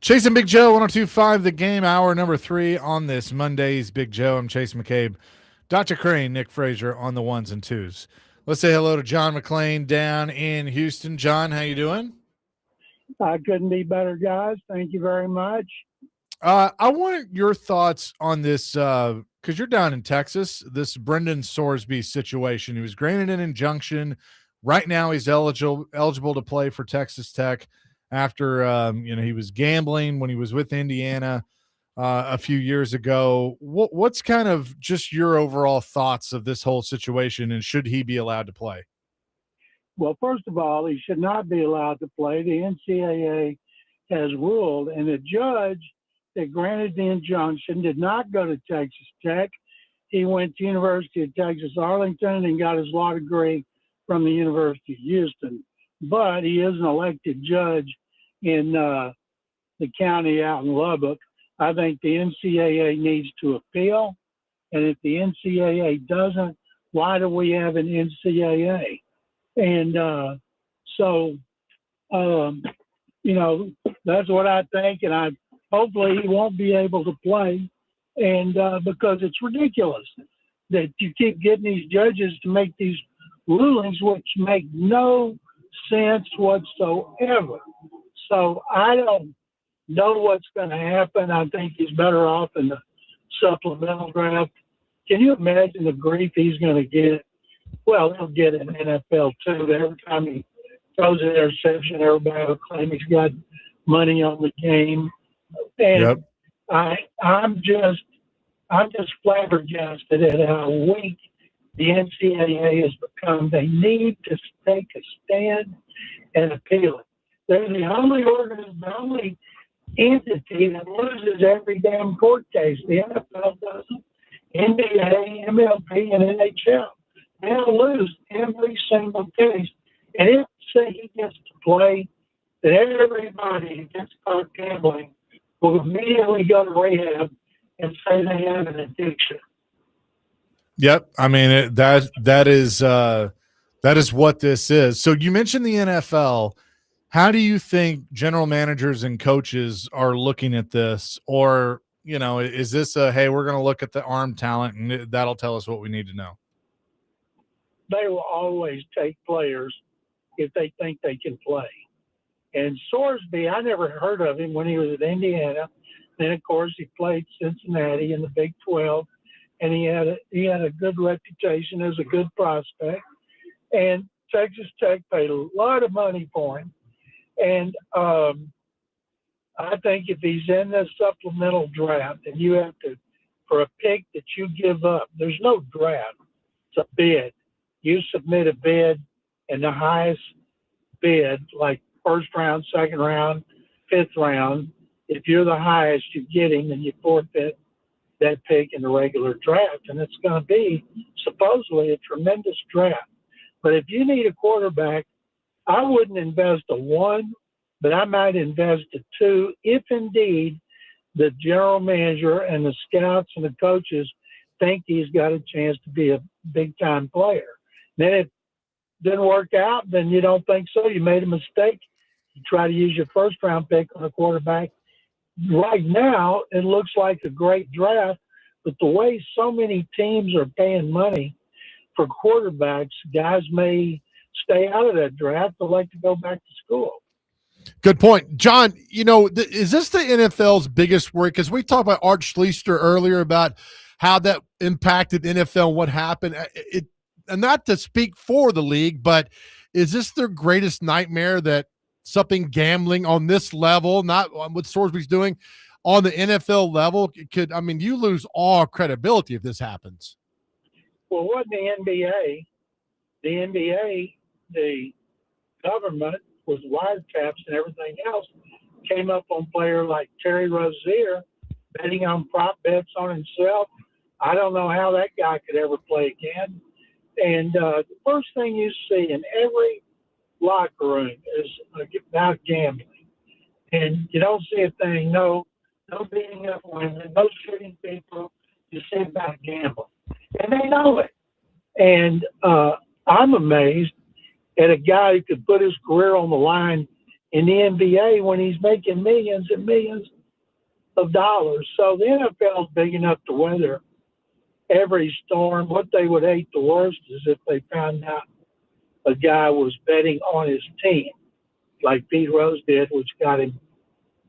Chasing Big Joe, 102.5 The Game, hour number 3 on this Monday's Big Joe. I'm Chase McCabe. Dr. Crane, Nick Frazier on the ones and twos. Let's say hello to John McClain down in Houston. John, how you doing? I couldn't be better, guys. Thank you very much. I want your thoughts on this because you're down in Texas, this Brandon Sorsby situation. He was granted an injunction. Right now he's eligible to play for Texas Tech after he was gambling when he was with Indiana a few years ago. What's kind of just your overall thoughts of this whole situation, and should he be allowed to play? Well, first of all, he should not be allowed to play. The NCAA has ruled, and the judge that granted the injunction did not go to Texas Tech. He went to University of Texas Arlington and got his law degree from the University of Houston. But he is an elected judge in the county out in Lubbock. I think the NCAA needs to appeal, and if the NCAA doesn't, why do we have an NCAA? And that's what I think, and hopefully he won't be able to play, and because it's ridiculous that you keep getting these judges to make these rulings which make no sense whatsoever. So I don't know what's going to happen. I think he's better off in the supplemental draft. Can you imagine the grief he's going to get? Well, he'll get it in NFL too. Every time he throws an interception, everybody will claim he's got money on the game. And I'm just flabbergasted at how weak the NCAA has become. They need to take a stand and appeal it. They're the only entity that loses every damn court case. The NFL doesn't. NBA, MLB, and NHL. They'll lose every single case. And if, say, he gets to play, then everybody who gets caught gambling will immediately go to rehab and say they have an addiction. Yep. I mean, that is what this is. So you mentioned the NFL. How do you think general managers and coaches are looking at this? Or, is this hey, we're going to look at the arm talent and that'll tell us what we need to know? They will always take players if they think they can play. And Sorsby, I never heard of him when he was at Indiana. Then, of course, he played Cincinnati in the Big 12, and he had a good reputation as a good prospect. And Texas Tech paid a lot of money for him. And I think if he's in the supplemental draft and you have to, for a pick that you give up, there's no draft. It's a bid. You submit a bid, and the highest bid, like first round, second round, fifth round, if you're the highest, you get him, and you forfeit that pick in the regular draft. And it's going to be supposedly a tremendous draft. But if you need a quarterback, I wouldn't invest a 1, but I might invest a 2 if indeed the general manager and the scouts and the coaches think he's got a chance to be a big-time player. Then if it didn't work out, then you don't think so. You made a mistake. You try to use your first-round pick on a quarterback. Right now, it looks like a great draft, but the way so many teams are paying money for quarterbacks, guys may stay out of that draft. They'll like to go back to school. Good point. John, is this the NFL's biggest worry? Because we talked about Art Schlichter earlier about how that impacted NFL and what happened. And not to speak for the league, but is this their greatest nightmare that something gambling on this level, not what Sorsby's doing, on the NFL level you lose all credibility if this happens? Well, what the NBA, the government with wiretaps and everything else came up on a player like Terry Rozier betting on prop bets on himself. I don't know how that guy could ever play again. And the first thing you see in every locker room is about gambling. And you don't see a thing, no beating up women, no shooting people. You see about gambling. And they know it. And I'm amazed at a guy who could put his career on the line in the NBA when he's making millions and millions of dollars. So the NFL is big enough to weather every storm. What they would hate the worst is if they found out a guy was betting on his team, like Pete Rose did, which got him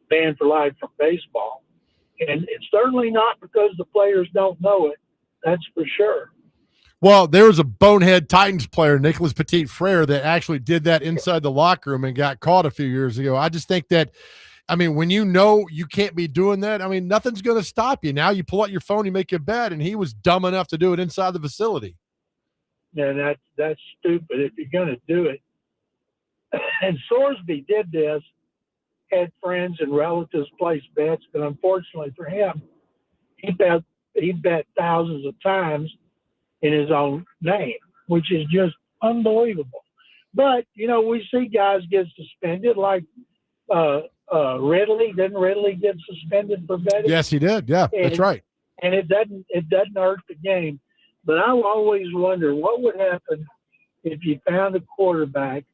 banned for life from baseball. And it's certainly not because the players don't know it. That's for sure. Well, there was a bonehead Titans player, Nicholas Petit Frere, that actually did that inside the locker room and got caught a few years ago. I just think that, I mean, when you know you can't be doing that, I mean, nothing's going to stop you. Now you pull out your phone, you make your bet, and he was dumb enough to do it inside the facility. And that's stupid if you're going to do it. And Sorsby did this, had friends and relatives place bets, but unfortunately for him, he bet thousands of times in his own name, which is just unbelievable. But, you know, we see guys get suspended like Ridley. Didn't Ridley get suspended for betting? Yes, he did. Yeah, that's right. And it doesn't hurt the game. But I always wonder what would happen if you found a quarterback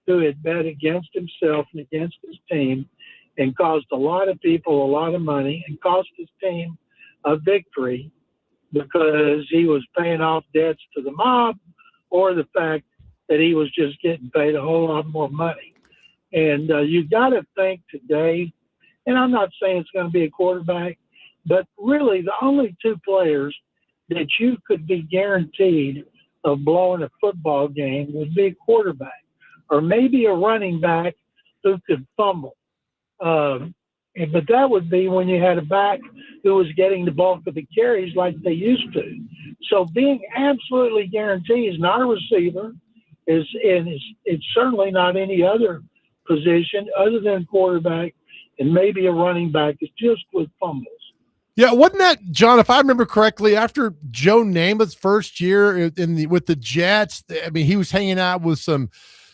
who had bet against himself and against his team and caused a lot of people a lot of money and cost his team a victory because he was paying off debts to the mob, or the fact that he was just getting paid a whole lot more money. And you got to think today, and I'm not saying it's going to be a quarterback, but really the only two players that you could be guaranteed of blowing a football game would be a quarterback or maybe a running back who could fumble. But that would be when you had a back who was getting the bulk of the carries like they used to. So being absolutely guaranteed is not a receiver, it's certainly not any other position other than quarterback and maybe a running back. It's just with fumbles. Yeah, wasn't that, John, if I remember correctly, after Joe Namath's first year with the Jets, I mean, he was hanging out with some,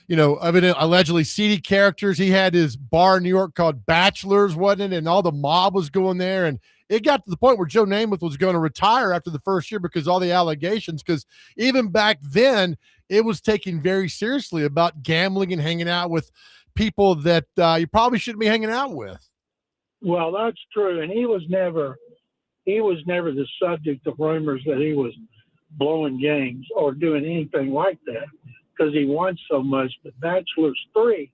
you know, allegedly seedy characters. He had his bar in New York called Bachelors, wasn't it? And all the mob was going there. And it got to the point where Joe Namath was going to retire after the first year because all the allegations, because even back then, it was taken very seriously about gambling and hanging out with people that you probably shouldn't be hanging out with. Well, that's true. And he was never the subject of rumors that he was blowing games or doing anything like that because he won so much. But Bachelors 3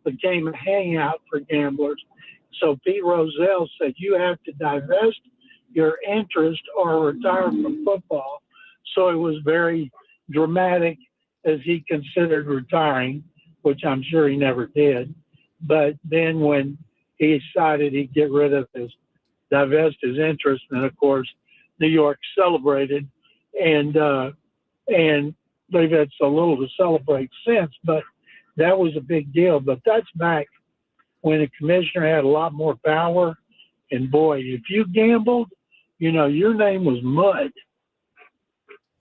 became a hangout for gamblers. So Pete Rozelle said, you have to divest your interest or retire from football. So it was very dramatic as he considered retiring, which I'm sure he never did. But then when he decided he'd get rid of divest his interest, and of course, New York celebrated, and they've had so little to celebrate since, but that was a big deal. But that's back when the commissioner had a lot more power, and boy, if you gambled, you know, your name was mud.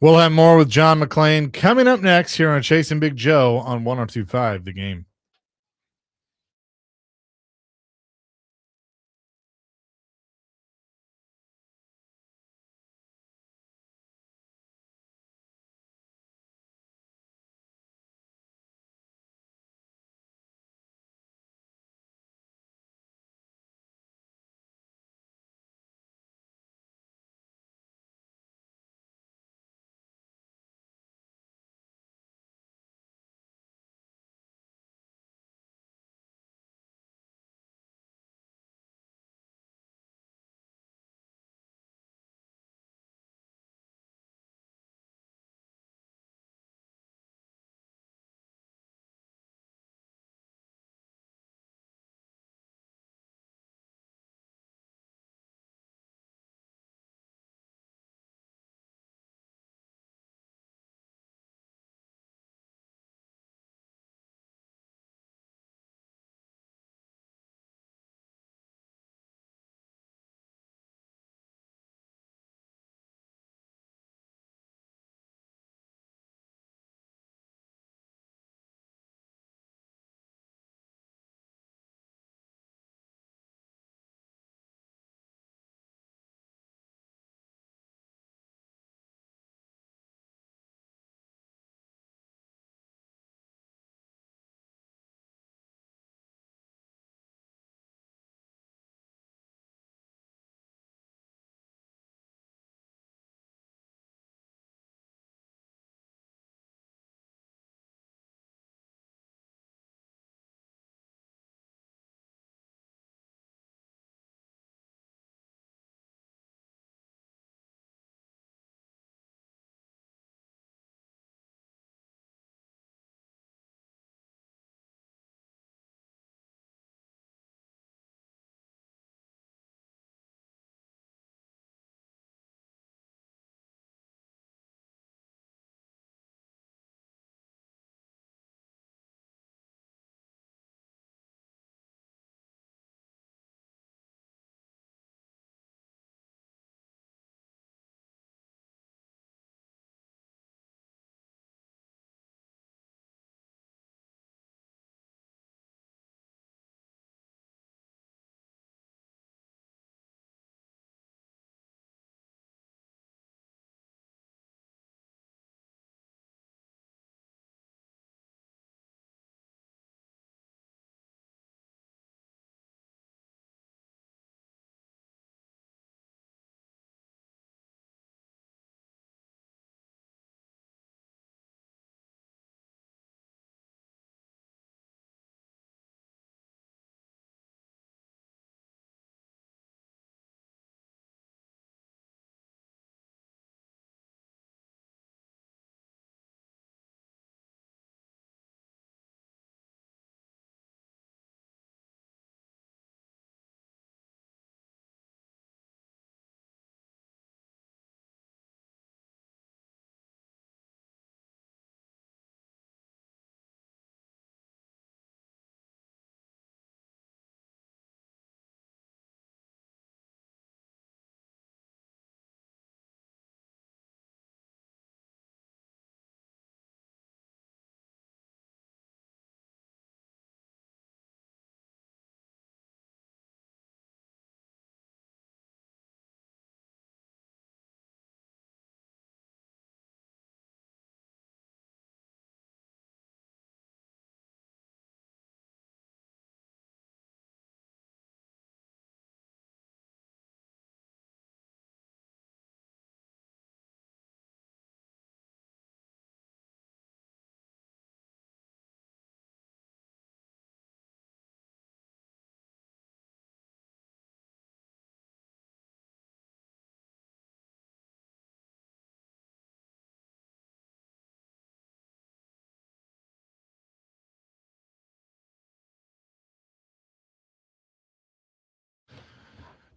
We'll have more with John McClain coming up next here on Chasing Big Joe on 102.5 The Game.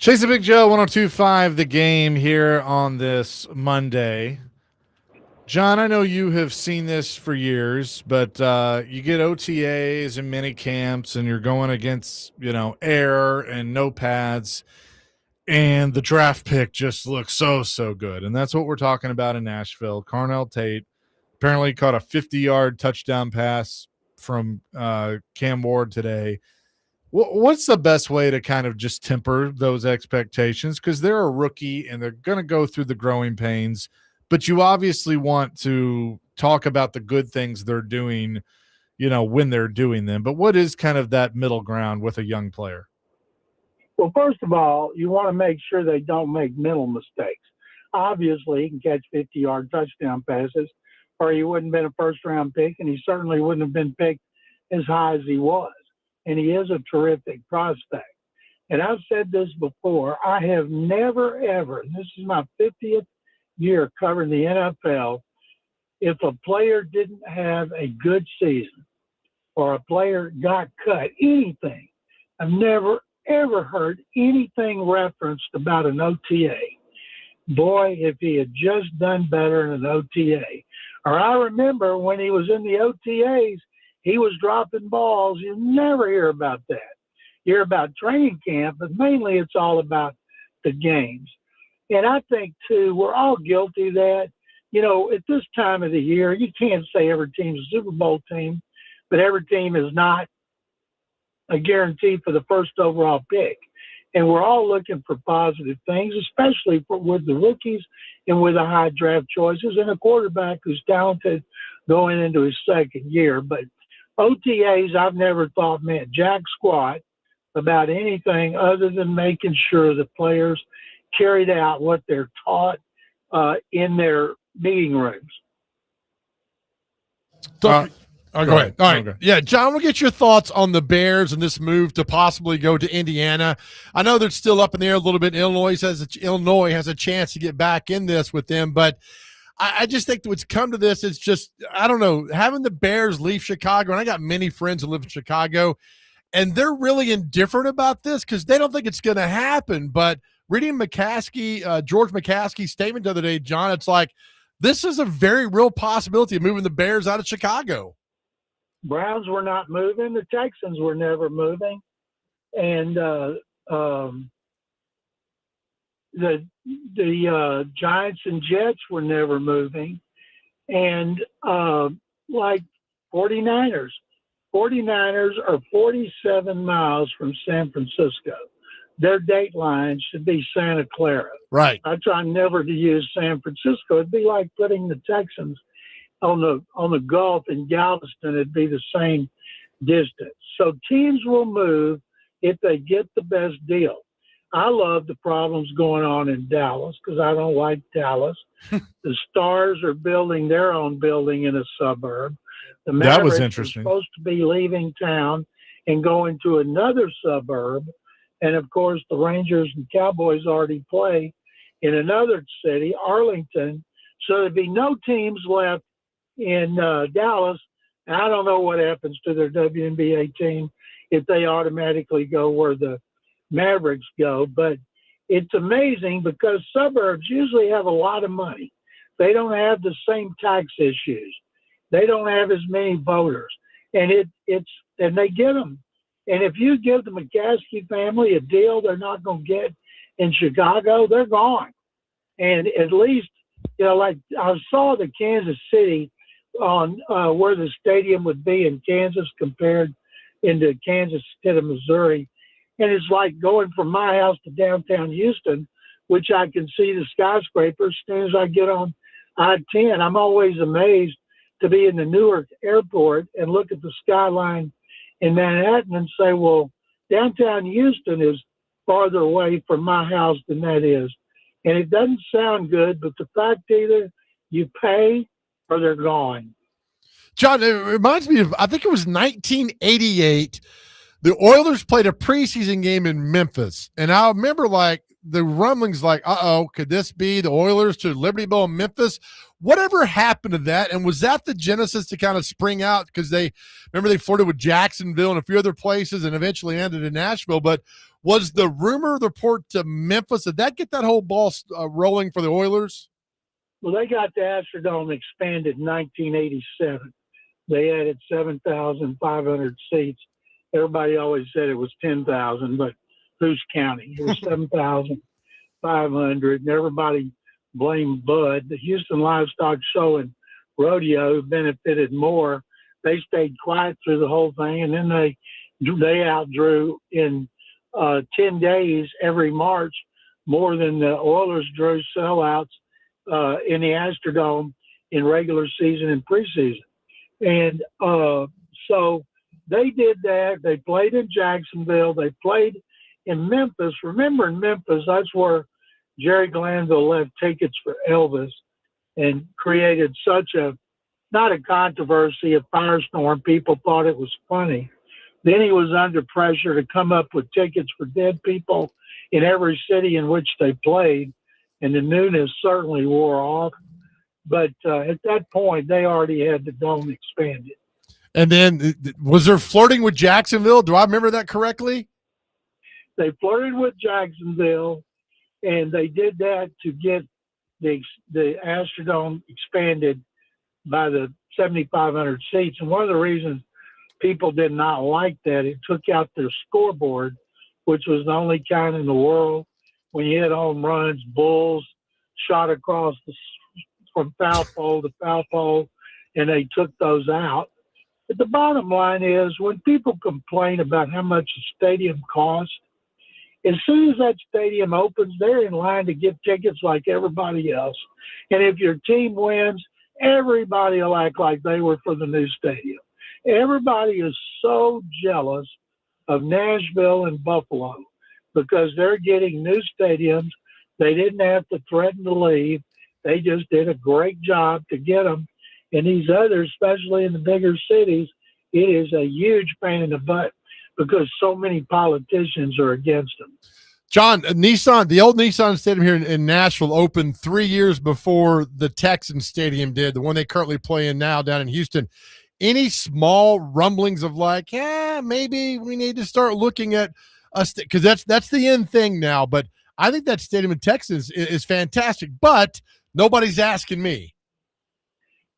Chase the Big Joe, 102.5 The Game here on this Monday. John, I know you have seen this for years, but you get OTAs and mini camps, and you're going against, air and no pads, and the draft pick just looks so good. And that's what we're talking about in Nashville. Carnell Tate apparently caught a 50-yard touchdown pass from Cam Ward today. What's the best way to kind of just temper those expectations? Because they're a rookie and they're going to go through the growing pains, but you obviously want to talk about the good things they're doing, when they're doing them. But what is kind of that middle ground with a young player? Well, first of all, you want to make sure they don't make mental mistakes. Obviously, he can catch 50-yard touchdown passes, or he wouldn't have been a first-round pick, and he certainly wouldn't have been picked as high as he was. And he is a terrific prospect. And I've said this before, I have never, ever, this is my 50th year covering the NFL, if a player didn't have a good season or a player got cut, anything, I've never, ever heard anything referenced about an OTA. Boy, if he had just done better in an OTA. Or I remember when he was in the OTAs, he was dropping balls. You never hear about that. You hear about training camp, but mainly it's all about the games. And I think, too, we're all guilty of that. At this time of the year, you can't say every team's a Super Bowl team, but every team is not a guarantee for the first overall pick. And we're all looking for positive things, especially with the rookies and with the high draft choices and a quarterback who's talented going into his second year. But OTAs, I've never thought meant jack squat about anything other than making sure the players carried out what they're taught in their meeting rooms. Go ahead. All right. Yeah, John, we'll get your thoughts on the Bears and this move to possibly go to Indiana. I know they're still up in the air a little bit. Illinois has a chance to get back in this with them, but I just think what's come to this is just, I don't know, having the Bears leave Chicago, and I got many friends who live in Chicago, and they're really indifferent about this because they don't think it's going to happen. But reading George McCaskey's statement the other day, John, it's like this is a very real possibility of moving the Bears out of Chicago. Browns were not moving. The Texans were never moving. And the Giants and Jets were never moving. And like 49ers. 49ers are 47 miles from San Francisco. Their date line should be Santa Clara. Right. I try never to use San Francisco. It'd be like putting the Texans on the Gulf in Galveston. It'd be the same distance. So teams will move if they get the best deal. I love the problems going on in Dallas because I don't like Dallas. The Stars are building their own building in a suburb. The Mavericks are supposed to be leaving town and going to another suburb. And, of course, the Rangers and Cowboys already play in another city, Arlington. So there'd be no teams left in Dallas. And I don't know what happens to their WNBA team if they automatically go where the Mavericks go. But it's amazing because suburbs usually have a lot of money. They don't have the same tax issues. They don't have as many voters. And and they get them. And if you give the McCaskey family a deal they're not going to get in Chicago, they're gone. And at least, like I saw the Kansas City on where the stadium would be in Kansas compared into Kansas City, Missouri. And it's like going from my house to downtown Houston, which I can see the skyscrapers as soon as I get on I-10. I'm always amazed to be in the Newark airport and look at the skyline in Manhattan and say, well, downtown Houston is farther away from my house than that is. And it doesn't sound good, but the fact either you pay or they're gone. John, it reminds me of, I think it was 1988. The Oilers played a preseason game in Memphis. And I remember the rumblings could this be the Oilers to Liberty Bowl in Memphis? Whatever happened to that? And was that the genesis to kind of spring out? Because they flirted with Jacksonville and a few other places and eventually ended in Nashville. But was the rumor report to Memphis, did that get that whole ball rolling for the Oilers? Well, they got the Astrodome expanded in 1987. They added 7,500 seats. Everybody always said it was 10,000, but who's counting? It was 7,500, and everybody blamed Bud. The Houston Livestock Show and Rodeo benefited more. They stayed quiet through the whole thing, and then they outdrew in 10 days every March more than the Oilers drew sellouts in the Astrodome in regular season and preseason. And so they did that. They played in Jacksonville. They played in Memphis. Remember, in Memphis, that's where Jerry Glanville left tickets for Elvis and created such not a controversy, a firestorm. People thought it was funny. Then he was under pressure to come up with tickets for dead people in every city in which they played, and the newness certainly wore off. But at that point, they already had the dome expanded. And then was there flirting with Jacksonville? Do I remember that correctly? They flirted with Jacksonville, and they did that to get the Astrodome expanded by the 7,500 seats. And one of the reasons people did not like that, it took out their scoreboard, which was the only kind in the world. When you hit home runs, bulls shot across from foul pole to foul pole, and they took those out. But the bottom line is, when people complain about how much a stadium costs, as soon as that stadium opens, they're in line to get tickets like everybody else. And if your team wins, everybody will act like they were for the new stadium. Everybody is so jealous of Nashville and Buffalo because they're getting new stadiums. They didn't have to threaten to leave. They just did a great job to get them. And these others, especially in the bigger cities, it is a huge pain in the butt because so many politicians are against them. John, Nissan, the old Nissan Stadium here in Nashville opened 3 years before the Texans Stadium did, the one they currently play in now down in Houston. Any small rumblings of like, maybe we need to start looking at us, because that's the end thing now. But I think that stadium in Texas is fantastic, but nobody's asking me.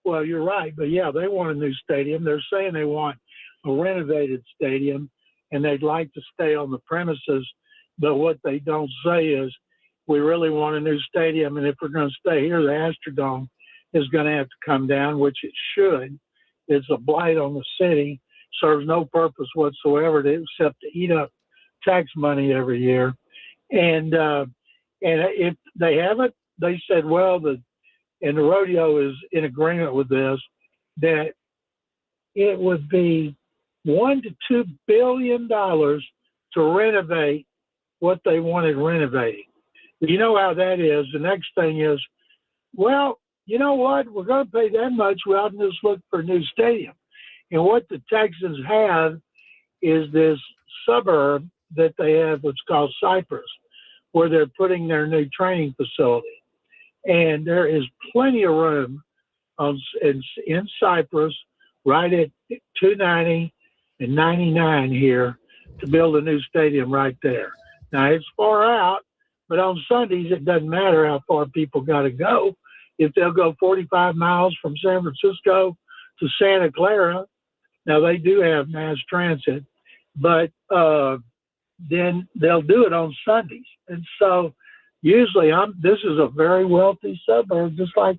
Well, you're right. But, yeah, they want a new stadium. They're saying they want a renovated stadium, and they'd like to stay on the premises. But what they don't say is we really want a new stadium, and if we're going to stay here, the Astrodome is going to have to come down, which it should. It's a blight on the city, serves no purpose whatsoever except to eat up tax money every year. And if they haven't, they said, well, and the rodeo is in agreement with this, that it would be $1 to $2 billion to renovate what they wanted renovating. You know how that is. The next thing is, well, you know what? We're going to pay that much. We ought to just look for a new stadium. And what the Texans have is this suburb that they have, what's called Cypress, where they're putting their new training facility. And there is plenty of room in Cypress, right at 290 and 99 here, to build a new stadium right there. Now, it's far out, but on Sundays, it doesn't matter how far people got to go. If they'll go 45 miles from San Francisco to Santa Clara, now they do have mass transit, but then they'll do it on Sundays. And so usually this is a very wealthy suburb, just like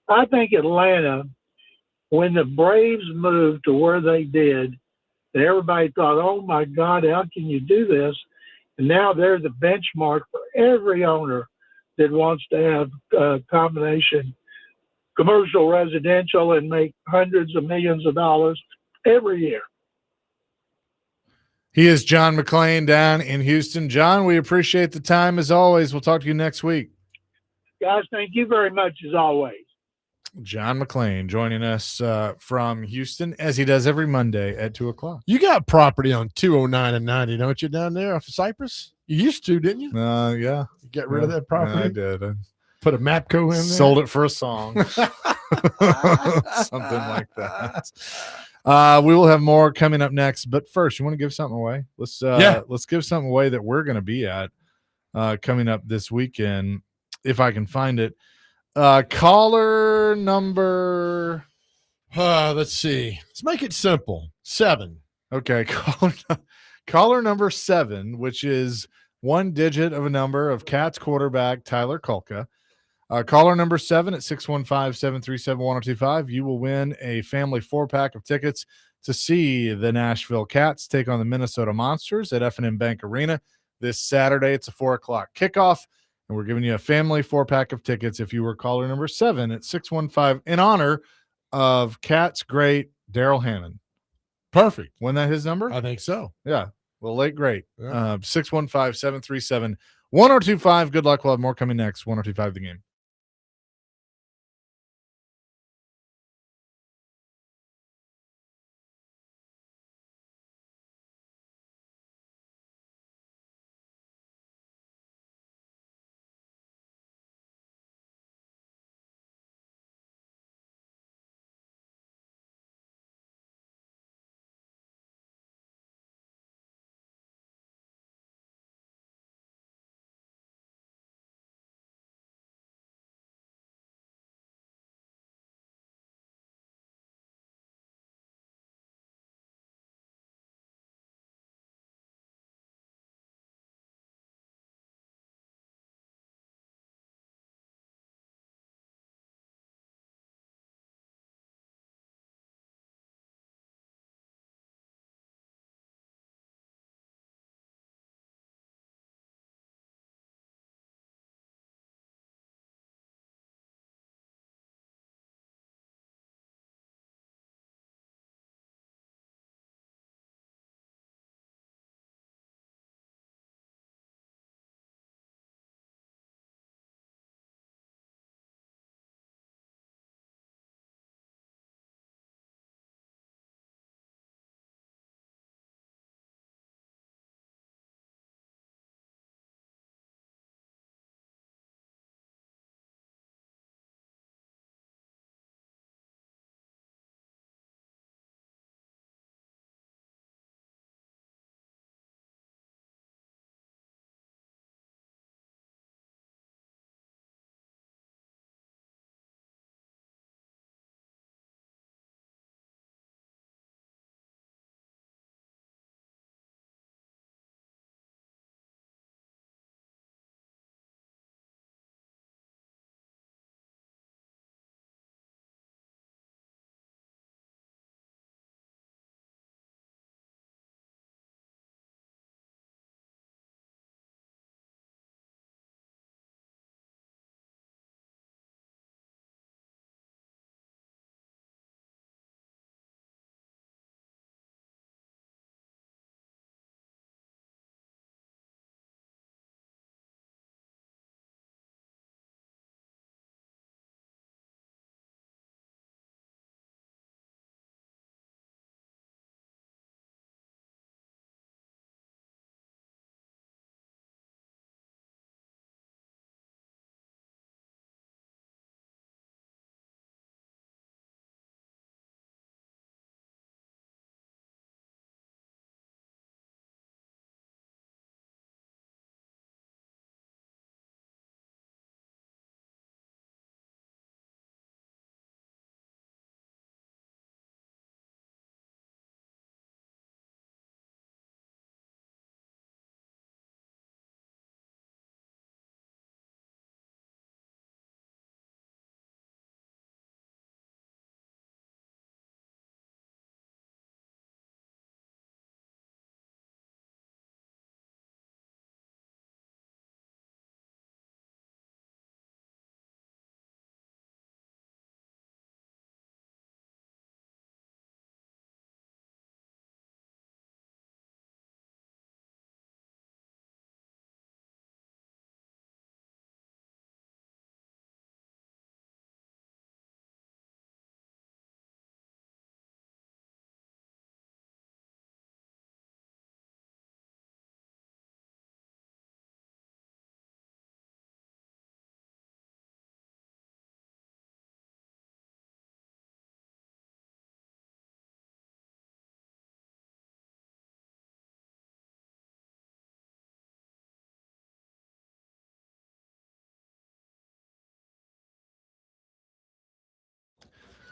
I think Atlanta, when the Braves moved to where they did, and everybody thought, oh my God, how can you do this? And now they're the benchmark for every owner that wants to have a combination commercial, residential, and make hundreds of millions of dollars every year. He is John McClain down in Houston. John, we appreciate the time as always. We'll talk to you next week. Guys, thank you very much as always. John McClain joining us from Houston, as he does every Monday at 2 o'clock. You got property on 209 and 90, don't you, down there off of Cypress? You used to, didn't you? Yeah. You got rid of that property? I did. Put a Mapco in there. Sold it for a song. Something like that. We will have more coming up next, but first, you want to give something away? Let's give something away that we're going to be at coming up this weekend, if I can find it. Caller number. Let's see. Let's make it simple. 7. Okay, caller number 7, which is one digit of a number of Cats quarterback Tyler Kulka. Caller number 7 at 615-737-1025. You will win a family 4-pack of tickets to see the Nashville Cats take on the Minnesota Monsters at F&M Bank Arena this Saturday. It's a 4:00 kickoff, and we're giving you a family 4-pack of tickets if you were caller number 7 at 615 in honor of Cats great Daryl Hammond. Perfect. Wasn't that his number? I think so. Yeah. Well, late great. Yeah. 615-737-1025. Good luck. We'll have more coming next. 1025 The Game.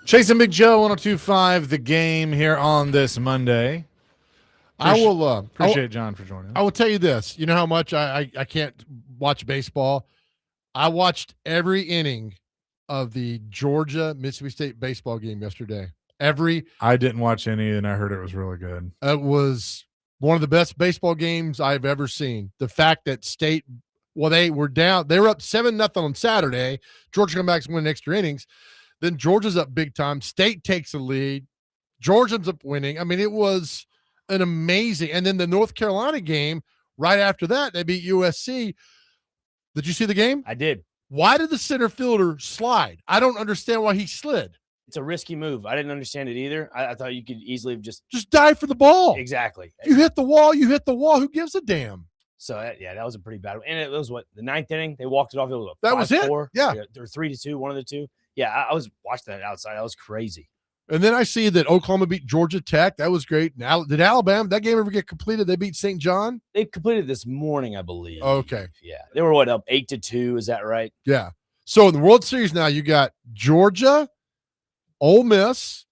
Chasing Big Joe, 102.5 The Game here on this Monday. Appreciate John for joining us. I will tell you this. You know how much I can't watch baseball? I watched every inning of the Georgia-Mississippi State baseball game yesterday. I didn't watch any, and I heard it was really good. It was one of the best baseball games I've ever seen. The fact that State, they were down. They were up 7-0 on Saturday. Georgia come back and win extra innings. Then Georgia's up big time. State takes the lead. Georgia's up winning. I mean, it was an amazing. And then the North Carolina game, right after that, they beat USC. Did you see the game? I did. Why did the center fielder slide? I don't understand why he slid. It's a risky move. I didn't understand it either. I thought you could easily have just dive for the ball. Exactly. You hit the wall. Who gives a damn? So that was a pretty bad one. And it was the ninth inning. They walked it off. It was that was it. 5-4. Yeah. Or 3-2, one of the two. Yeah, I was watching that outside. That was crazy. And then I see that Oklahoma beat Georgia Tech. That was great. Now, did Alabama, that game ever get completed? They beat St. John? They completed this morning, I believe. Okay. Yeah. They were up 8-2. Is that right? Yeah. So in the World Series now, you got Georgia, Ole Miss,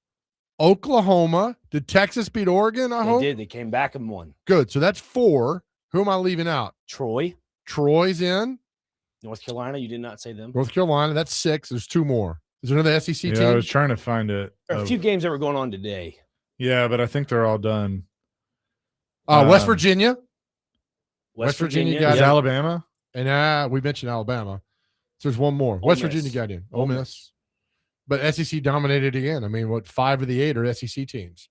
Oklahoma. Did Texas beat Oregon? They did. They came back and won. Good. So that's 4. Who am I leaving out? Troy. Troy's in. North Carolina. You did not say them. North Carolina. That's 6. There's 2 more. Is there another SEC team? I was trying to find it. There are a few games that were going on today. Yeah, but I think they're all done. West Virginia. West Virginia got in. Alabama. And we mentioned Alabama. So there's one more. West Virginia got in. Ole Miss. But SEC dominated again. I mean, 5 of the 8 are SEC teams.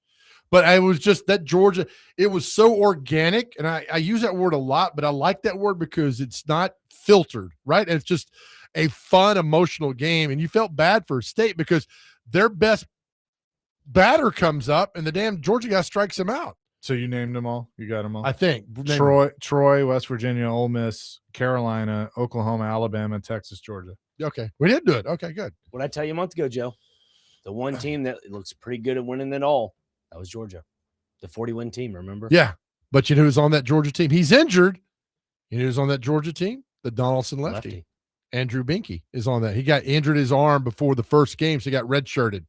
But I was just that Georgia, it was so organic. And I use that word a lot, but I like that word because it's not filtered, right? And it's just a fun, emotional game. And you felt bad for State because their best batter comes up and the damn Georgia guy strikes him out. So you named them all? You got them all? I think. Troy, West Virginia, Ole Miss, Carolina, Oklahoma, Alabama, Texas, Georgia. Okay. We did do it. Okay, good. What did I tell you a month ago, Joe? The one team that looks pretty good at winning it all, that was Georgia. The 40-win team, remember? Yeah. But you know who's on that Georgia team? He's injured. You know who's on that Georgia team? The Donaldson lefty. Andrew Binky is on that. He got injured his arm before the first game, so he got redshirted.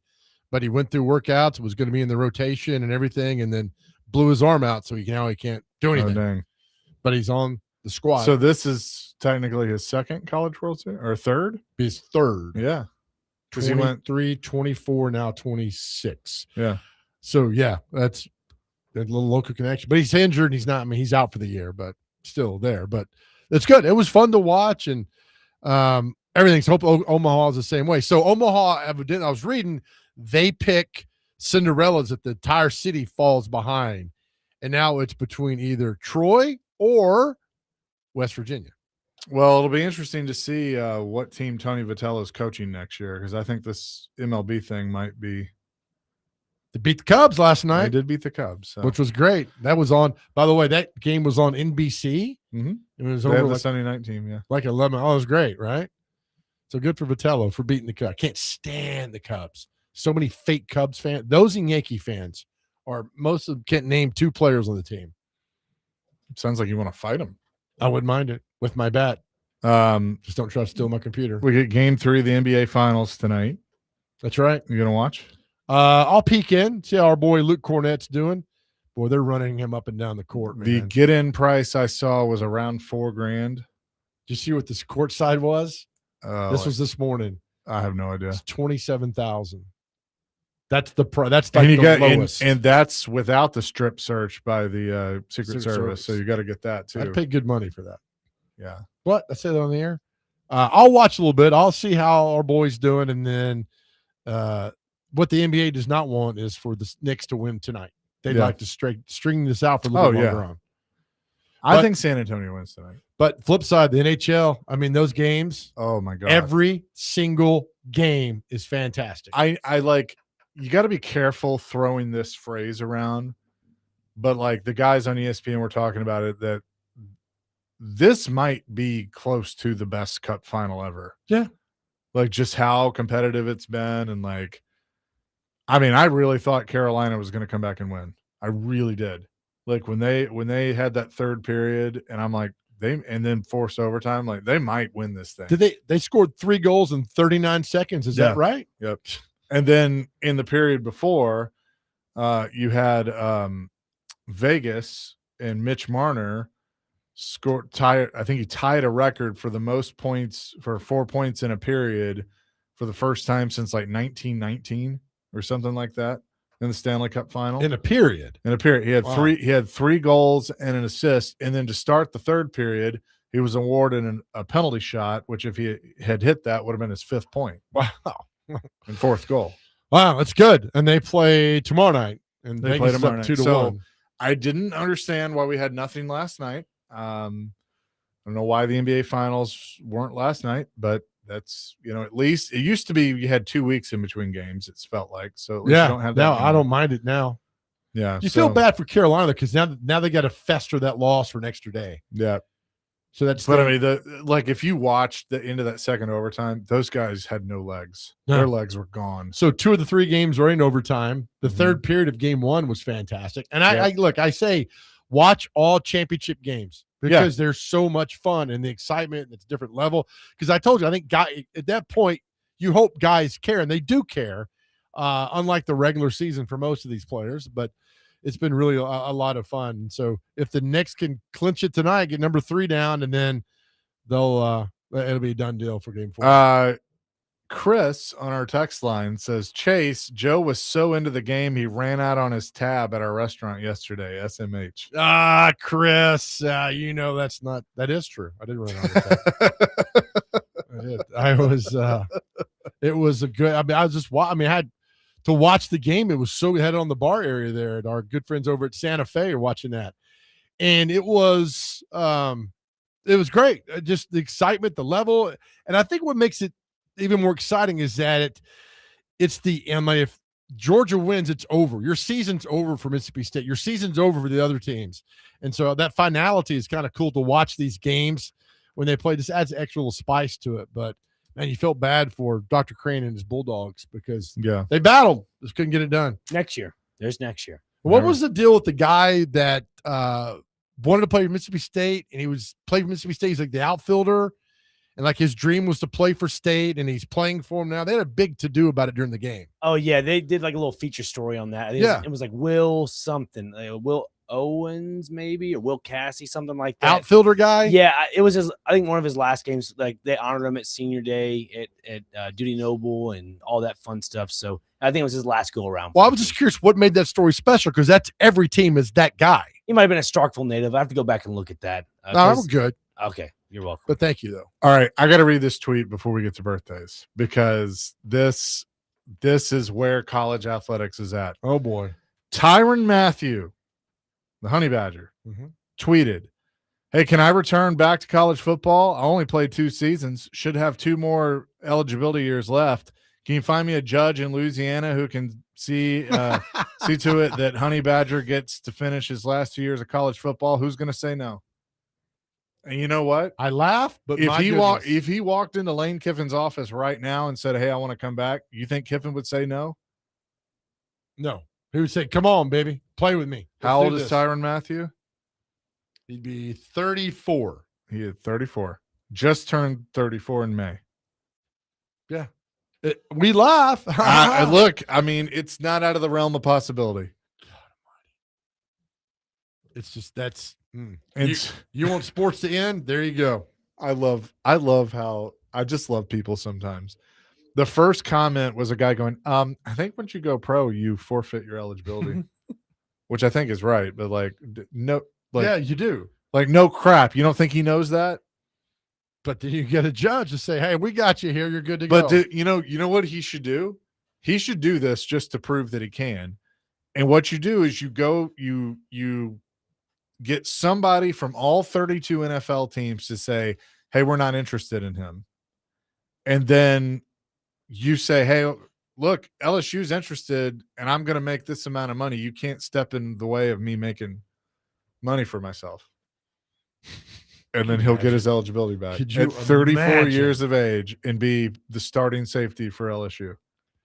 But he went through workouts, was going to be in the rotation and everything, and then blew his arm out, so he can't do anything. Oh, dang. But he's on the squad. So this is technically his second College World Series or third? His third. Yeah. Because he went 24, now 26. Yeah. So, yeah, that's a little local connection. But he's injured, and he's not. I mean, he's out for the year, but still there. But it's good. It was fun to watch, and everything's hope Omaha is the same way. So Omaha, evidently, I was reading, they pick Cinderella's that the entire city falls behind. And now it's between either Troy or West Virginia. Well, it'll be interesting to see what team Tony Vitello is coaching next year, because I think this MLB thing might be. They beat the Cubs last night. They did beat the Cubs, so. Which was great. That was on, by the way, that game was on NBC. Mm-hmm. It was they over have the like, Sunday night team, yeah. Like 11. Oh, it was great, right? So good for Vitello for beating the Cubs. I can't stand the Cubs. So many fake Cubs fans. Those and Yankee fans are most of them can't name 2 players on the team. Sounds like you want to fight them. I wouldn't mind it with my bat. Just don't try to steal my computer. We get game 3 of the NBA Finals tonight. That's right. You gonna watch? I'll peek in, see how our boy Luke Cornett's doing. Boy, they're running him up and down the court, man. The get-in price I saw was around $4,000. Did you see what this court side was? This was this morning. I have no idea. It's 27,000. That's the that's like and the lowest. And that's without the strip search by the Secret Service. So you got to get that too. I'd pay good money for that. Yeah. What? I say that on the air. I'll watch a little bit. I'll see how our boys doing, and then what the NBA does not want is for the Knicks to win tonight. They'd like to string this out for a little bit longer on. I think San Antonio wins tonight. But flip side, the NHL, I mean, those games. Oh my God. Every single game is fantastic. I like, you got to be careful throwing this phrase around, but like the guys on ESPN were talking about it, that this might be close to the best cup final ever. Yeah. Like just how competitive it's been. And like, I mean, I really thought Carolina was going to come back and win. I really did. Like when they had that third period and I'm like, and then forced overtime, like they might win this thing. Did they scored 3 goals in 39 seconds. Is that right? Yep. And then in the period before, you had Vegas and Mitch Marner I think he tied a record for the most points for 4 points in a period for the first time since like 1919 or something like that in the Stanley Cup final. In a period. He had He had 3 goals and an assist, and then to start the third period, he was awarded a penalty shot, which if he had hit that would have been his 5th point. Wow. And 4th goal. Wow, that's good. And they play tomorrow night. And They play tomorrow night. 2-1. I didn't understand why we had nothing last night. I don't know why the NBA finals weren't last night, but that's, at least it used to be you had 2 weeks in between games. It's felt like, so at least you don't have that. Now I don't mind it now. Yeah. You feel bad for Carolina because now they got to fester that loss for an extra day. Yeah. So that's, but I mean, if you watched the end of that second overtime, those guys had no legs. No. Their legs were gone. So 2 of the 3 games were in overtime. The third period of game 1 was fantastic. And I say, watch all championship games because they're so much fun and the excitement, it's a different level. Because I told you, I think at that point, you hope guys care, and they do care, unlike the regular season for most of these players. But it's been really a lot of fun. And so if the Knicks can clinch it tonight, get number 3 down, and then it'll be a done deal for game 4. Chris on our text line says, Chase, Joe was so into the game he ran out on his tab at our restaurant yesterday, SMH. Chris, that is true. I did run out of tab. I did. It was a good, I had to watch the game. It was so had it on the bar area there at our good friends over at Santa Fe are watching that. And it was great. Just the excitement, the level. And I think what makes it even more exciting is that if Georgia wins, it's over. Your season's over for Mississippi State. Your season's over for the other teams. And so that finality is kind of cool to watch these games when they play. This adds extra little spice to it. But man, you felt bad for Dr. Crane and his Bulldogs because they battled, just couldn't get it done. Next year. There's next year. What was the deal with the guy that wanted to play for Mississippi State, and he was playing for Mississippi State? He's like the outfielder, and like his dream was to play for State, and he's playing for him now. They had a big to-do about it during the game. Oh, yeah. They did like a little feature story on that. It was like Will something. Will Owens maybe, or Will Cassie, something like that. Outfielder guy? Yeah, it was I think one of his last games. Like they honored him at senior day at Duty Noble and all that fun stuff. So I think it was his last go around. Well, I was just curious what made that story special, because that's every team is that guy. He might have been a Starkville native. I have to go back and look at that. No, I'm good. Okay, you're welcome. But thank you, though. All right, I got to read this tweet before we get to birthdays, because this is where college athletics is at. Oh, boy. Tyrann Mathieu, the Honey Badger, tweeted, "Hey, can I return back to college football? I only played 2 seasons, should have 2 more eligibility years left. Can you find me a judge in Louisiana who can see to it that Honey Badger gets to finish his last 2 years of college football? Who's going to say no?" And you know what? I laugh, but if he walked into Lane Kiffin's office right now and said, "Hey, I want to come back," you think Kiffin would say no? No. He would say, "Come on, baby. Play with me." How old is Tyrann Mathieu? He'd be 34. He is 34. Just turned 34 in May. Yeah. We laugh. Look, I mean, it's not out of the realm of possibility. It's just you want sports to end? There you go. I love how I just love people sometimes. The first comment was a guy going, I think once you go pro, you forfeit your eligibility, which I think is right. But yeah, you do. Like, no crap. You don't think he knows that? But then you get a judge to say, "Hey, we got you here. You're good to go." But you know what he should do? He should do this just to prove that he can. And what you do is you get somebody from all 32 NFL teams to say, "Hey, we're not interested in him." And then you say, "Hey, look, LSU's interested, and I'm going to make this amount of money. You can't step in the way of me making money for myself." And then he'll get his eligibility back at 34 years of age and be the starting safety for LSU.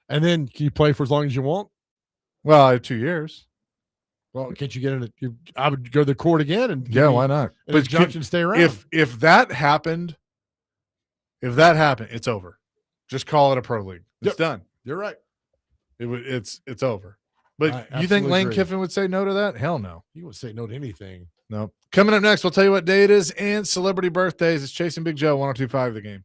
And then can you play for as long as you want? Well, I have 2 years. Well, can't you get in it? I would go to the court again and why not? But injunction stay around. If that happened, it's over. Just call it a pro league. It's done. You're right. It's over. But I you think absolutely Lane agree. Kiffin would say no to that? Hell no. He would say no to anything. No. Coming up next, we'll tell you what day it is and celebrity birthdays. It's Chasing Big Joe, 102.5 The Game.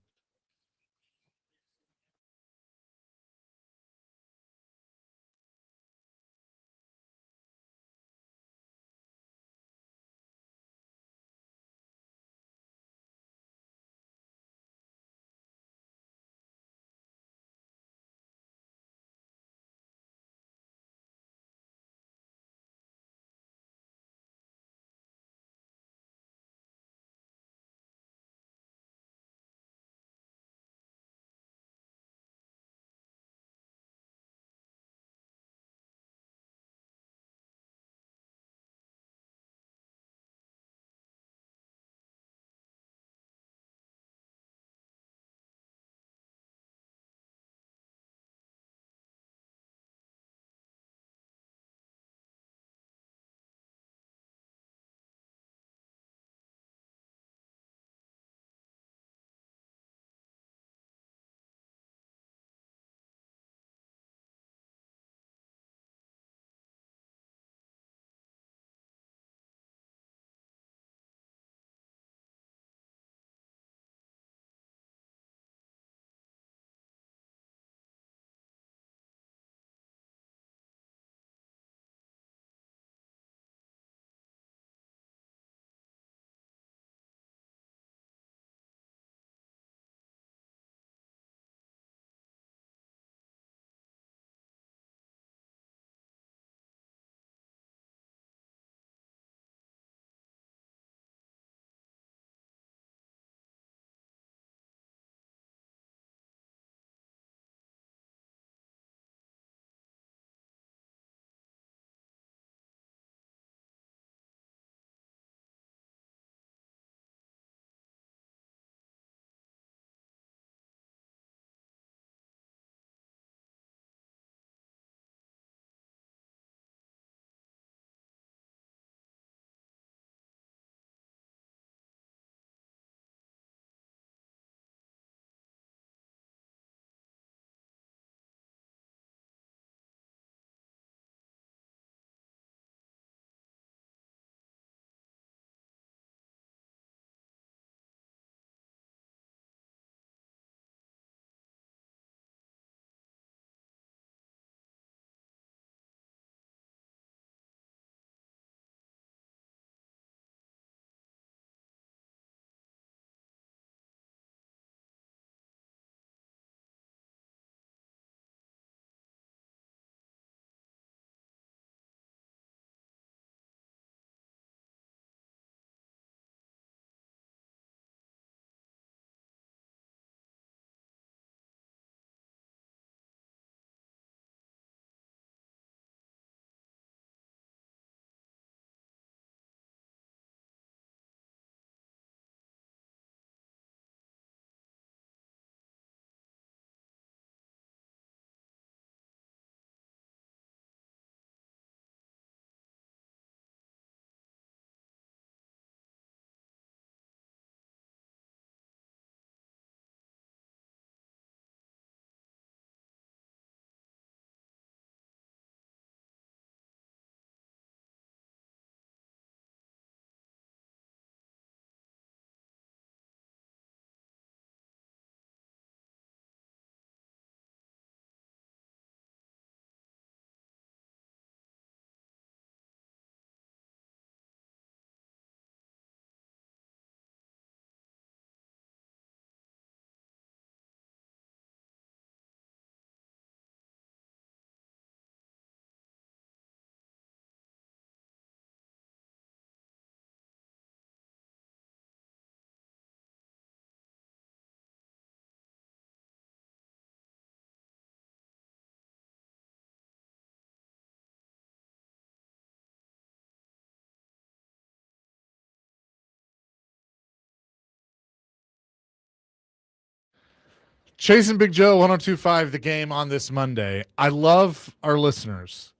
Chasing Big Joe, 102.5 The Game on this Monday. I love our listeners.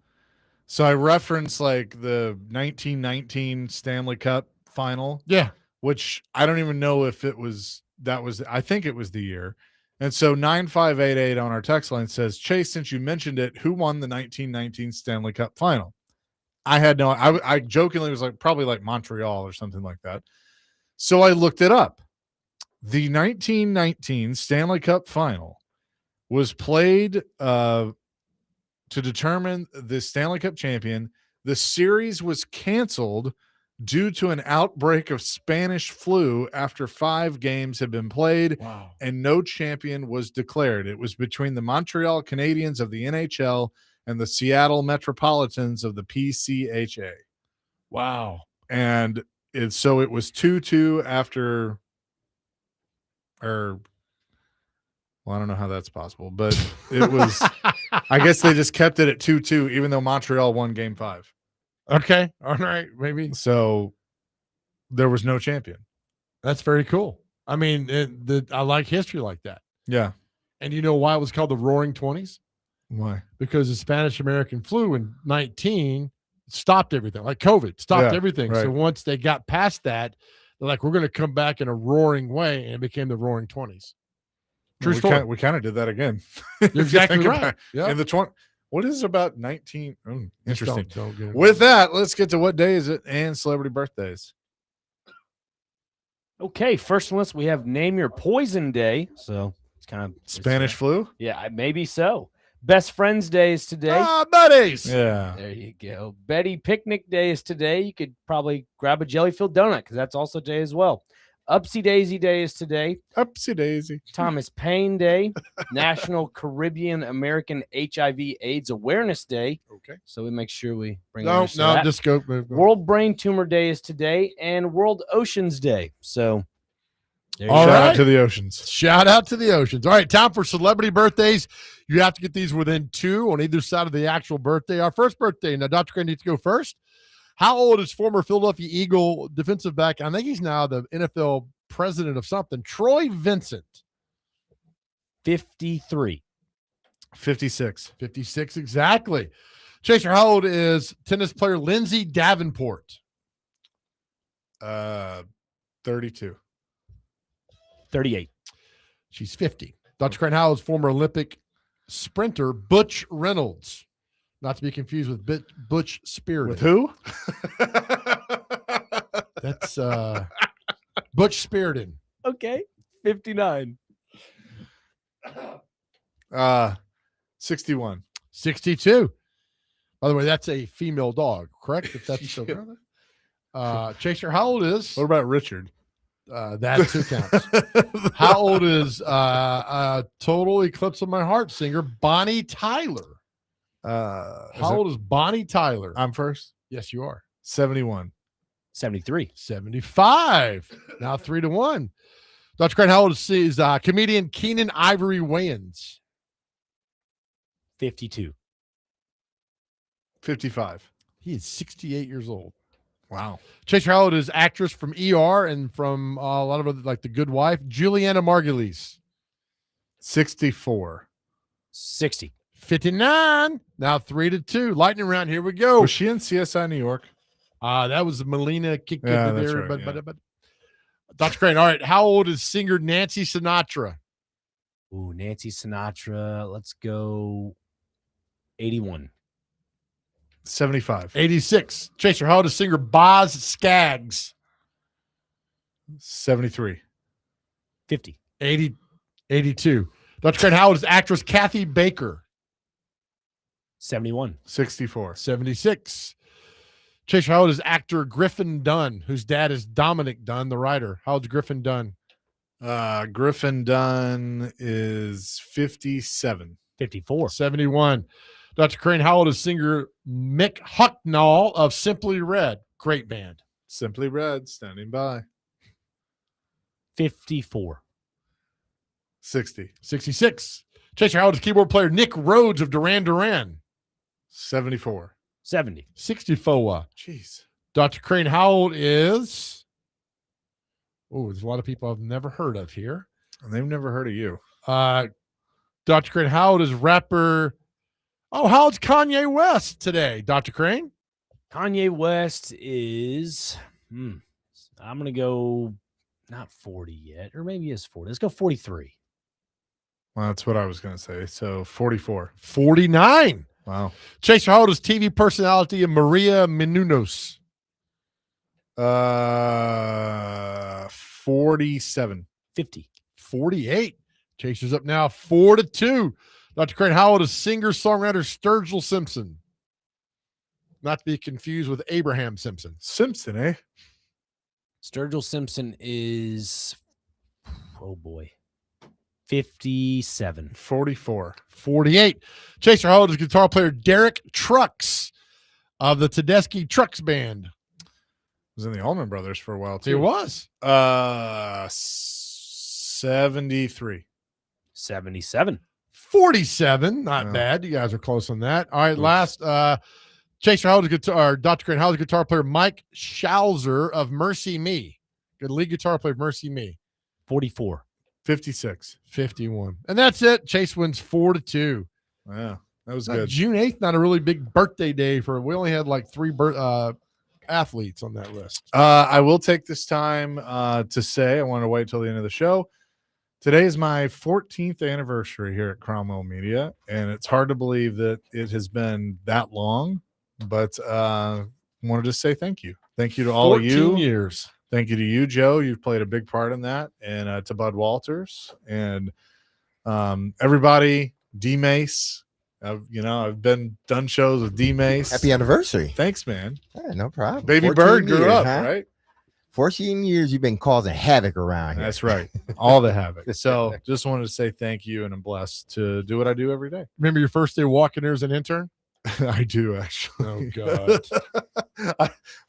So I reference like the 1919 Stanley Cup final. Yeah. Which I don't even know if it was, I think it was the year. And so 9588 on our text line says, Chase, since you mentioned it, who won the 1919 Stanley Cup final? I had no, I jokingly was like, probably like Montreal or something like that. So I looked it up. The 1919 Stanley Cup final was played to determine the Stanley Cup champion. The series was canceled due to an outbreak of Spanish flu after 5 games had been played. Wow. And no champion was declared. It was between the Montreal Canadiens of the NHL and the Seattle Metropolitans of the PCHA. Wow. And so it was 2-2 after, or well, I don't know how that's possible, but it was, I guess they just kept it at 2-2, even though Montreal won game 5. Okay. All right. Maybe. So there was no champion. That's very cool. I mean, I like history like that. Yeah. And you know why it was called the Roaring 20s? Why? Because the Spanish-American flu in 19 stopped everything, like COVID stopped everything. Right. So once they got past that, they're like, we're going to come back in a roaring way, and it became the Roaring 20s. True story. We kind of did that again. You're exactly right. Yeah. In the 20. What is about 19? Interesting. Don't get With that, let's get to what day is it and celebrity birthdays. Okay, first on the list we have Name Your Poison Day. So it's kind of Spanish flu? Yeah, maybe so. Best Friends Day is today. Ah, buddies. Yeah. There you go. Betty Picnic Day is today. You could probably grab a jelly-filled donut because that's also today as well. Upsy Daisy Day is today. Upsy Daisy. Thomas Paine Day. National Caribbean American HIV/AIDS Awareness Day. Okay. So we make sure we bring No, that. just go. World Brain Tumor Day is today and World Oceans Day. So Shout out to the oceans. Shout out to the oceans. All right, time for celebrity birthdays. You have to get these within 2 on either side of the actual birthday. Our first birthday. Now, Dr. Gray needs to go first. How old is former Philadelphia Eagle defensive back? I think he's now the NFL president of something. Troy Vincent. 53. 56. 56, exactly. Chaser, how old is tennis player Lindsay Davenport? 32. 38. She's 50. Dr. Crane, how old is former Olympic sprinter Butch Reynolds? Not to be confused with Butch Spirited. With who? That's Butch Spirited. Okay. 59. 61. 62. By the way, that's a female dog, correct? If that's so. Chaser, how old is? What about Richard? That too counts. How old is Total Eclipse of My Heart singer Bonnie Tyler? How old is Bonnie Tyler? I'm first. Yes, you are. 71. 73. 75. Now 3-1. Dr. Crane, how old is comedian Keenan Ivory Wayans? 52. 55. He is 68 years old. Wow. Chase, how old is actress from ER and from a lot of other, like The Good Wife, Juliana Margulies? 64. 60. 59. Now 3-2. Lightning round. Here we go. Was she in CSI New York? That was Melina Kick. Yeah, that's right, But Dr. Crane, all right. How old is singer Nancy Sinatra? Ooh, Nancy Sinatra. Let's go 81. 75. 86. Chaser, how old is singer Boz Scaggs? 73. 50. 82. Dr. Crane, how old is actress Kathy Baker? 71. 64. 76. Chaser, how old is actor Griffin Dunn, whose dad is Dominic Dunn, the writer? How old is Griffin Dunn? Griffin Dunn is 57. 54. 71. Dr. Crane, how old is singer Mick Hucknall of Simply Red? Great band. Simply Red, standing by. 54. 60. 66. Chaser, how old is keyboard player Nick Rhodes of Duran Duran? 74. 70. 64. Jeez. Dr. Crane, how old is? Oh, there's a lot of people I've never heard of here. And they've never heard of you. Dr. Crane, how old is rapper? Oh, how old's Kanye West today, Dr. Crane? Kanye West is, I'm going to go not 40 yet, or maybe he is 40. Let's go 43. Well, that's what I was going to say. So 44. 49. Wow. Chaser, how old is TV personality of Maria Menounos? 47. 50. 48. Chaser's up now 4-2. Dr. Crane, how old is singer-songwriter Sturgill Simpson? Not to be confused with Abraham Simpson. Simpson, eh? Sturgill Simpson is, oh boy, 57. 44. 48. Chaser, how old is guitar player Derek Trucks of the Tedeschi Trucks Band? Was in the Allman Brothers for a while, too. He was. 73. 77. 47. Not Yeah. bad. You guys are close on that. All right, last. Chaser, how old is guitar? Dr. Crane, how old is guitar player Mike Schalzer of Mercy Me? Good lead guitar player of Mercy Me. 44. 56. 51. And that's it. Chase wins 4-2. Yeah, that was good. June 8th, not a really big birthday day for. We only had like 3 athletes on that list. I will take this time to say, I want to wait till the end of the show. Today is my 14th anniversary here at Cromwell Media, and it's hard to believe that it has been that long, but wanted to say thank you. Thank you to all of you. 14 years. Thank you to you, Joe. You've played a big part in that, and to Bud Walters and everybody, D Mace. I've done shows with D Mace. Happy anniversary. Thanks, man. Yeah, no problem. Baby 14 Bird grew years, up, huh? right? 14 years you've been causing havoc around here. That's right. All the havoc. So just wanted to say thank you, and I'm blessed to do what I do every day. Remember your first day walking there as an intern? I do, actually. Oh, God.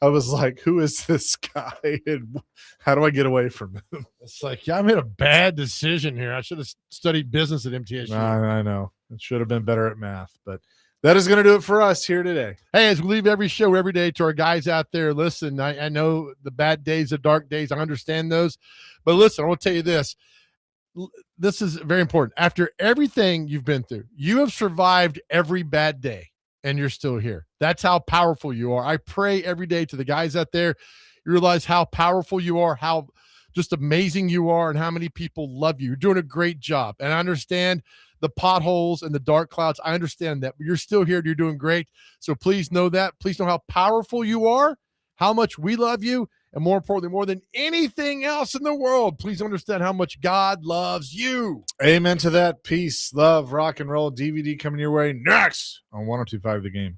I was like, who is this guy? And how do I get away from him? It's like, yeah, I made a bad decision here. I should have studied business at MTSU. I know. It should have been better at math, but that is going to do it for us here today. Hey, as we leave every show every day to our guys out there, listen, I know the bad days, the dark days, I understand those. But listen, I want to tell you this. This is very important. After everything you've been through, you have survived every bad day, and you're still here. That's how powerful you are. I pray every day to the guys out there, you realize how powerful you are, how just amazing you are, and how many people love you. You're doing a great job. And I understand the potholes and the dark clouds. I understand that, but you're still here. You're doing great. So please know that. Please know how powerful you are, how much we love you, and more importantly, more than anything else in the world, please understand how much God loves you. Amen to that. Peace, love, rock and roll. DVD coming your way next on 102.5 The Game.